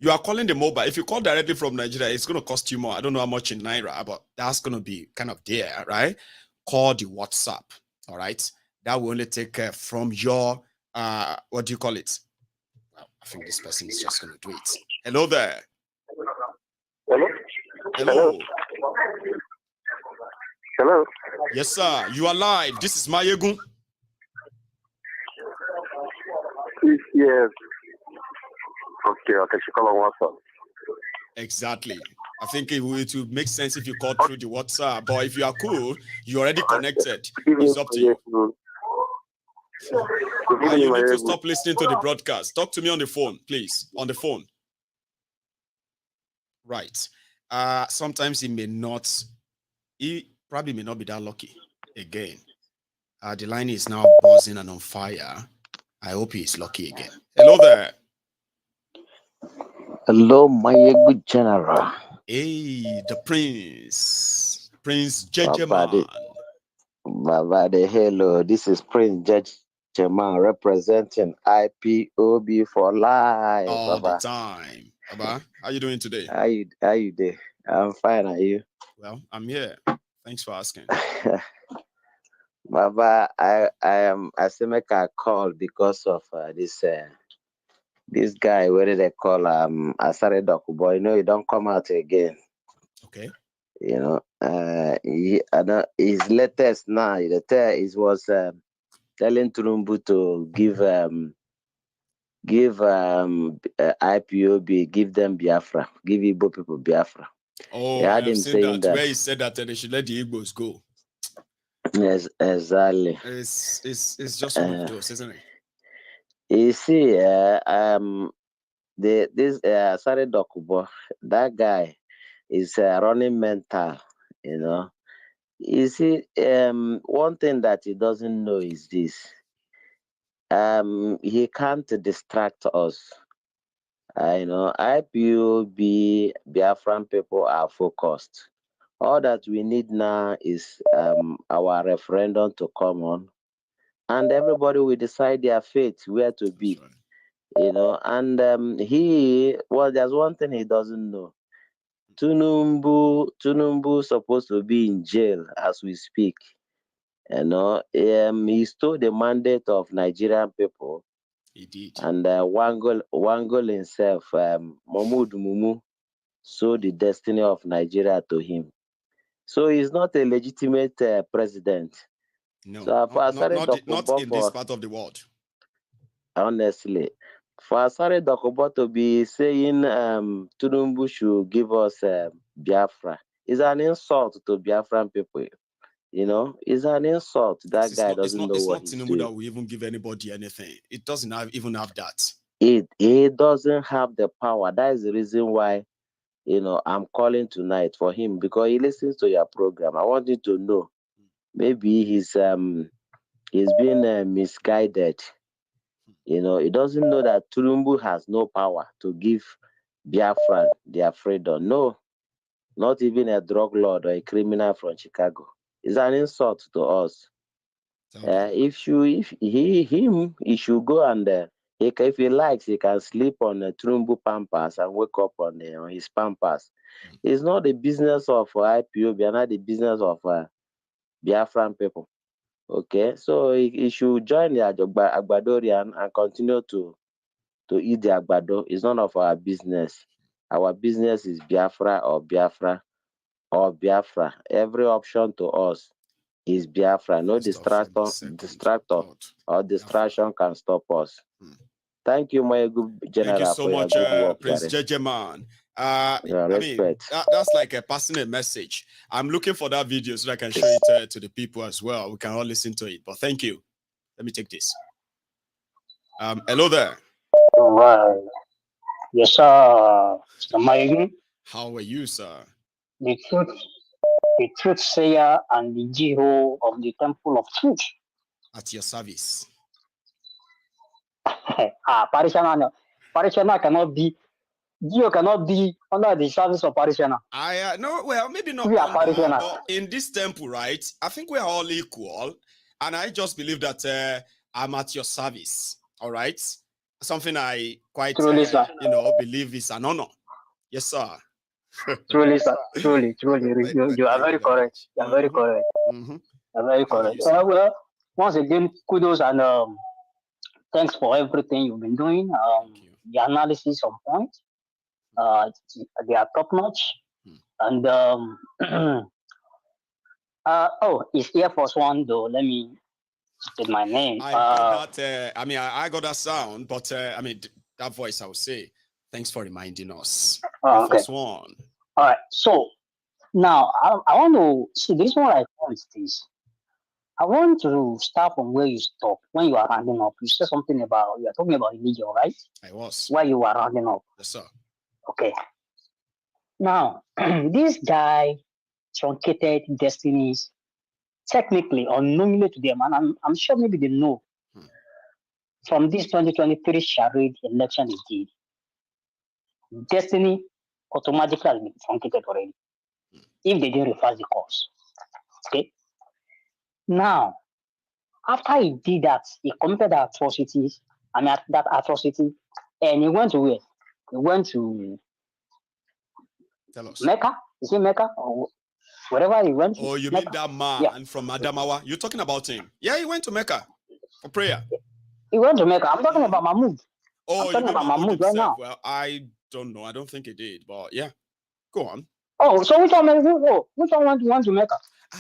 You are calling the mobile. If you call directly from Nigeria, it's going to cost you more. I don't know how much in Naira, but that's going to be kind of there, right? Call the WhatsApp, all right? That will only take from your, what do you call it? Well, I think this person is just going to do it. Hello there. Hello? Hello. Hello? Yes, sir. You are live. This is Maiyegun. Yes. Okay, she call on WhatsApp. Exactly. I think it would make sense if you call through the WhatsApp, but if you are cool, you're already connected. It's up to you. You need to stop listening to the broadcast. Talk to me on the phone, please. On the phone. Right. Sometimes he probably may not be that lucky again. The line is now buzzing and on fire. I hope he is lucky again. Hello there. Hello, Maiyegun General. Hey, the Prince Jejeman. Baba, hello. This is Prince Jejeman representing IPOB for life. All Baba. the time. Baba, how you doing today? How you doing? I'm fine. Are you? Well, I'm here. Thanks for asking. Baba, I say make a call because of this guy, what did they call Asari Dokubo? You know, he don't come out again. Okay. You know, his latest now, it was telling Turumbu to give IPOB, give them Biafra, give Igbo people Biafra. Oh, I have seen that, where he said that they should let the Igbos go. Yes, exactly. It's just one of those, isn't it? You see, this Asari Dokubo, that guy is running mental, you know. You see, one thing that he doesn't know is this. He can't distract us. You know, IPOB, Biafran people are focused. All that we need now is our referendum to come on, and everybody will decide their fate, where to be. Right. You know, and there's one thing he doesn't know. Tunumbu supposed to be in jail as we speak. You know, he stole the mandate of Nigerian people. He did. And Wangol himself, Mahmoud Mumu, sold the destiny of Nigeria to him. So he's not a legitimate president. No, so not in this part of the world. Honestly, for Asari Dokubo to be saying Tunumbu should give us Biafra is an insult to Biafran people. You know, it's an insult. That guy doesn't know what he's doing. It's not Tinubu that will even give anybody anything. It doesn't even have that. It doesn't have the power. That is the reason why, you know, I'm calling tonight for him, because he listens to your program. I want you to know, maybe he's been misguided. You know, he doesn't know that Tulumbu has no power to give Biafran their freedom. No, not even a drug lord or a criminal from Chicago. It's an insult to us. He should go and if he likes, he can sleep on a Trumbu Pampas and wake up on his Pampas. It's not the business of IPOB, not the business of Biafran people. Okay, so he should join the Agbadorian and continue to eat the Agbado. It's none of our business. Our business is Biafra or Biafra or Biafra. Every option to us is Biafra. No distractor or distraction can stop us. Thank you, Maiyegun General. Thank you so much, Prince Jejeman. Respect. That's like a personal message. I'm looking for that video so that I can show it to the people as well. We can all listen to it. But thank you. Let me take this. Hello there. Right. Yes, sir. Mr. Maiyegun. How are you, sir? The truth sayer and the Jiro of the Temple of Truth. At your service. Parishioner cannot be. Gio cannot be under the service of parishioner. No, well, maybe not. We are parishioners. But in this temple, right? I think we are all equal, and I just believe that I'm at your service. All right. something I quite, Truly, sir. believe is an honor. Yes, sir. Truly, sir. Truly. You are very correct. You are very correct. Mm-hmm. You are very correct. Well, once again, kudos and thanks for everything you've been doing. The analysis on point. They are top notch. And it's Air Force One though. Let me state my name. I got that. I got that sound, but that voice. I would say, thanks for reminding us. Air Force One. All right. So now I want to see this one. I want this. I want to start from where you stopped when you are rounding up. You said something about you are talking about religion, right? I was. Where you are rounding up. Yes, sir. Okay. Now this guy truncated destinies technically or nominally to them, and I'm sure maybe they know from this 2023 charade election they did. Destiny automatically has been truncated already if they didn't reverse the course. Okay. Now, after he did that, he committed that atrocity, and he went to where? He went to Mecca. Is it Mecca? Or wherever he went to. Oh, you Mecca? mean that man from Adamawa? You're talking about him? Yeah, he went to Mecca for prayer. He went to Mecca. I'm talking about Mahmoud. Oh, I'm talking about Mahmoud right now. Well, I don't know. I don't think he did, but yeah. Go on. Oh, so which one went to Mecca?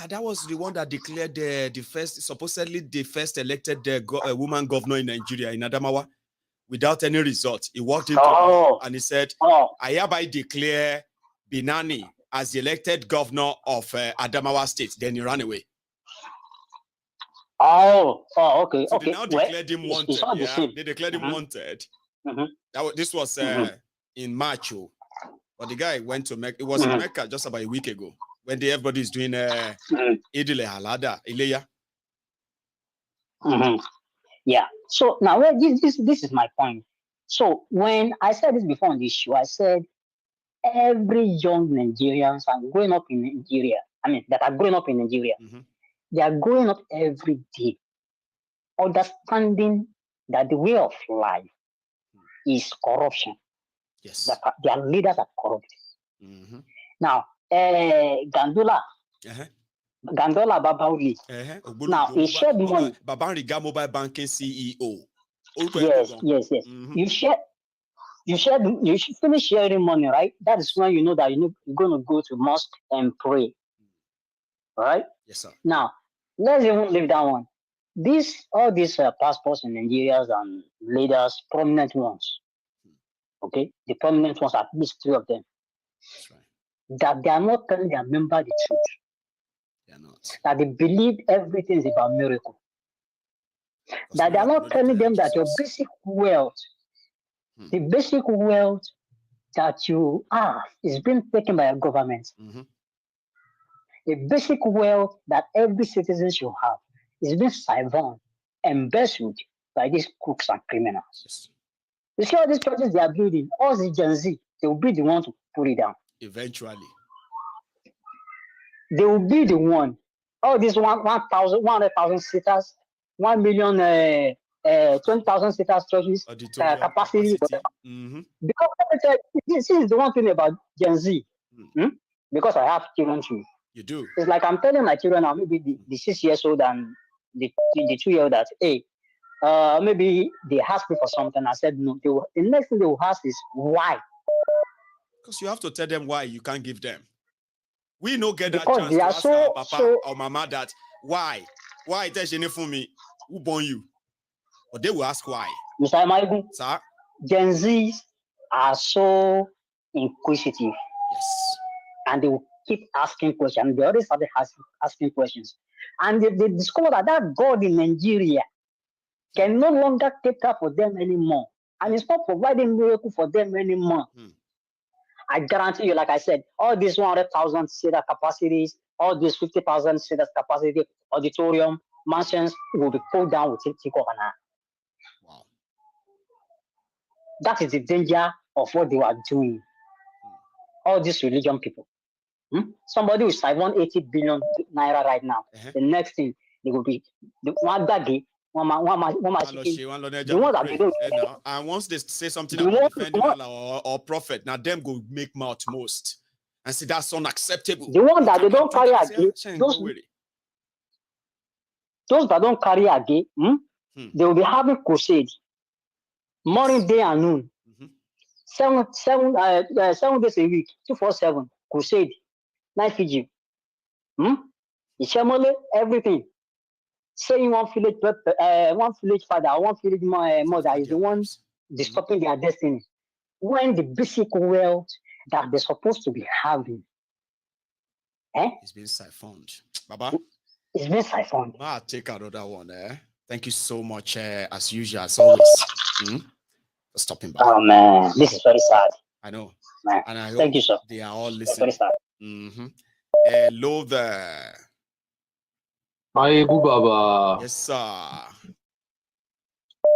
That was the one that declared supposedly the first elected woman governor in Nigeria, in Adamawa, without any result. He walked into and he said, I hereby declare Binani as the elected governor of Adamawa State. Then he ran away. Okay. So they now declared him wanted. They declared him wanted. This was in March. But the guy went to Mecca. It was in Mecca just about a week ago when everybody is doing Ileya. Yeah. So now this is my point. So when I said this before on this show, I said every young Nigerians are growing up in Nigeria. That are growing up in Nigeria. They are growing up every day, understanding that the way of life is corruption. Yes. That their leaders are corrupt. Now, Gandola Babauli. Now, he shared money. Babariga Mobile Banking CEO. Yes. You should finish sharing money, right? That is when you know that you're going to go to mosque and pray. All right? Yes, sir. Now, let's even leave that one. All these passports in Nigeria and leaders, prominent ones. Okay? The prominent ones, at least 3 of them. That's right. That they are not telling their member the truth. They are not. That they believe everything is about miracle. That they are not telling them that your basic wealth, the basic wealth that you have is being taken by a government. The basic wealth that every citizen should have is being siphoned, embezzled by these crooks and criminals. Yes. You see all these churches they are building, all the Gen Z, they will be the one to put it down. Eventually. They will be the one. All these 100,000 seaters, 1 million, 20,000 seaters churches, capacity. Because this is the one thing about Gen Z. Because I have children too. You do. It's like I'm telling my children now, maybe the 6 years old and the 2-year-old that, hey, maybe they ask me for something. I said no. The next thing they will ask is why. Because you have to tell them why you can't give them. We no get that because chance they to are ask our papa or mama that why there's any for me who born you, but they will ask why. Mr. Maiyegun, sir, Gen Zs are so inquisitive. Yes, and they will keep asking questions. They already started asking questions, and they discover that God in Nigeria can no longer take care for them anymore, and it's not providing miracle for them anymore. I guarantee you, like I said, all these 100,000 seater capacities, all these 50,000 seater capacity auditorium, mansions will be pulled down with Politico. Wow. That is the danger of what they are doing. All these religion people. Somebody will siphon 80 billion naira right now. The next thing, they will be the one day The one that they don't. And once they say something about defending Allah or prophet, now them go make mouth most and say that's unacceptable. The one that they don't carry again, those that don't carry again, they will be having crusade morning, day, and noon. 7 days a week, 247 crusade, night vigil. Everything. Saying one village father, one village mother is the one disrupting their destiny. When the basic wealth that they're supposed to be having, it's been siphoned. Baba, it's been siphoned. I'll take another one. Thank you so much, as usual, as always. For stopping by. Oh man, this is very sad. I know. Man. And I hope thank you, sir. They are all listening. Hello there. Maiyegun Baba. Yes, sir.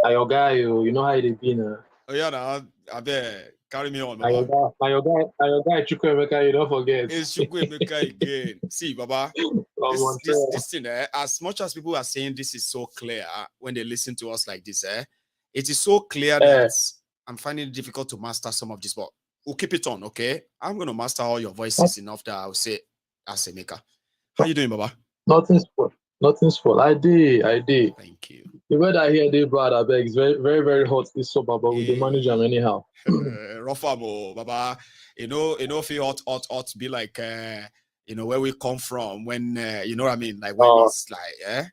Your guy, you know how they been. Oh yeah, now I bet carry me on, Baba. Your guy, Chukwuemeka, you don't forget. It's Chukwuemeka again. See, Baba, this thing, as much as people are saying this is so clear when they listen to us like this, it is so clear that I'm finding it difficult to master some of this, but we'll keep it on, okay? I'm going to master all your voices enough that I'll say, as a maker. How you doing, Baba? Nothing's fault. I did. Thank you. The weather here, they brought I beg, it's very, very, very hot this summer, but we manage them anyhow. Rough, Baba. You know, if you hot, be like, where we come from when, you know what I mean? Like when it's like,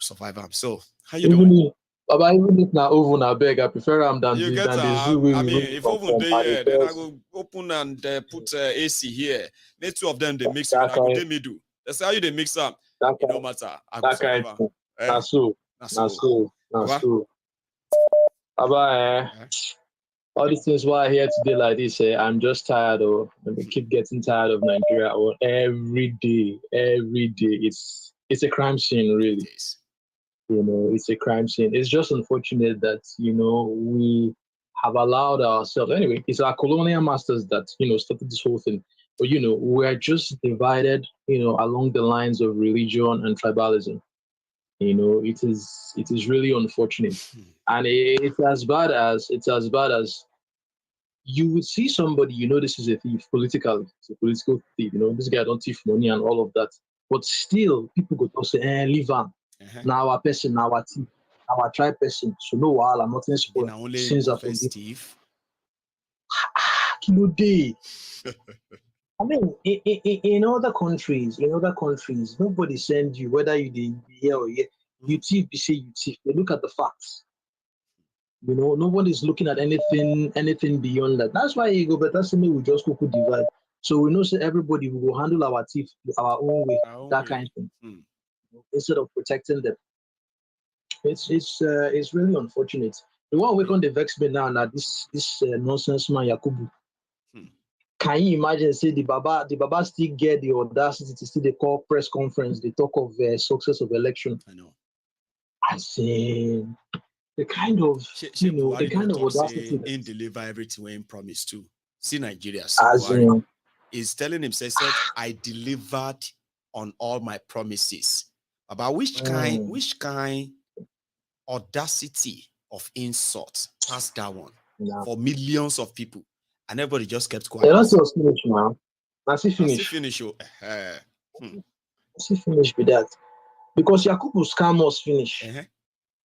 survive. So, how you doing? Baba, even if na oven, I beg, I prefer them than you get this. I mean, if oven day here, then I go open and put AC here. The two of them they mix it. I go they me do. That's how you they mix up. It no matter. That's so. Baba, all these things why I here today like this, I'm just tired of. I keep getting tired of Nigeria. Every day. It's a crime scene, really. It's a crime scene. It's just unfortunate that, we have allowed ourselves. Anyway, it's our colonial masters that, started this whole thing. But, we're just divided, along the lines of religion and tribalism. It is really unfortunate. And it's as bad as you would see somebody, this is a thief, it's a political thief, this guy don't thief money and all of that. But still, people go to say, leave on. Now our person, now our team, our tribe person. So no while I'm not in since I Steve. Kilo day. I mean, in other countries, nobody send you whether you did here or here. You thief, you say you thief. They look at the facts. Nobody's looking at anything beyond that. That's why you go better say me we just go divide. So we know say everybody will go handle our thief our own way, kind of thing. Instead of protecting them. It's really unfortunate. The one we can vex me now this nonsense man Yakubu. Can you imagine say the Baba still get the audacity to still they call press conference, they talk of success of election. I know. I say the kind of the kind of audacity in deliver everything when promised to. See Nigeria is telling himself I delivered on all my promises. About which kind audacity of insult past that one for millions of people, and everybody just kept quiet. That's just finish now. That's it finish. Finish with that, because Yakubu scam us finish,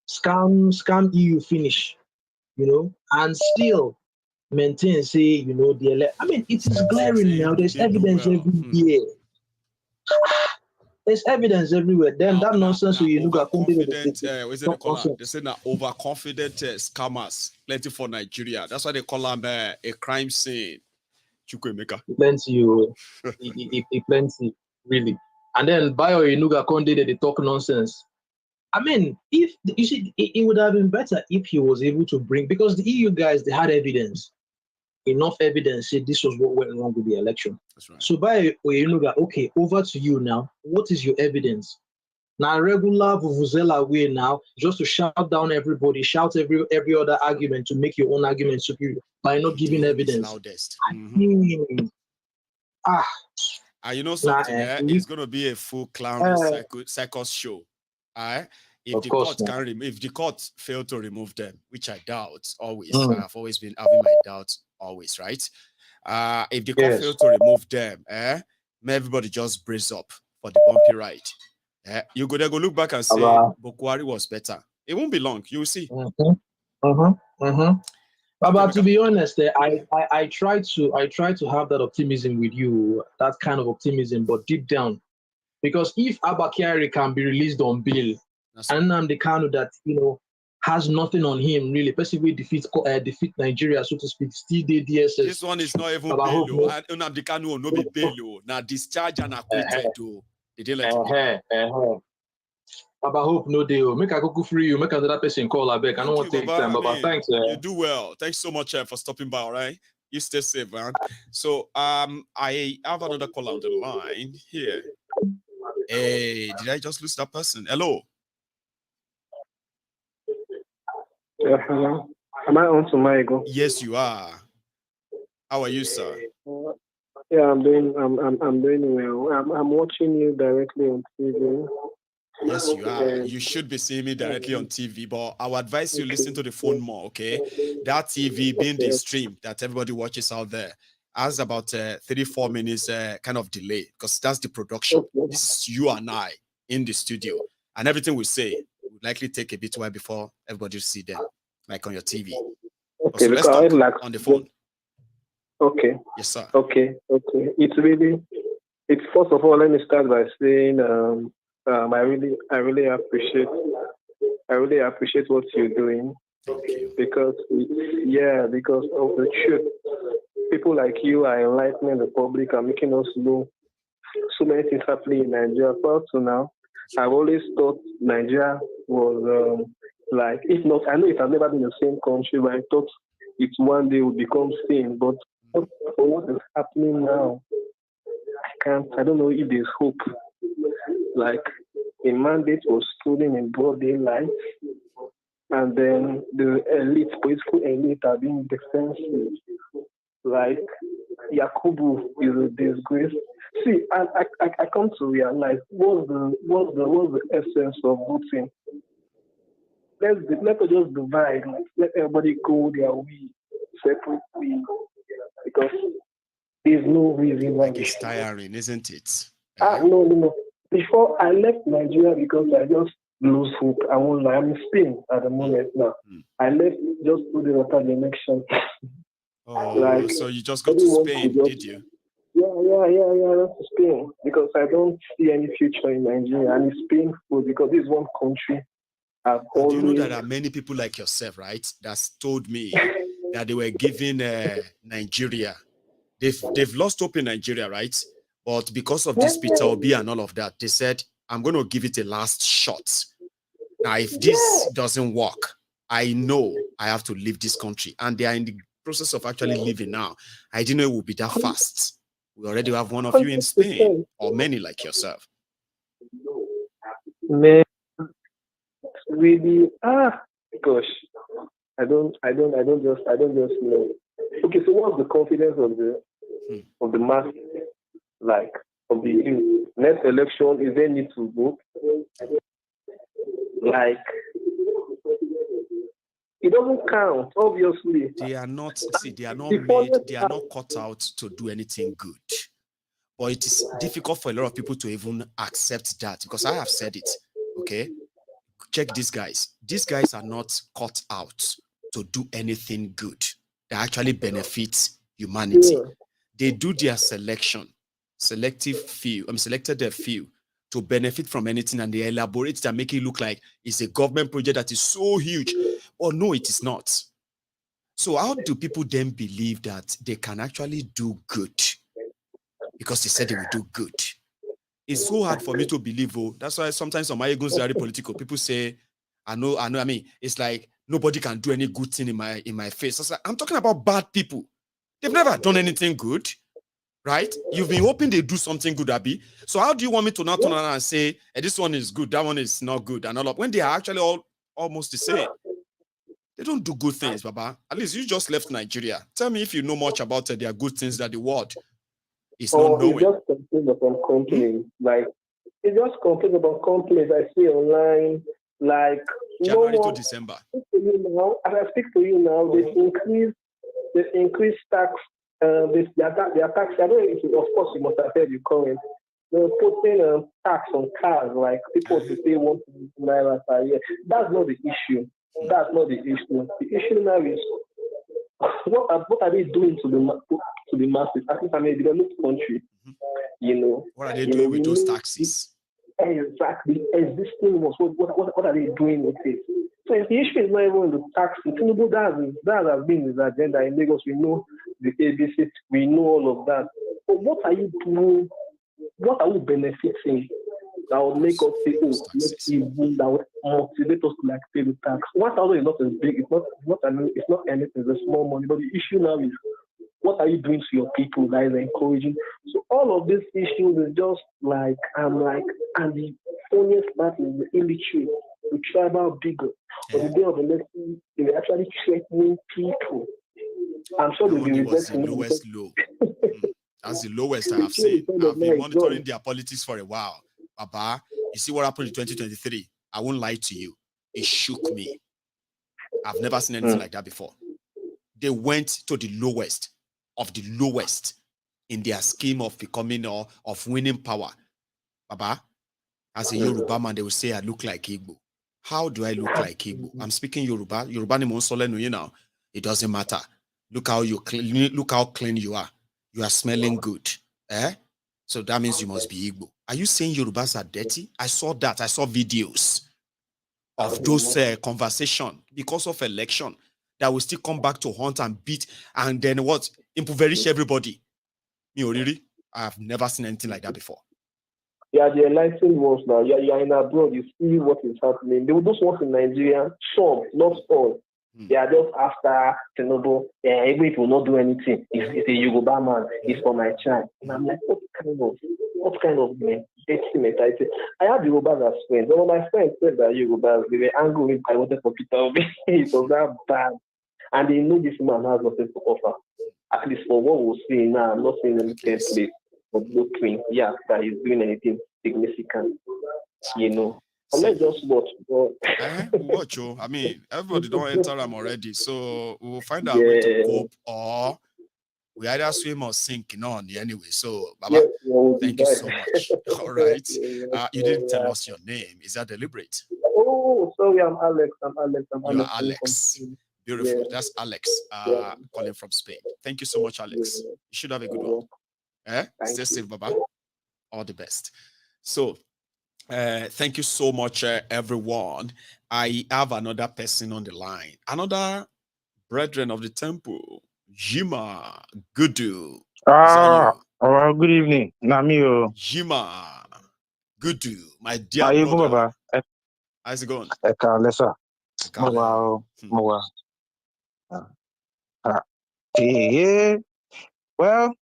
scam EU finish, and still maintain say the I mean it is glaring now. There's evidence every year. There's evidence everywhere. Then that nonsense you look at they say now overconfident scammers plenty for Nigeria. That's why they call them a crime scene. Chukwuemeka. Plenty, really. And then Bayo Inuga Konde they talk nonsense. I mean, if you see, it would have been better if he was able to bring, because the EU guys they had evidence. Enough evidence said this was what went wrong with the election. That's right. So by Oyenuga, okay, over to you now. What is your evidence? Now regular vuvuzela way now, just to shout down everybody, shout every other argument to make your own argument superior by not giving evidence. Loudest. Mm-hmm. You know something? It's gonna be a full clown circus show. if Of the course, court man. can if the court failed to remove them, which I doubt always, Mm. I have always been having my doubts always, right? If the court Yes. failed to remove them, may everybody just brace up for the bumpy ride. You go there, go look back and say Bukwari was better. It won't be long. You'll see. But to be honest, I try to have that optimism with you, that kind of optimism, but deep down, because if Abba Kyari can be released on bail, and the Kano that has nothing on him really, basically defeat Nigeria, so to speak, still the DSS. This one is not even bail, and the Kano no be bail. Now discharge and acquitted. They didn't let him. Baba hope no deal. Make a go free you. Make another person call. I beg. I don't want to take time, Baba. Thanks. You do well. Thanks so much for stopping by. All right. You stay safe, man. So I have another call on the line here. Hey, did I just lose that person? Hello. Yeah, hello. Am I on to Maiyegun? Yes, you are. How are you, sir? Yeah, I'm doing well. I'm watching you directly on TV. Yes, you are. You should be seeing me directly on TV, but I would advise you listen to the phone more, okay? That TV being the stream that everybody watches out there has about 3-4 minutes kind of delay because that's the production. This is you and I in the studio, and everything we say will likely take a bit while before everybody will see them, like on your TV. Okay, so let's talk on the phone. Okay. Yes, sir. Okay. It's first of all, let me start by saying I really appreciate what you're doing. Thank you. Because of the truth. People like you are enlightening the public and making us know so many things happening in Nigeria. Up to now, I've always thought Nigeria was if not, I know it has never been the same country, but I thought it one day would become sane. But for what is happening now, I don't know if there's hope. Like a mandate was stolen in broad daylight, and then the political elite are being defensive. Like Yakubu is a disgrace. See, I come to realize what's the essence of voting. Let's just divide. Let everybody go their way separately, because there's no reason why. It's tiring, isn't it? No. Before I left Nigeria because I just lose hope. I won't lie. I'm in Spain at the moment now. I left just 2 days after the election. Oh, so you just got to Spain, did you? Yeah, that's to Spain because I don't see any future in Nigeria, and it's painful because this is one country. Do you know that there are many people like yourself, right? That's told me that they were giving Nigeria. They've lost hope in Nigeria, right? But because of this Peter Obi and all of that, they said, I'm going to give it a last shot. Now, if this doesn't work, I know I have to leave this country. And they are in the process of actually leaving now. I didn't know it would be that fast. We already have one of you in Spain, or many like yourself. Man, really, gosh, I don't just know. Okay, so what's the confidence of the mass, like of the next election? Is there need to vote? Like, it doesn't count, obviously. They are not cut out to do anything good. But it is difficult for a lot of people to even accept that, because I have said it, okay? Check these guys. These guys are not cut out to do anything good that actually benefits humanity. Yeah. They do their selected their few to benefit from anything, and they elaborate it and make it look like it's a government project that is so huge. Oh, no, it is not. So how do people then believe that they can actually do good? Because they said they will do good. It's so hard for me to believe. Oh, that's why sometimes on MaiyegunSdiary Politico, people say, I know. I mean, it's like nobody can do any good thing in my face. I'm talking about bad people. They've never done anything good, right? You've been hoping they do something good, Abi. So how do you want me to now turn around and say, hey, this one is good, that one is not good, and all of, when they are actually all almost the same? They don't do good things, Baba. At least you just left Nigeria. Tell me if you know much about their good things that the world is not knowing. It's just complaints about complaints. Like, it's just complaints about complaints I see online. Like January no to one, December. As I speak to you now, they've increased tax. Their tax. I don't know if of course you must have heard you comment. They're putting tax on cars, like people to pay 1 naira per year. That's not the issue. That's not the issue. The issue now is what are they doing to the masses? I think I'm a developed country. What are they doing with those taxes? Exactly. Existing ones. What are they doing with it? So if the issue is not even the tax, that has been his agenda in Lagos. We know the ABC, we know all of that. But what are you doing? What are we benefiting that will make us say, oh, let's even that will motivate us to like pay the tax? 1,000 is not as big. It's not anything. It's a small money. But the issue now is, what are you doing to your people that is encouraging? So all of these issues is just like, and the funniest part is the illiterate, the tribal bigot. On the day of the election, they were actually threatening people. I'm sure they'll be regretting the lowest low. That's the lowest I have seen. I've been monitoring their politics for a while. Baba, you see what happened in 2023? I won't lie to you. It shook me. I've never seen anything like that before. They went to the lowest of the lowest in their scheme of becoming or of winning power. Baba, as a Yoruba man, they will say I look like Igbo. How do I look like Igbo? I'm speaking Yoruba. Yoruba ni mo sole no, you know. It doesn't matter. Look how clean you are. You are smelling good. So that means you must be Igbo. Are you saying Yorubas are dirty? I saw that. I saw videos of those conversation because of election that will still come back to hunt and beat and then what? Impoverish everybody. Really? I've never seen anything like that before. Yeah, the enlightened ones now. You're in abroad, you see what is happening. They will just want in Nigeria, some, not all. They are just after Tinubu. Even if will not do anything, it's a Yoruba man, it's for my child. And I'm like, what kind of mentality? I had Yorubas as friends. One of my friends said that Yorubas, they were angry if I wanted for Peter Obi. It was that bad. And they know this man has nothing to offer. At least for what we're seeing now, I'm not seeing any template of blueprint. Yeah, that he's doing anything significant. Let's just watch. Watch, I mean, everybody don't enter them already, so we'll find out way to cope, or we either swim or sink on anyway. So, Baba, thank you so much. All right, you didn't tell us your name. Is that deliberate? Oh, sorry, I'm Alex. You are Alex. Beautiful. Yeah. That's Alex calling from Spain. Thank you so much, Alex. You should have a good one. Stay safe, Baba. All the best. So, thank you so much, everyone. I have another person on the line. Another brethren of the temple, Jima Gudu. Good evening. Namio. Jima Gudu, my dear brother. How's it going? Well,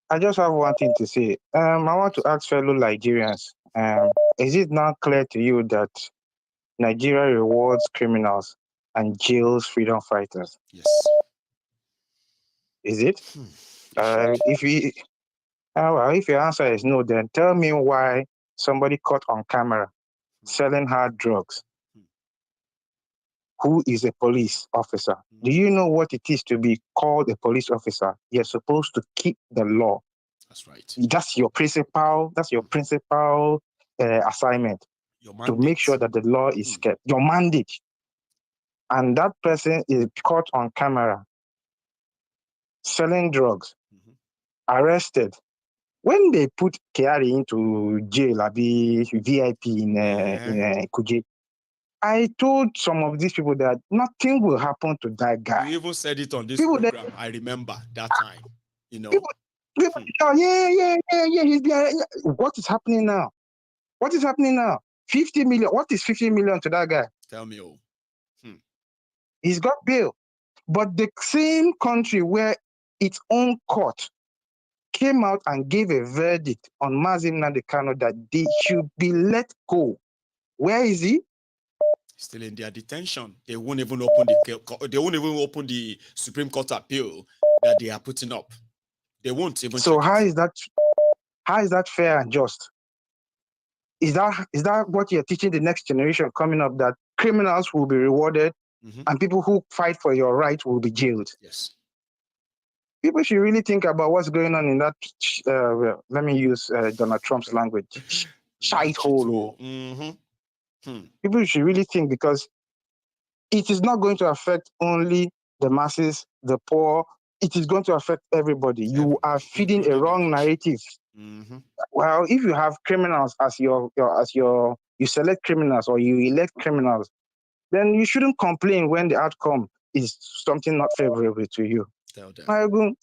I just have one thing to say. I want to ask fellow Nigerians, is it not clear to you that Nigeria rewards criminals and jails freedom fighters? Yes. Is it? If your answer is no, then tell me why somebody caught on camera selling hard drugs, who is a police officer. Do you know what it is to be called a police officer? You're supposed to keep the law. That's right. That's your principal assignment, to make sure that the law is kept. Your mandate. And that person is caught on camera selling drugs, arrested. When they put Kyari into jail, the VIP in Kuje, I told some of these people that nothing will happen to that guy. You even said it on this program. I remember that time. People, What is happening now? 50 million. What is 50 million to that guy? Tell me. He's got bail. But the same country where its own court came out and gave a verdict on Maiyegun Kano that they should be let go. Where is he? Still in their detention. They won't even open the Supreme Court appeal that they are putting up. They won't even. So how is that fair and just? Is that what you're teaching the next generation coming up, that criminals will be rewarded and people who fight for your right will be jailed? Yes. People should really think about what's going on in that, let me use Donald Trump's language, shite hole. People should really think, because it is not going to affect only the masses, the poor. It is going to affect everybody. You are feeding a wrong narrative. Well, if you have criminals as you select criminals or you elect criminals, then you shouldn't complain when the outcome is something not favorable to you. Maiyegun,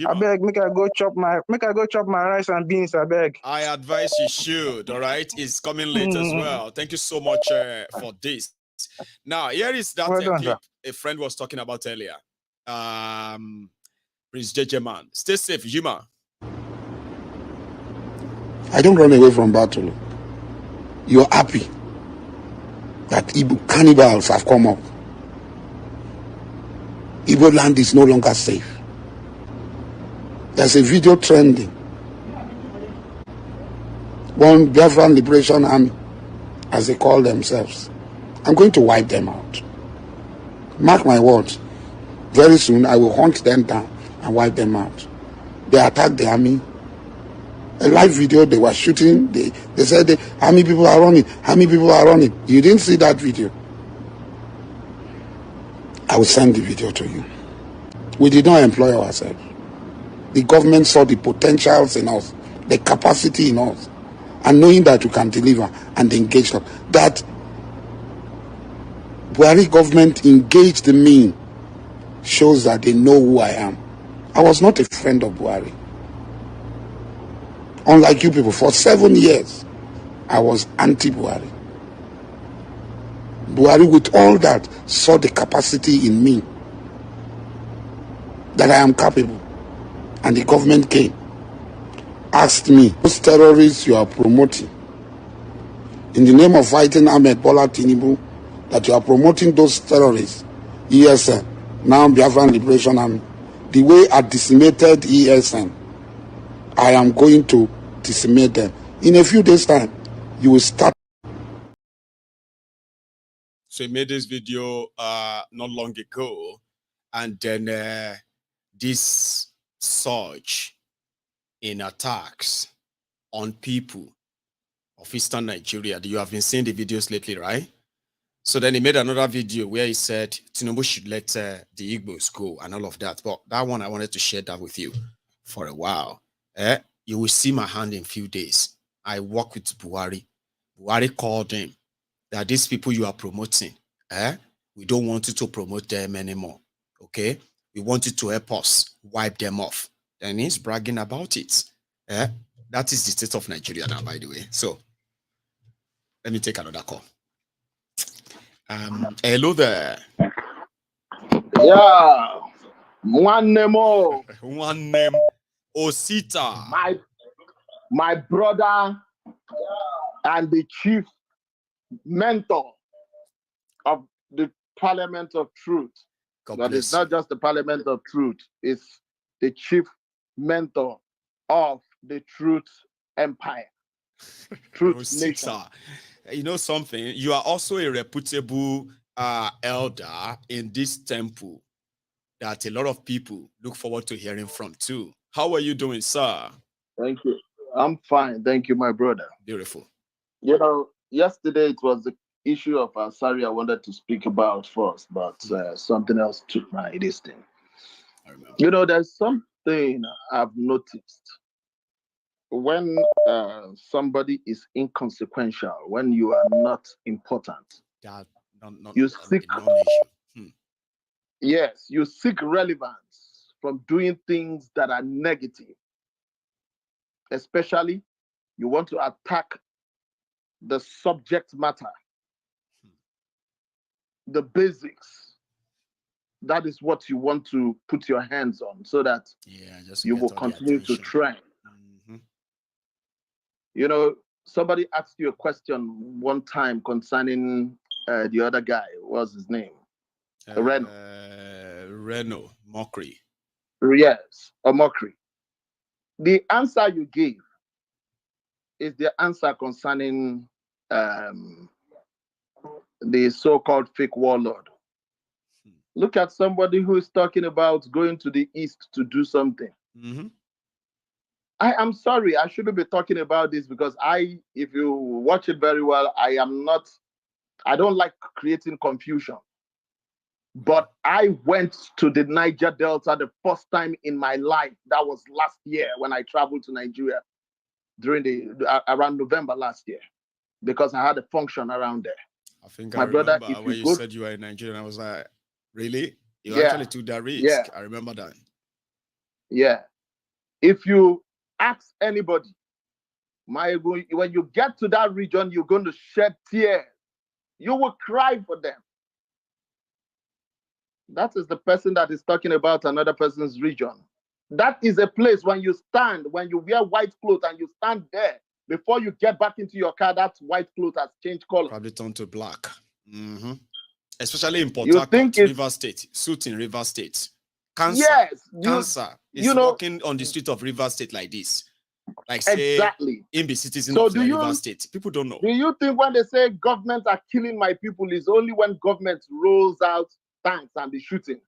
I beg, make I go chop my rice and beans. I beg. I advise you should. All right, it's coming late as well. Thank you so much for this. Now, here is that clip a friend was talking about earlier. Prince JJ Man, stay safe, Yuma. I don't run away from battle. You're happy that Igbo cannibals have come up. Igbo land is no longer safe. There's a video trending. One Biafran Liberation Army, as they call themselves. I'm going to wipe them out. Mark my words. Very soon I will hunt them down and wipe them out. They attacked the army. A live video they were shooting. They said the army people are running. Army people are running. You didn't see that video. I will send the video to you. We did not employ ourselves. The government saw the potentials in us, the capacity in us, and knowing that we can deliver and engage them. That Buhari government engaged me shows that they know who I am. I was not a friend of Buhari. Unlike you people, for 7 years, I was anti-Buhari. Buhari, with all that, saw the capacity in me, that I am capable. And the government came, asked me, those terrorists you are promoting, in the name of fighting Ahmed Bola Tinubu, that you are promoting those terrorists, ESN, now Biafran Liberation Army, the way I decimated ESN, I am going to decimate them. In a few days' time, you will start. So he made this video not long ago, and then this surge in attacks on people of Eastern Nigeria. You have been seeing the videos lately, right? So then he made another video where he said Tinubu should let the Igbos go and all of that. But that one, I wanted to share that with you for a while. You will see my hand in a few days. I work with Buhari. Buhari called him that these people you are promoting, we don't want you to promote them anymore. Okay? We want you to help us wipe them off. And he's bragging about it. That is the state of Nigeria now, by the way. So let me take another call. Hello there. Yeah. One name. One name. Osita. My brother and the chief mentor of the Parliament of Truth. But it's not just the Parliament of Truth, it's the chief mentor of the Truth Empire. Truth Nation. You know something? You are also a reputable elder in this temple that a lot of people look forward to hearing from too. How are you doing, sir? Thank you. I'm fine. Thank you, my brother. Beautiful. You know, yesterday it was the issue of Asari I wanted to speak about first, but something else took my listing. You know, there's something I've noticed. When somebody is inconsequential, when you are not important, you seek yes, you seek relevance from doing things that are negative. Especially, you want to attack the subject matter, the basics. That is what you want to put your hands on, so that you will continue to trend. You know, somebody asked you a question one time concerning the other guy. What's his name? Reno Mockery. Yes, or Mockery. The answer you gave is the answer concerning the so-called fake warlord. Look at somebody who is talking about going to the East to do something. I am sorry, I shouldn't be talking about this because if you watch it very well, I don't like creating confusion. But I went to the Niger Delta the first time in my life. That was last year when I traveled to Nigeria around November last year, because I had a function around there. I think my I brother, remember if when you you said you were in Nigeria, I was like, really? You Yeah. actually took that risk. Yeah. I remember that. Yeah. If you ask anybody, Maiyegun, when you get to that region, you're going to shed tears. You will cry for them. That is the person that is talking about another person's region. That is a place when you wear white clothes and you stand there, before you get back into your car, that white cloth has changed color. Probably turned to black. Especially in Port Harcourt, River State, suit in River State. Cancer, cancer is walking on the street of River State like this. Like say, exactly. In the citizens of River State. People don't know. Do you think when they say government are killing my people is only when government rolls out tanks and the shooting?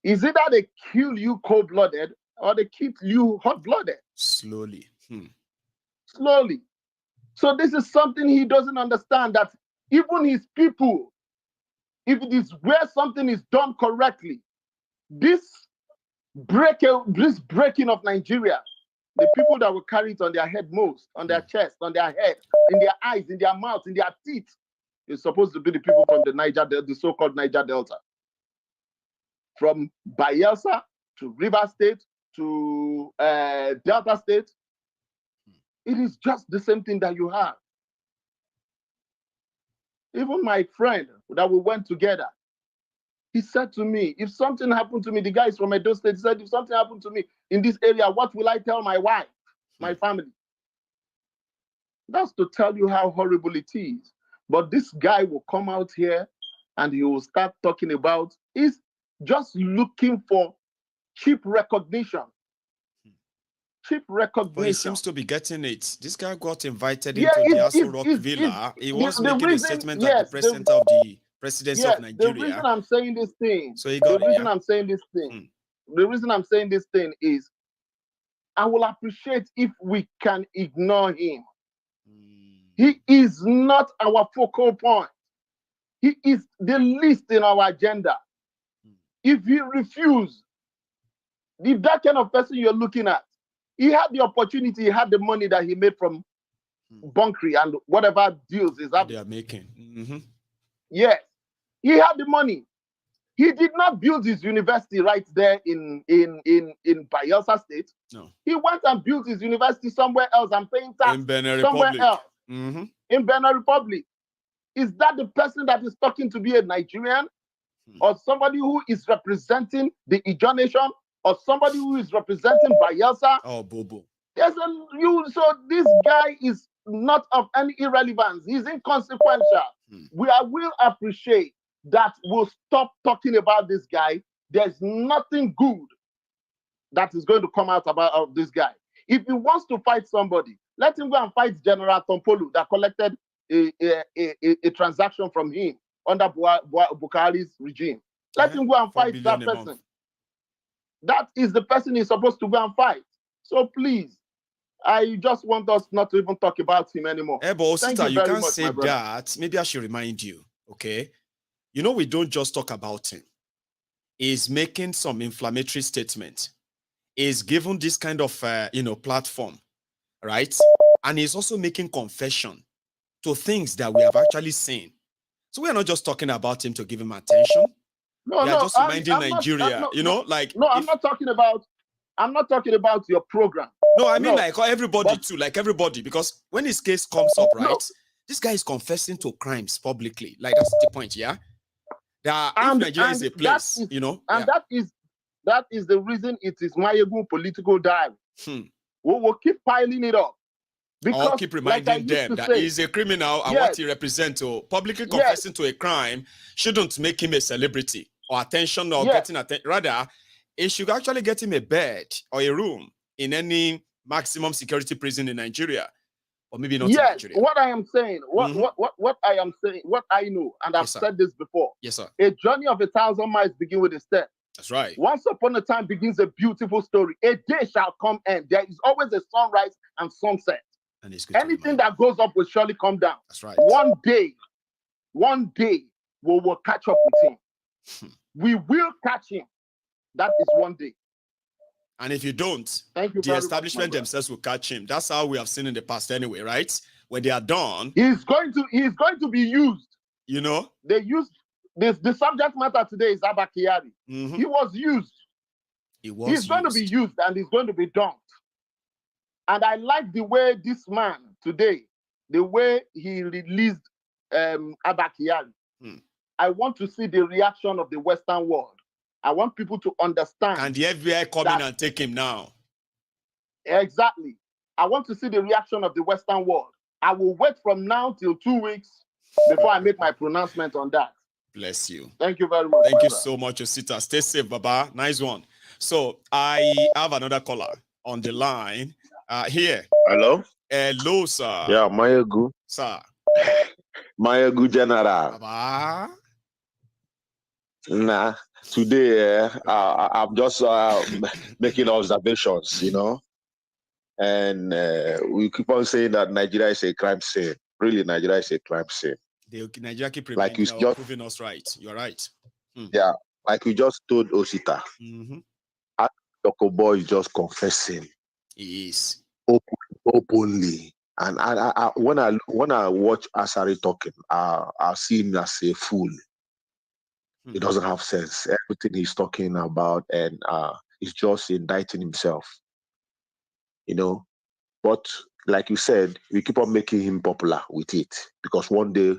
Is it that they kill you cold-blooded or they kill you hot-blooded? Slowly. Slowly. So this is something he doesn't understand, that even his people, if it is where something is done correctly, this breaking of Nigeria, the people that will carry it on their head most, on their chest, on their head, in their eyes, in their mouth, in their teeth, is supposed to be the people from the so-called Niger Delta. From Bayelsa to River State to Delta State, it is just the same thing that you have. Even my friend that we went together, he said to me, if something happened to me, the guy is from Edo State, he said, if something happened to me in this area, what will I tell my wife, my family? That's to tell you how horrible it is. But this guy will come out here and he will start talking about, he's just looking for cheap recognition. Cheap recognition. But he seems to be getting it. This guy got invited into the Asari Rock Villa. He was making a statement at the president of the presidency of Nigeria. The reason I'm saying this thing, so he got the reason I'm saying this thing is, I will appreciate if we can ignore him. He is not our focal point. He is the least in our agenda. If he refuses, if that kind of person you're looking at, he had the opportunity, he had the money that he made from bunkery and whatever deals is that they are making. Yes, he had the money. He did not build his university right there in Bayelsa State. No. He went and built his university somewhere else and paying tax in Benin somewhere Republic. else. In Benin Republic. Is that the person that is talking to be a Nigerian? Or somebody who is representing the Ijaw nation? Or somebody who is representing Bayelsa? Oh, Bobo. So this guy is not of any irrelevance. He's inconsequential. I will appreciate that we'll stop talking about this guy. There's nothing good that is going to come out of this guy. If he wants to fight somebody, let him go and fight General Tompolu that collected a transaction from him under Buhari's regime. Let him go and fight that person. That is the person he's supposed to go and fight. So please, I just want us not to even talk about him anymore. But Osita, you can't much, say that. Maybe I should remind you, okay? You know, we don't just talk about him. He's making some inflammatory statement. He's given this kind of, platform, right? And he's also making confession to things that we have actually seen. So we're not just talking about him to give him attention. We are just reminding Nigeria, I'm not talking about your program. No, I mean like everybody too, like everybody, because when his case comes up, right, this guy is confessing to crimes publicly. Like that's the point, yeah? If Nigeria is a place, that is the reason it is Maiyegun political diary. We will keep piling it up. Because, I'll keep reminding them that he's a criminal and what he represents. Publicly confessing to a crime shouldn't make him a celebrity or attention or getting attention. Rather, it should actually get him a bed or a room in any maximum security prison in Nigeria, or maybe not in Yes, Nigeria. what I am saying, what I am saying, what I know, and I've said this before. Yes, sir. A journey of 1,000 miles begins with a step. That's right. Once upon a time begins a beautiful story. A day shall come end. There is always a sunrise and sunset. And it's good. Anything that goes up will surely come down. That's right. One day, we will catch up with him. We will catch him. That is one day. And if you don't, the establishment themselves will catch him. That's how we have seen in the past anyway, right? When they are done, he's going to be used. You know? They used this. The subject matter today is Abba Kyari. He was used. He's going to be used and he's going to be dumped. And I like the way this man today, the way he released Abba Kyari. I want to see the reaction of the Western world. I want people to understand. And the FBI come in and take him now. Exactly. I want to see the reaction of the Western world. I will wait from now till 2 weeks before I make my pronouncement on that. Bless you. Thank you very much. Thank you so much, Osita. Stay safe, Baba. Nice one. So I have another caller on the line here. Hello? Hello, sir. Yeah, Maiyegun. Sir. Maiyegun General. Baba. Nah, today I'm just making observations, you know. And we keep on saying that Nigeria is a crime scene. Really, Nigeria is a crime scene. Nigeria keep like you just proving us right. You're right. Yeah, like we just told Osita. Dokubo is just confessing. He is openly. And when I watch Asari talking, I see him as a fool. He doesn't have sense. Everything he's talking about, and he's just indicting himself. You know, but like you said, we keep on making him popular with it because one day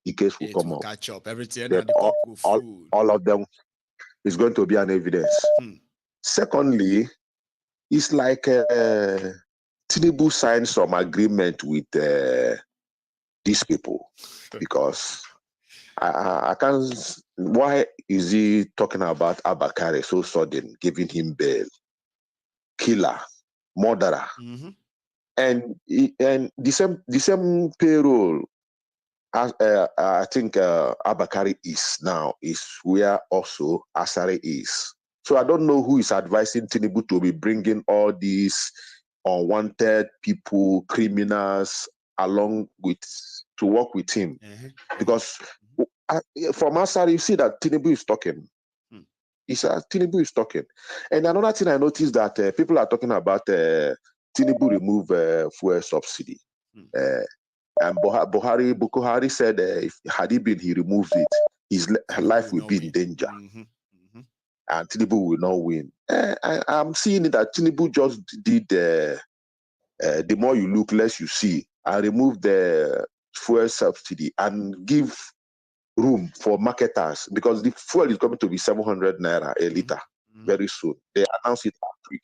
the case will come up. Catch up. Everything. All of them is going to be an evidence. Secondly, it's like Tinubu signed some agreement with these people because I can't. Why is he talking about Abba Kyari so sudden, giving him bail? Killer, murderer, and the same payroll as I think Abba Kyari is now is where also Asari is. So I don't know who is advising Tinubu to be bringing all these unwanted people, criminals along with to work with him, because from Asari you see that Tinubu is talking. Tinubu is talking. And another thing I noticed that people are talking about Tinubu remove fuel subsidy. And Buhari said if had he been, he removed it, his life will be in danger. And Tinubu will not win. I'm seeing it that Tinubu just did the more you look, less you see, and remove the fuel subsidy and give room for marketers, because the fuel is going to be 700 naira a liter very soon. They announced it last week,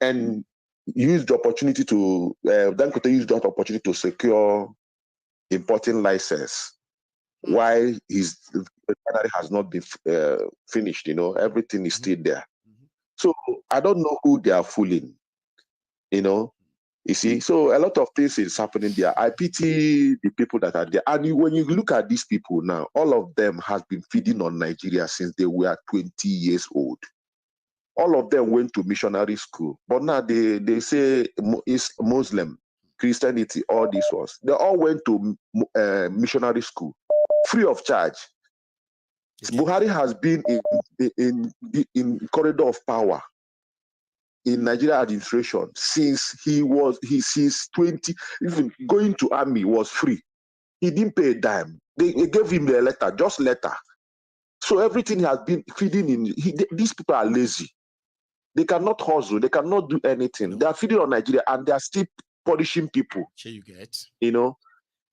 and use the opportunity to Dangote use that opportunity to secure importing license. Why his refinery has not been finished? You know, everything is still there. So I don't know who they are fooling. You know. You see, so a lot of things is happening there. I pity the people that are there. And when you look at these people now, all of them has been feeding on Nigeria since they were 20 years old. All of them went to missionary school. But now they say it's Muslim, Christianity, all these ones. They all went to missionary school, free of charge. Buhari has been in corridor of power in Nigeria administration since since 20, even going to army was free. He didn't pay a dime. They gave him a letter, just letter. So everything has been feeding in. These people are lazy. They cannot hustle. They cannot do anything. They are feeding on Nigeria and they are still punishing people. You get. You know,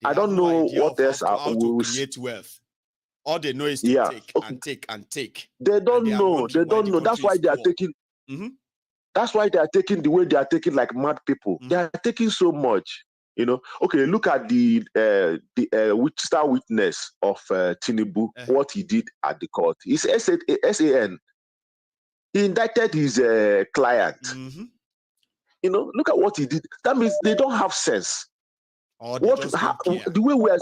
I don't know what else how to create wealth. All they know is to take and take and take. They don't know. They don't know. That's why they are taking. That's why they are taking the way they are taking like mad people. They are taking so much, you know. Okay, look at the star witness of Tinubu, what he did at the court. It's SAN. He indicted his client. You know, look at what he did. That means they don't have sense. Or they just don't care. The way we are.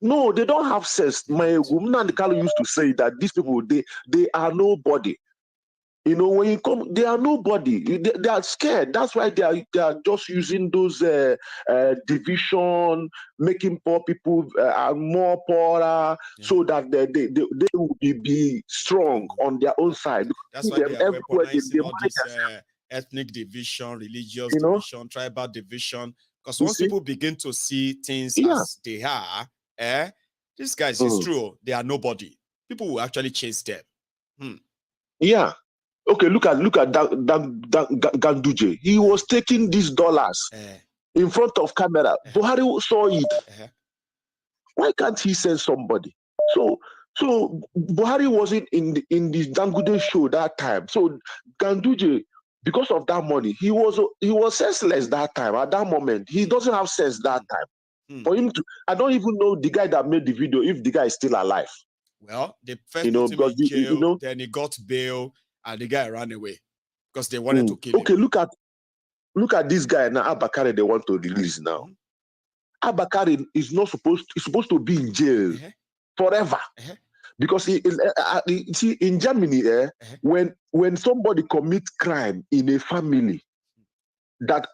No, they don't have sense. Maiyegun and Kano used to say that these people, they are nobody. You know, when you come, they are nobody. They are scared. That's why they are just using those division, making poor people more poorer, so that they will be strong on their own side. That's why they are weaponizing all this ethnic division, religious division, tribal division. Because once people begin to see things as they are, these guys, it's true, they are nobody. People will actually chase them. Yeah. Okay, look at Ganduje. He was taking these dollars in front of camera. Buhari saw it. Why can't he send somebody? So Buhari wasn't in the Ganduje show that time. So Ganduje, because of that money, he was senseless that time. At that moment, he doesn't have sense that time. For him to, I don't even know the guy that made the video if the guy is still alive. Well, they first put him in jail, then he got bail, and the guy ran away because they wanted to kill him. Okay, look at this guy now, Abba Kyari, they want to release now. Abba Kyari is supposed to be in jail forever. Because see, in Germany, when somebody commits crime in a family, that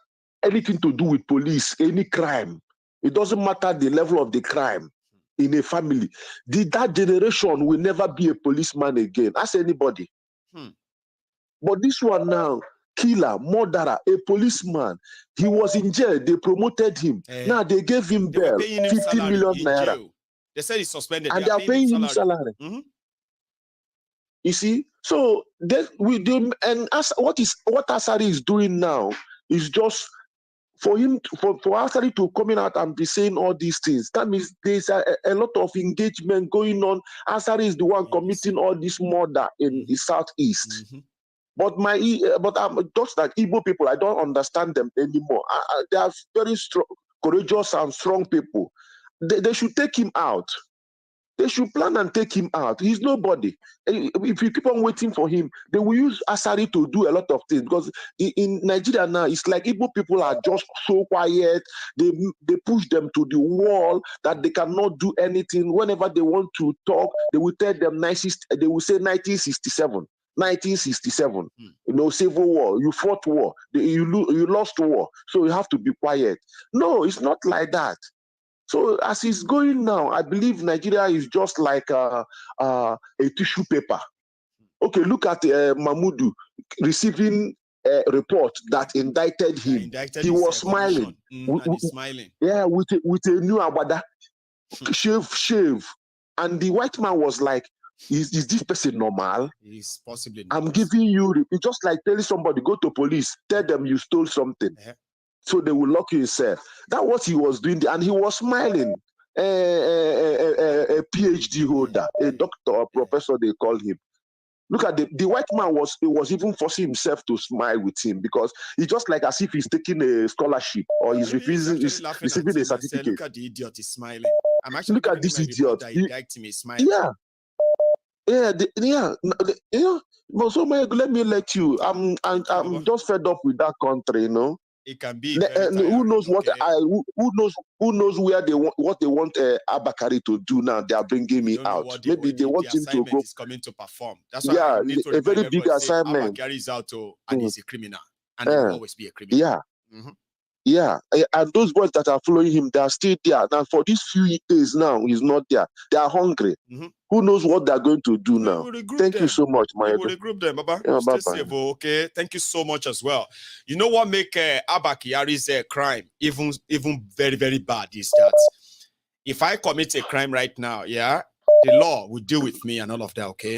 anything to do with police, any crime, it doesn't matter the level of the crime in a family, that generation will never be a policeman again. Ask anybody. But this one now, killer, murderer, a policeman, he was in jail. They promoted him. Now they gave him bail, 50 million naira. They said he's suspended. And they are paying him salary. You see, so what Asari is doing now is just for Asari to coming out and be saying all these things. That means there's a lot of engagement going on. Asari is the one committing all this murder in the southeast. But I'm just like Igbo people, I don't understand them anymore. They are very strong, courageous and strong people. They should take him out. They should plan and take him out. He's nobody. If you keep on waiting for him, they will use Asari to do a lot of things. Because in Nigeria now, it's like Igbo people are just so quiet. They push them to the wall that they cannot do anything. Whenever they want to talk, they will tell them they will say 1967. 1967, you know, civil war, you fought war, you lost war, so you have to be quiet. No, it's not like that. So as it's going now, I believe Nigeria is just like a tissue paper. Okay, look at Mahmoud receiving a report that indicted him. He was smiling. Smiling. Yeah, with a new abada, shave. And the white man was like, is this person normal? He's possibly not. I'm giving you, it's just like telling somebody, go to police, tell them you stole something. So they will lock you in cell. That's what he was doing, and he was smiling. A PhD holder, a doctor or professor, they call him. Look at the white man was even forcing himself to smile with him because it's just like as if he's taking a scholarship or he's receiving a certificate. Look at the idiot, he's smiling. I'm actually look at this idiot. He's smiling. But so let me let you. I'm just fed up with that country, you know. It can be. Who knows what who knows where they want Abba Kyari to do now? They are bringing me out. Maybe they want him to go. Is coming to perform. That's why I need to a very big assignment. Abba Kyari is out and he's a criminal, and he will always be a criminal. Yeah, and those boys that are following him, they are still there. Now, for these few days now, he's not there. They are hungry. Who knows what they're going to do now? Thank you so much, Maiyegun. We'll regroup them, Baba. Stay safe, okay? Thank you so much as well. You know what make Abba Kyari's crime even very, very bad is that if I commit a crime right now, the law will deal with me and all of that, okay?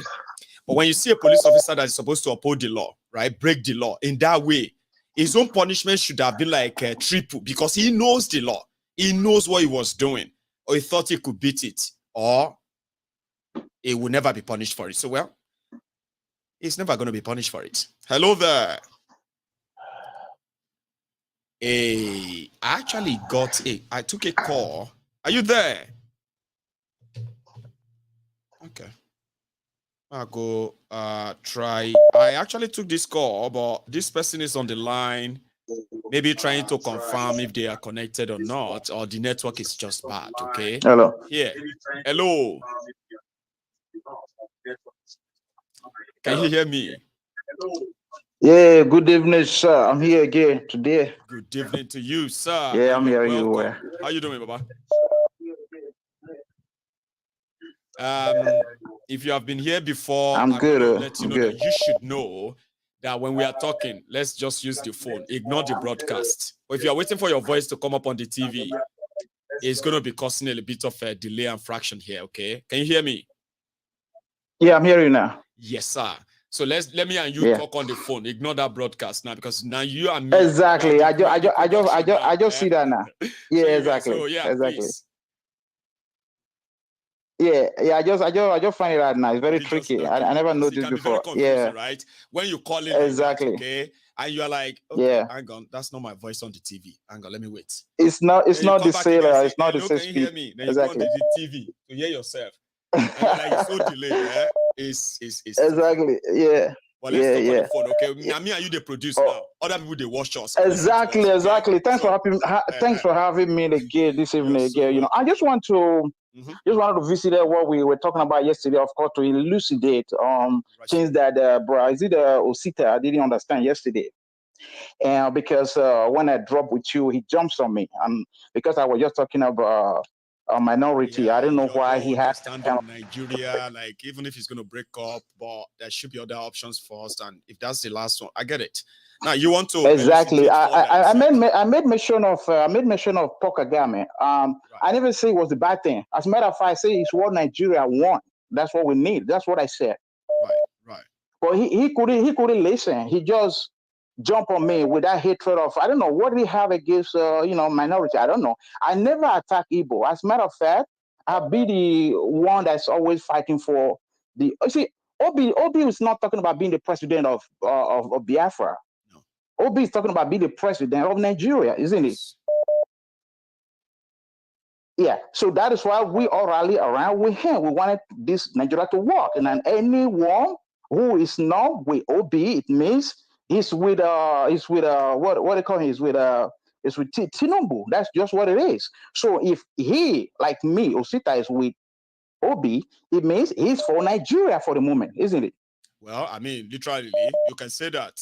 But when you see a police officer that is supposed to uphold the law, right, break the law in that way, his own punishment should have been like triple because he knows the law. He knows what he was doing, or he thought he could beat it, or he will never be punished for it. So, well, he's never going to be punished for it. Hello there. I actually I took a call. Are you there? Okay. I'll go try. I actually took this call, but this person is on the line. maybe trying to confirm if they are connected or not, or the network is just bad. Okay. Hello. Yeah. Hello. Can you hear me? Yeah, good evening, sir. I'm here again today. Good evening to you, sir. Yeah, I'm hearing you. How you doing, Baba? If you have been here before, I'm good. Let you know that you should know that when we are talking, let's just use the phone. Ignore the broadcast. Or if you are waiting for your voice to come up on the TV, it's going to be causing a bit of a delay and fraction here. Okay, can you hear me? Yeah, I'm hearing you now. Yes, sir. So let me and you talk on the phone. Ignore that broadcast now, because now you and me. Exactly. I just see that now. Yeah, exactly. So yeah, exactly. Please. Yeah. I just find it out now. It's very tricky. I never noticed before. Yeah. Right. When you call it exactly. Like that, okay, and you're like, okay, hang on, that's not my voice on the TV. Hang on, let me wait. It's not the sailor. It's not the same speed. Can you hear me? Then exactly. You go on the TV to hear yourself. And you're like, it's so delayed. It's exactly. Yeah. Well, let's talk on the phone, okay? Now, me and you, they produce now. Other people, they watch us. Exactly. Thanks for having me again this evening again. You know, I just want to wanted to visit what we were talking about yesterday, of course, to elucidate things that is it Osita? I didn't understand yesterday. And because when I dropped with you, he jumps on me, and because I was just talking about a minority, I don't know why he had Nigeria. Like, even if he's going to break up, but there should be other options first. And if that's the last one, I get it. Now you want to exactly. I made mention of Pokagame. I never say it was a bad thing. As a matter of fact, I say it's what Nigeria want. That's what we need. That's what I said. Right. But he couldn't listen. He just jumped on me with that hatred of, I don't know what he have against minority. I don't know. I never attack Igbo. As a matter of fact, I'll be the one that's always fighting for the. See, Obi is not talking about being the president of Biafra. Obi is talking about being the president of Nigeria, isn't it? Yeah, so that is why we all rally around with him. We wanted this Nigeria to work, and then anyone who is not with Obi, it means he's with what they call him? It's with Tinubu. That's just what it is. So if he, like me, Osita, is with Obi, it means he's for Nigeria for the moment, isn't it? Well, I mean, literally, you can say that.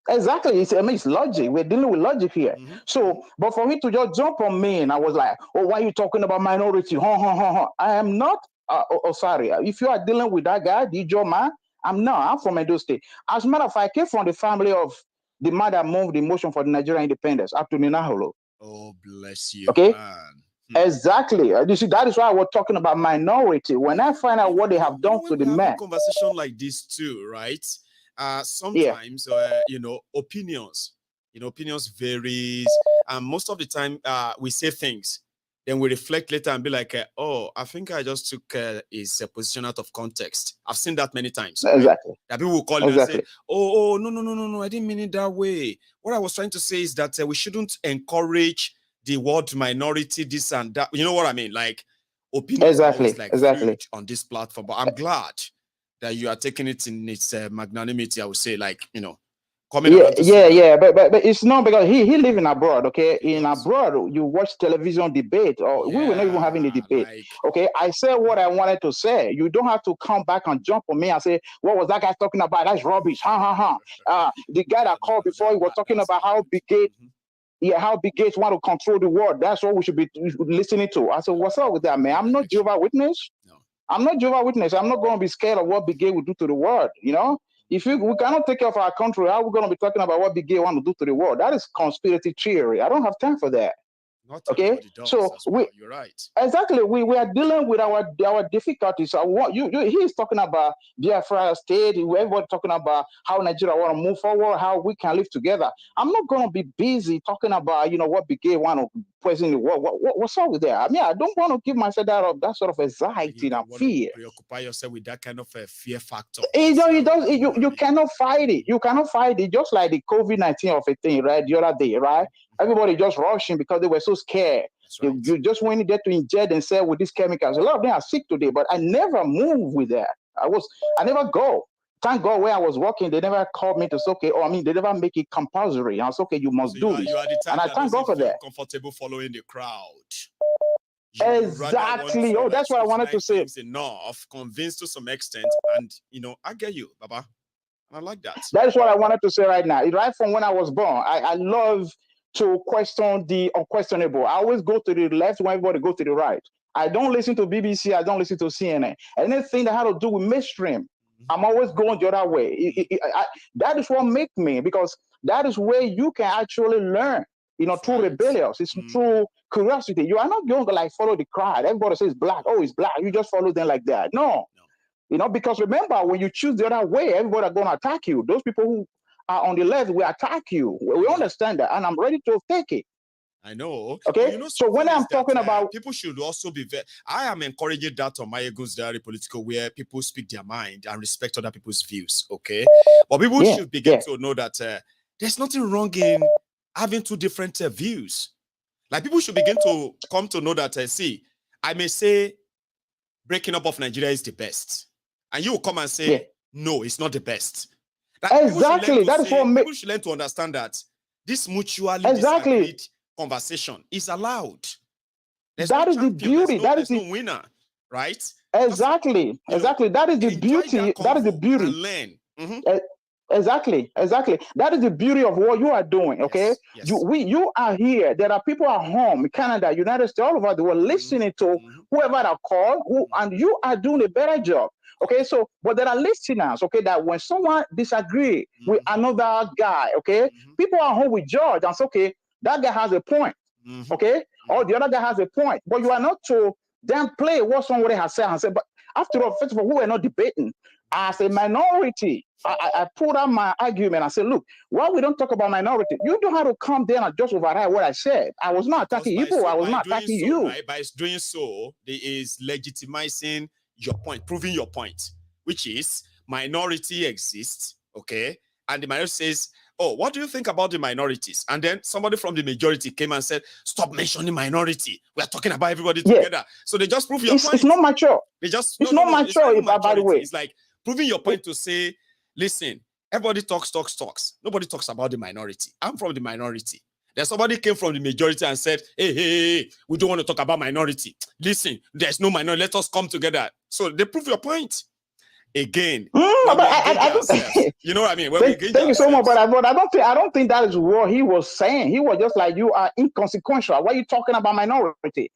Exactly. It's logic. We're dealing with logic here. So, but for me to just jump on me, and I was like, oh, why are you talking about minority? I am not. Sorry. If you are dealing with that guy, DJ man, I'm not. I'm from Edo State. As a matter of fact, I came from the family of the man that moved the motion for the Nigerian independence up to Ninaholo. Oh, bless you. Okay. Man. Exactly. You see, that is why we're talking about minority. When I find out what they have done to the man. Conversation like this too, right? Sometimes opinions varies, and most of the time we say things, then we reflect later and be like, oh, I think I just took his position out of context. I've seen that many times. Exactly. Right? That people will call you and say, oh, no, I didn't mean it that way. What I was trying to say is that we shouldn't encourage the word minority, this and that. You know what I mean? Like, opinions are always like fluid on this platform, but I'm glad that you are taking it in its magnanimity, I would say, like, coming around to but it's not because he living abroad, okay? In abroad, you watch television debate, or we were not even having a debate, okay? I said what I wanted to say. You don't have to come back and jump on me and say, what was that guy talking about? That's rubbish. The guy that called before, he was talking about how big Gates want to control the world. That's what we should be listening to. I said, what's up with that, man? I'm not Jehovah's Witness. I'm not Jehovah's Witness. I'm not going to be scared of what Big Gay will do to the world. If we cannot take care of our country, how are we going to be talking about what Big Gay want to do to the world? That is conspiracy theory. I don't have time for that. Okay, so you're right. Exactly. We are dealing with our difficulties. He's talking about Biafra state. Everybody talking about how Nigeria want to move forward, how we can live together. I'm not going to be busy talking about what Big Gay want to present the world. What's up with that? I mean, I don't want to give myself that sort of anxiety and fear. Preoccupy yourself with that kind of a fear factor. You cannot fight it. You cannot fight it. Just like the COVID-19 of a thing, right? The other day, right? Everybody just rushing because they were so scared. Right. You just went there to inject themselves with these chemicals. A lot of them are sick today, but I never move with that. I never go. thank God where I was working, they never called me to say, okay, or I mean, they never make it compulsory. I was okay, you must do it. You are the type and I that thank God for that. Comfortable following the crowd. Exactly. Oh, that's what I wanted to say. Enough, convinced to some extent, and I get you, Baba. I like that. That is what I wanted to say right now. Right from when I was born, I love to question the unquestionable. I always go to the left when everybody go to the right. I don't listen to BBC. I don't listen to CNN. Anything that had to do with mainstream, I'm always going the other way. That is what makes me, because that is where you can actually learn. Through rebellions, it's through curiosity. You are not going to like follow the crowd. Everybody says black. Oh, it's black. You just follow them like that. No. Because remember, when you choose the other way, everybody are going to attack you. Those people who are on the left will attack you. We understand that, and I'm ready to take it. I know. Okay. So when I'm talking about people should also be I am encouraging that on MaiyegunSDiary Politico, where people speak their mind and respect other people's views. Okay. But people should begin to know that there's nothing wrong in having two different views. Like people should begin to come to know that see, I may say breaking up of Nigeria is the best, and you will come and say no, it's not the best. Exactly. That is what people should learn to understand that this mutually disagreed conversation is allowed. That is the beauty. That is no winner, right? Exactly. Exactly. That is the beauty. That is the beauty. Learn. Exactly. That is the beauty of what you are doing. Okay. Yes. You are here. There are people at home, Canada, United States, all over the world listening to whoever that call, and you are doing a better job. Okay. So, but there are listeners, okay, that when someone disagree with another guy, okay, people at home will judge and say, okay, that guy has a point. Okay. Or the other guy has a point. But you are not to then play what somebody has said and say, but after all, first of all, we are not debating. As a minority, I put out my argument. I said, look, why we don't talk about minority? You don't have to come there and just override what I said. I was not attacking you. I was not attacking you. Right? By doing so, there is legitimizing your point, proving your point, which is minority exists, okay? And the minority says, oh, what do you think about the minorities? And then somebody from the majority came and said, stop mentioning minority. We are talking about everybody together. So they just prove your point. It's not mature. They just it's not mature, by the way. It's like proving your point to say, listen, everybody talks. Nobody talks about the minority. I'm from the minority. Then somebody came from the majority and said, hey, we don't want to talk about minority. Listen, there's no minority. Let us come together. So they prove your point. Again, you know what I mean? Thank you so much, but I don't think that is what he was saying. He was just like, you are inconsequential. Why are you talking about minority?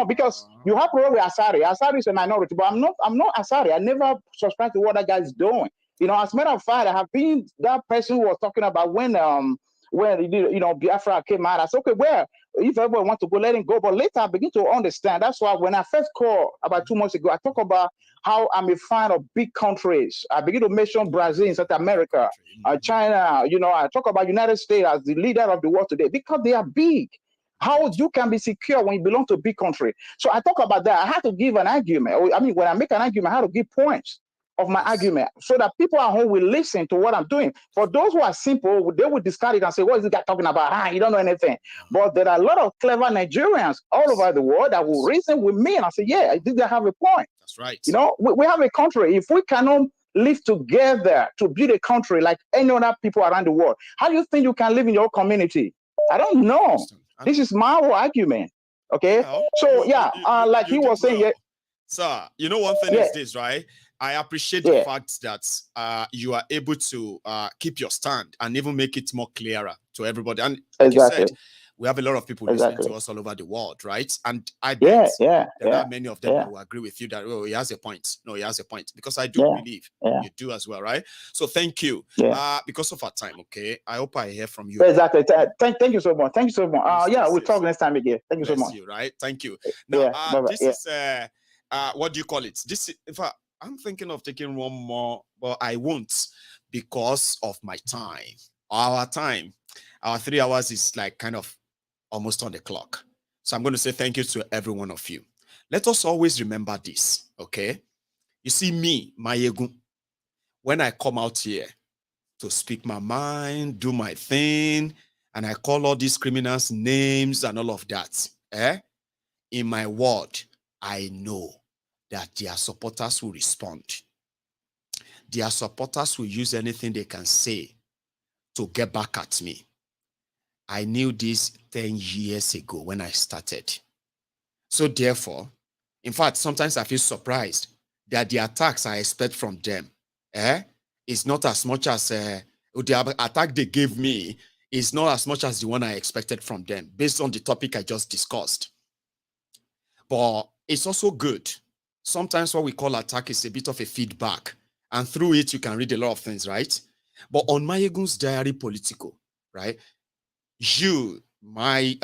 Because you have to with Asari. Asari is a minority, but I'm not Asari. I never subscribe to what that guy is doing. As a matter of fact, I have been that person who was talking about when Biafra came out. I said, okay, well, if everyone wants to go, let him go. But later I begin to understand. That's why when I first called about 2 months ago, I talk about how I'm a fan of big countries. I begin to mention Brazil, South America, China. I talk about United States as the leader of the world today because they are big. How you can be secure when you belong to a big country. So I talk about that. I had to give an argument. I mean, when I make an argument, I have to give points of my argument so that people at home will listen to what I'm doing. For those who are simple, they will discard it and say, what is this guy talking about? You don't know anything. But there are a lot of clever Nigerians all over the world that will reason with me. And I say, yeah, I think they have a point. That's right. We have a country. If we cannot live together to build a country like any other people around the world, how do you think you can live in your community? I don't know. This is my whole argument. Okay. Well, like he was saying, sir, one thing is this, right? I appreciate the fact that you are able to keep your stand and even make it more clearer to everybody. And like you said, we have a lot of people listening to us all over the world, right? And I bet there are many of them who will agree with you that, he has a point. No, he has a point. Because I do believe you do as well, right? So thank you. Because of our time, okay? I hope I hear from you. Exactly. Thank you so much. Thank you so much. We'll talk next time again. Thank you so much. Right? Thank you. Now, this is, what do you call it? This, in fact, I'm thinking of taking one more, but I won't because of my time. Our 3 hours is like kind of almost on the clock. So I'm going to say thank you to every one of you. Let us always remember this, okay? You see me, Maiyegun, when I come out here to speak my mind, do my thing, and I call all these criminals names and all of that, in my word, I know that their supporters will respond. their supporters will use anything they can say to get back at me. I knew this 10 years ago when I started. So therefore, in fact, sometimes I feel surprised that the attacks I expect from them is not as much as the attack they gave me is not as much as the one I expected from them based on the topic I just discussed. But it's also good. Sometimes what we call attack is a bit of a feedback, and through it you can read a lot of things, right? But on MaiyegunsDiary Politico, right? You, my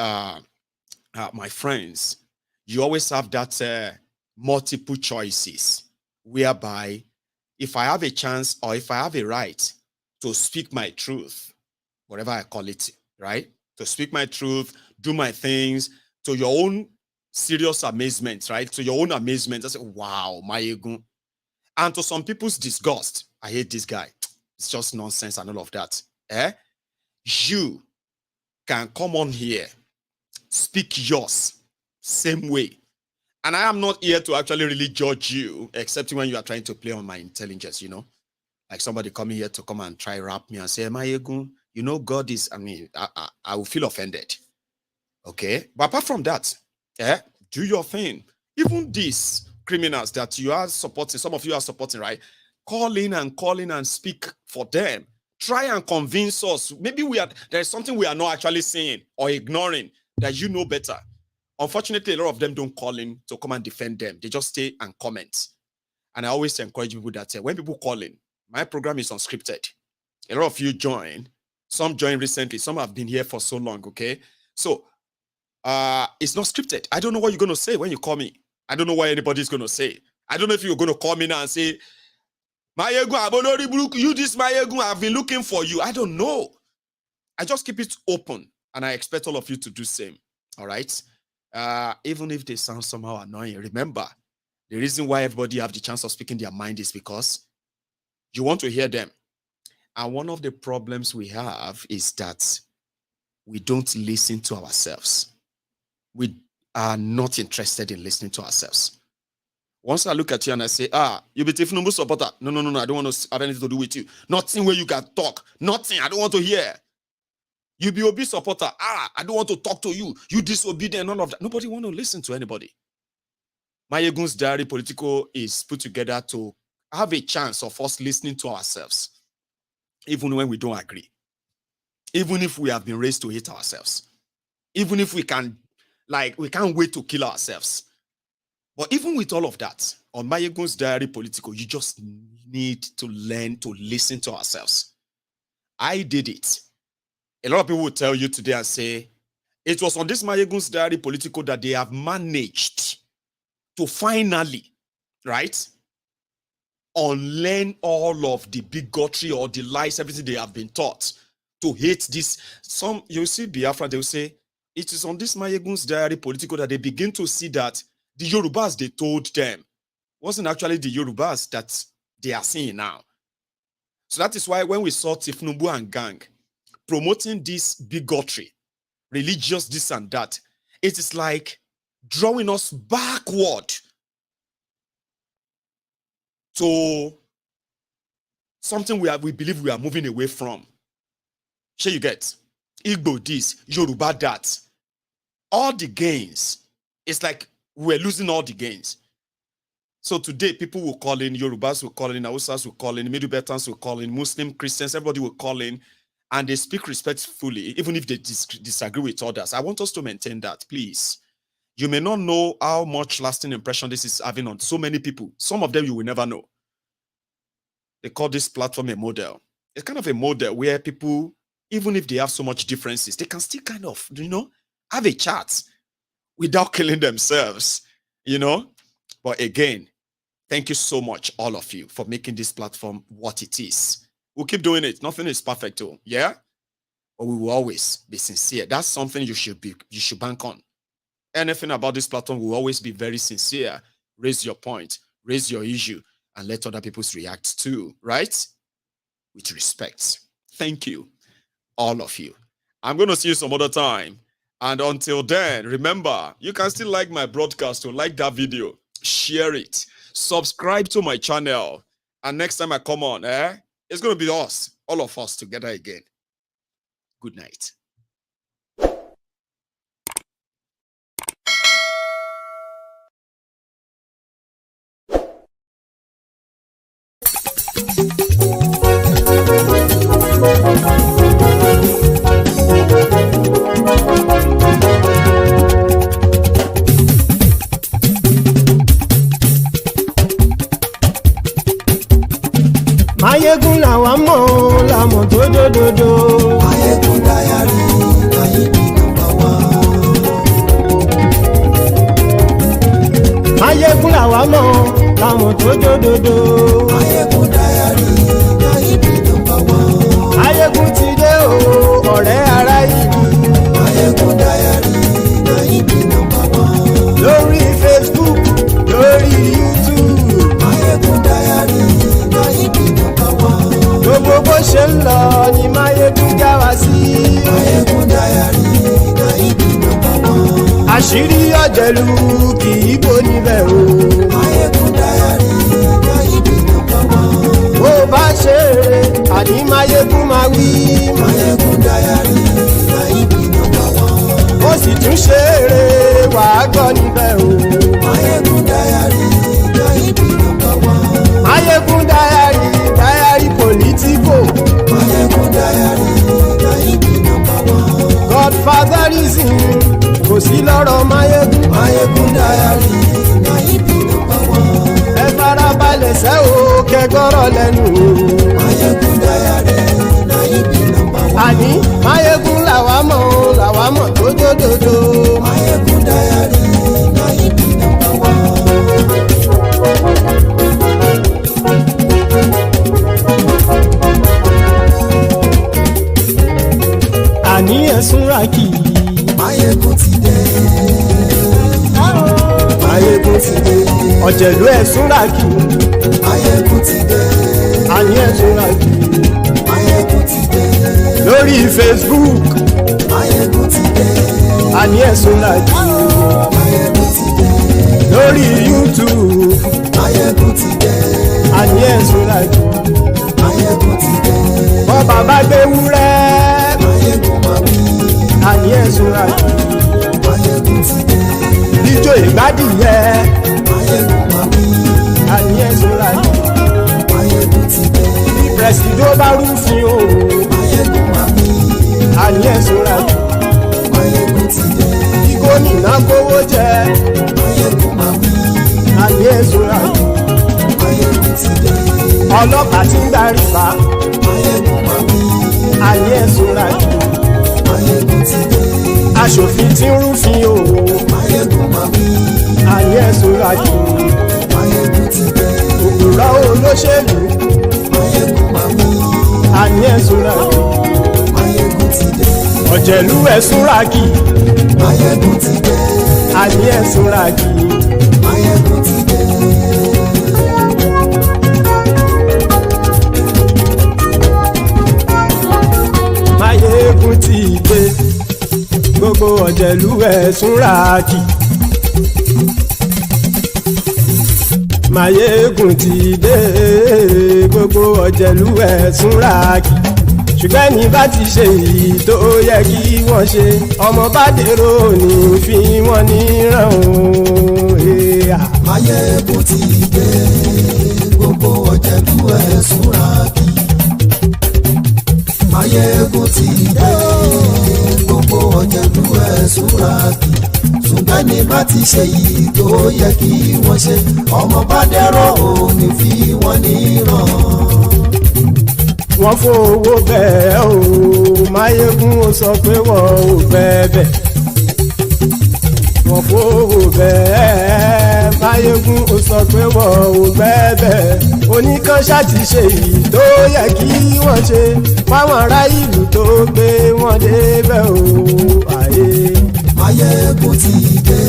friends, you always have that multiple choices, whereby if I have a chance or if I have a right to speak my truth, whatever I call it, right? To speak my truth, do my things, to your own serious amazement, right? To your own amazement, I say, wow, Maiyegun. And to some people's disgust, I hate this guy. It's just nonsense and all of that. You can come on here, speak yours, same way. And I am not here to actually really judge you, except when you are trying to play on my intelligence, you know? Like somebody coming here to come and try rap me and say, Maiyegun, you know, God is, I mean, I will feel offended. Okay? But apart from that, do your thing. Even these criminals that you are supporting, some of you are supporting, right? Call in and speak for them. Try and convince us. Maybe there's something we are not actually saying or ignoring that you know better. Unfortunately, a lot of them don't call in to come and defend them. They just stay and comment. And I always encourage people that when people call in, my program is unscripted. A lot of you join. Some joined recently. Some have been here for so long, okay? So, it's not scripted. I don't know what you're going to say when you call me. I don't know what anybody's going to say. I don't know if you're going to call me now and say, Maiyegun, you this Maiyegun, I've been looking for you. I don't know. I just keep it open, and I expect all of you to do the same. All right? Even if they sound somehow annoying, remember, the reason why everybody have the chance of speaking their mind is because you want to hear them. And one of the problems we have is that we don't listen to ourselves. We are not interested in listening to ourselves. Once I look at you and I say, you be Tinubu supporter. No, I don't want to have anything to do with you. Nothing where you can talk. Nothing. I don't want to hear. You be Obi supporter. I don't want to talk to you. You disobedient, none of that. Nobody want to listen to anybody. MaiyegunsDiary Politico is put together to have a chance of us listening to ourselves, even when we don't agree. Even if we have been raised to hate ourselves. Even if we can't wait to kill ourselves. But even with all of that, on MaiyegunsDiary Politico, you just need to learn to listen to ourselves. I did it. A lot of people will tell you today and say, it was on this MaiyegunsDiary Politico that they have managed to finally, right, unlearn all of the bigotry or the lies, everything they have been taught to hate this. Some, you see Biafra, they will say, it is on this MaiyegunsDiary Politico that they begin to see that the Yorubas they told them wasn't actually the Yorubas that they are seeing now. So that is why when we saw Tifnubu and gang promoting this bigotry, religious this and that, it is like drawing us backward to something we believe we are moving away from. Sure you get? Igbo this, Yoruba that. All the gains. It's like we're losing all the gains. So today, people will call in, Yorubas will call in, Hausas will call in, Middle Beltans will call in, Muslim, Christians, everybody will call in, and they speak respectfully, even if they disagree with others. I want us to maintain that, please. You may not know how much lasting impression this is having on so many people. Some of them you will never know. They call this platform a model. It's kind of a model where people, even if they have so much differences, they can still kind of, have a chat without killing themselves, But again, thank you so much, all of you, for making this platform what it is. We'll keep doing it. Nothing is perfect, too. Yeah? But we will always be sincere. That's something you should bank on. Anything about this platform will always be very sincere. Raise your point, raise your issue, and let other people react too, right? With respect. Thank you, all of you. I'm going to see you some other time. And until then, remember, you can still like my broadcast or like that video, share it, subscribe to my channel, And next time I come on, it's going to be us, all of us together again. Good night. Maiyegun làwa mọ̀ làmọ̀ tó dòdòdò. Maiyegun Diary, Maiyegun number one. Maiyegun làwa mọ̀ làmọ̀ tó dòdòdò. Maiyegun Diary, Maiyegun number one. Maiyegun ti dé o, ọ̀rẹ́ ara ìlú. Maiyegun Diary, Maiyegun number one. Lórí Facebook, lórí YouTube. Maiyegun Diary, Maiyegun number one. Gbogbo bó ṣe ń lọ ni Maiyegun já wa sí. Maiyegun Diary, Maiyegun number one. Àṣírí ọ̀jẹ̀lú kì í bò níbẹ̀ o. Maiyegun Diary, Maiyegun number one. Bó bá ṣe eré, àní Maiyegun máa wí. Maiyegun Diary, Maiyegun number one. Ó sì tún ṣe eré, wàá gbọ́ níbẹ̀ o. Maiyegun Diary, Maiyegun number one. Maiyegun Diary, Diary Politico. Maiyegun Diary, Maiyegun number one. Godfatherism kò sí lọ́rọ̀ Maiyegun. Maiyegun Diary, Maiyegun number one. Ẹ farabalẹ̀ sẹ́ o, kẹgọ́rọ̀ lẹ́nu o. Maiyegun Diary, Maiyegun number one. Àní Maiyegun làwa mọ̀ tó dòdòdò. Maiyegun Diary, Maiyegun number one. Àní ẹ̀sùn ràkì. Maiyegun ti dé. Maiyegun ti dé. Ọ̀jẹ̀lú ẹ̀sùn ràkì. Maiyegun ti dé. Àní ẹ̀sùn ràkì. Maiyegun ti dé. Lórí Facebook. Maiyegun ti dé. Àní ẹ̀sùn ràkì. Maiyegun ti dé. Lórí YouTube. Maiyegun ti dé. Àní ẹ̀sùn ràkì. Maiyegun ti dé. Bọ́ bàbá gbé wúrẹ́. Maiyegun máa wí. Àní ẹ̀sùn ràkì. Maiyegun ti dé. Ijó ìgbádìyẹ. Maiyegun máa wí. Àní ẹ̀sùn ràkì. Maiyegun ti dé. Bí pẹ̀sìdó bá rúfin o. Maiyegun máa wí. Àní ẹ̀sùn ràkì. Maiyegun ti dé. Bí gómìnà kówó jẹ. Maiyegun máa wí. Àní ẹ̀sùn ràkì. Maiyegun ti dé. Ọlọ́pàá ti ń darí bá. Maiyegun máa wí. Àní ẹ̀sùn ràkì. Maiyegun ti dé. Aṣòfin tí ń rúfin o. Maiyegun máa wí. Àní ẹ̀sùn ràkì. Maiyegun ti dé. Òpùrọ́ olóṣèlú. Maiyegun máa wí. Àní ẹ̀sùn ràkì. Maiyegun ti dé. Ọ̀jẹ̀lú ẹ̀sùn ràkì. Maiyegun ti dé. Àní ẹ̀sùn ràkì. Maiyegun ti dé. Maiyegun ti dé. Gbogbo ọ̀jẹ̀lú ẹ̀sùn ràkì. Maiyegun ti dé. Gbogbo ọ̀jẹ̀lú ẹ̀sùn ràkì. Ṣùgbọ́n ní bá ti ṣe èyí tó yẹ kí wọ́n ṣe, ọmọ bá dèrò ní fi wọ́n níran o. Maiyegun ti dé. Gbogbo ọ̀jẹ̀lú ẹ̀sùn ràkì. Maiyegun ti dé. Gbogbo ọ̀jẹ̀lú ẹ̀sùn ràkì. Ṣùgbọ́n ní bá ti ṣe èyí tó yẹ kí wọ́n ṣe, ọmọ bá dèrò ní fi wọ́n níran. Wọ́n fowó bẹ́ẹ̀ o, Maiyegun ó sọ pé wọ́n ò fẹ́ bẹ̀. Wọ́n fowó bẹ́ẹ̀, Maiyegun ó sọ pé wọ́n ò fẹ́ bẹ̀. Oníkan ṣáàtì ṣe èyí tó yẹ kí wọ́n ṣe, fáwọn ará ìlú tó gbé wọn débẹ̀ o. Maiyegun ti dé.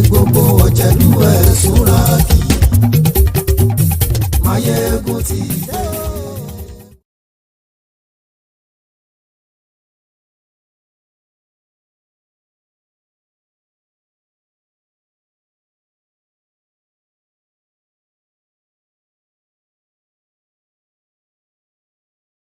Gbogbo ọ̀jẹ̀lú ẹ̀sùn ràkì.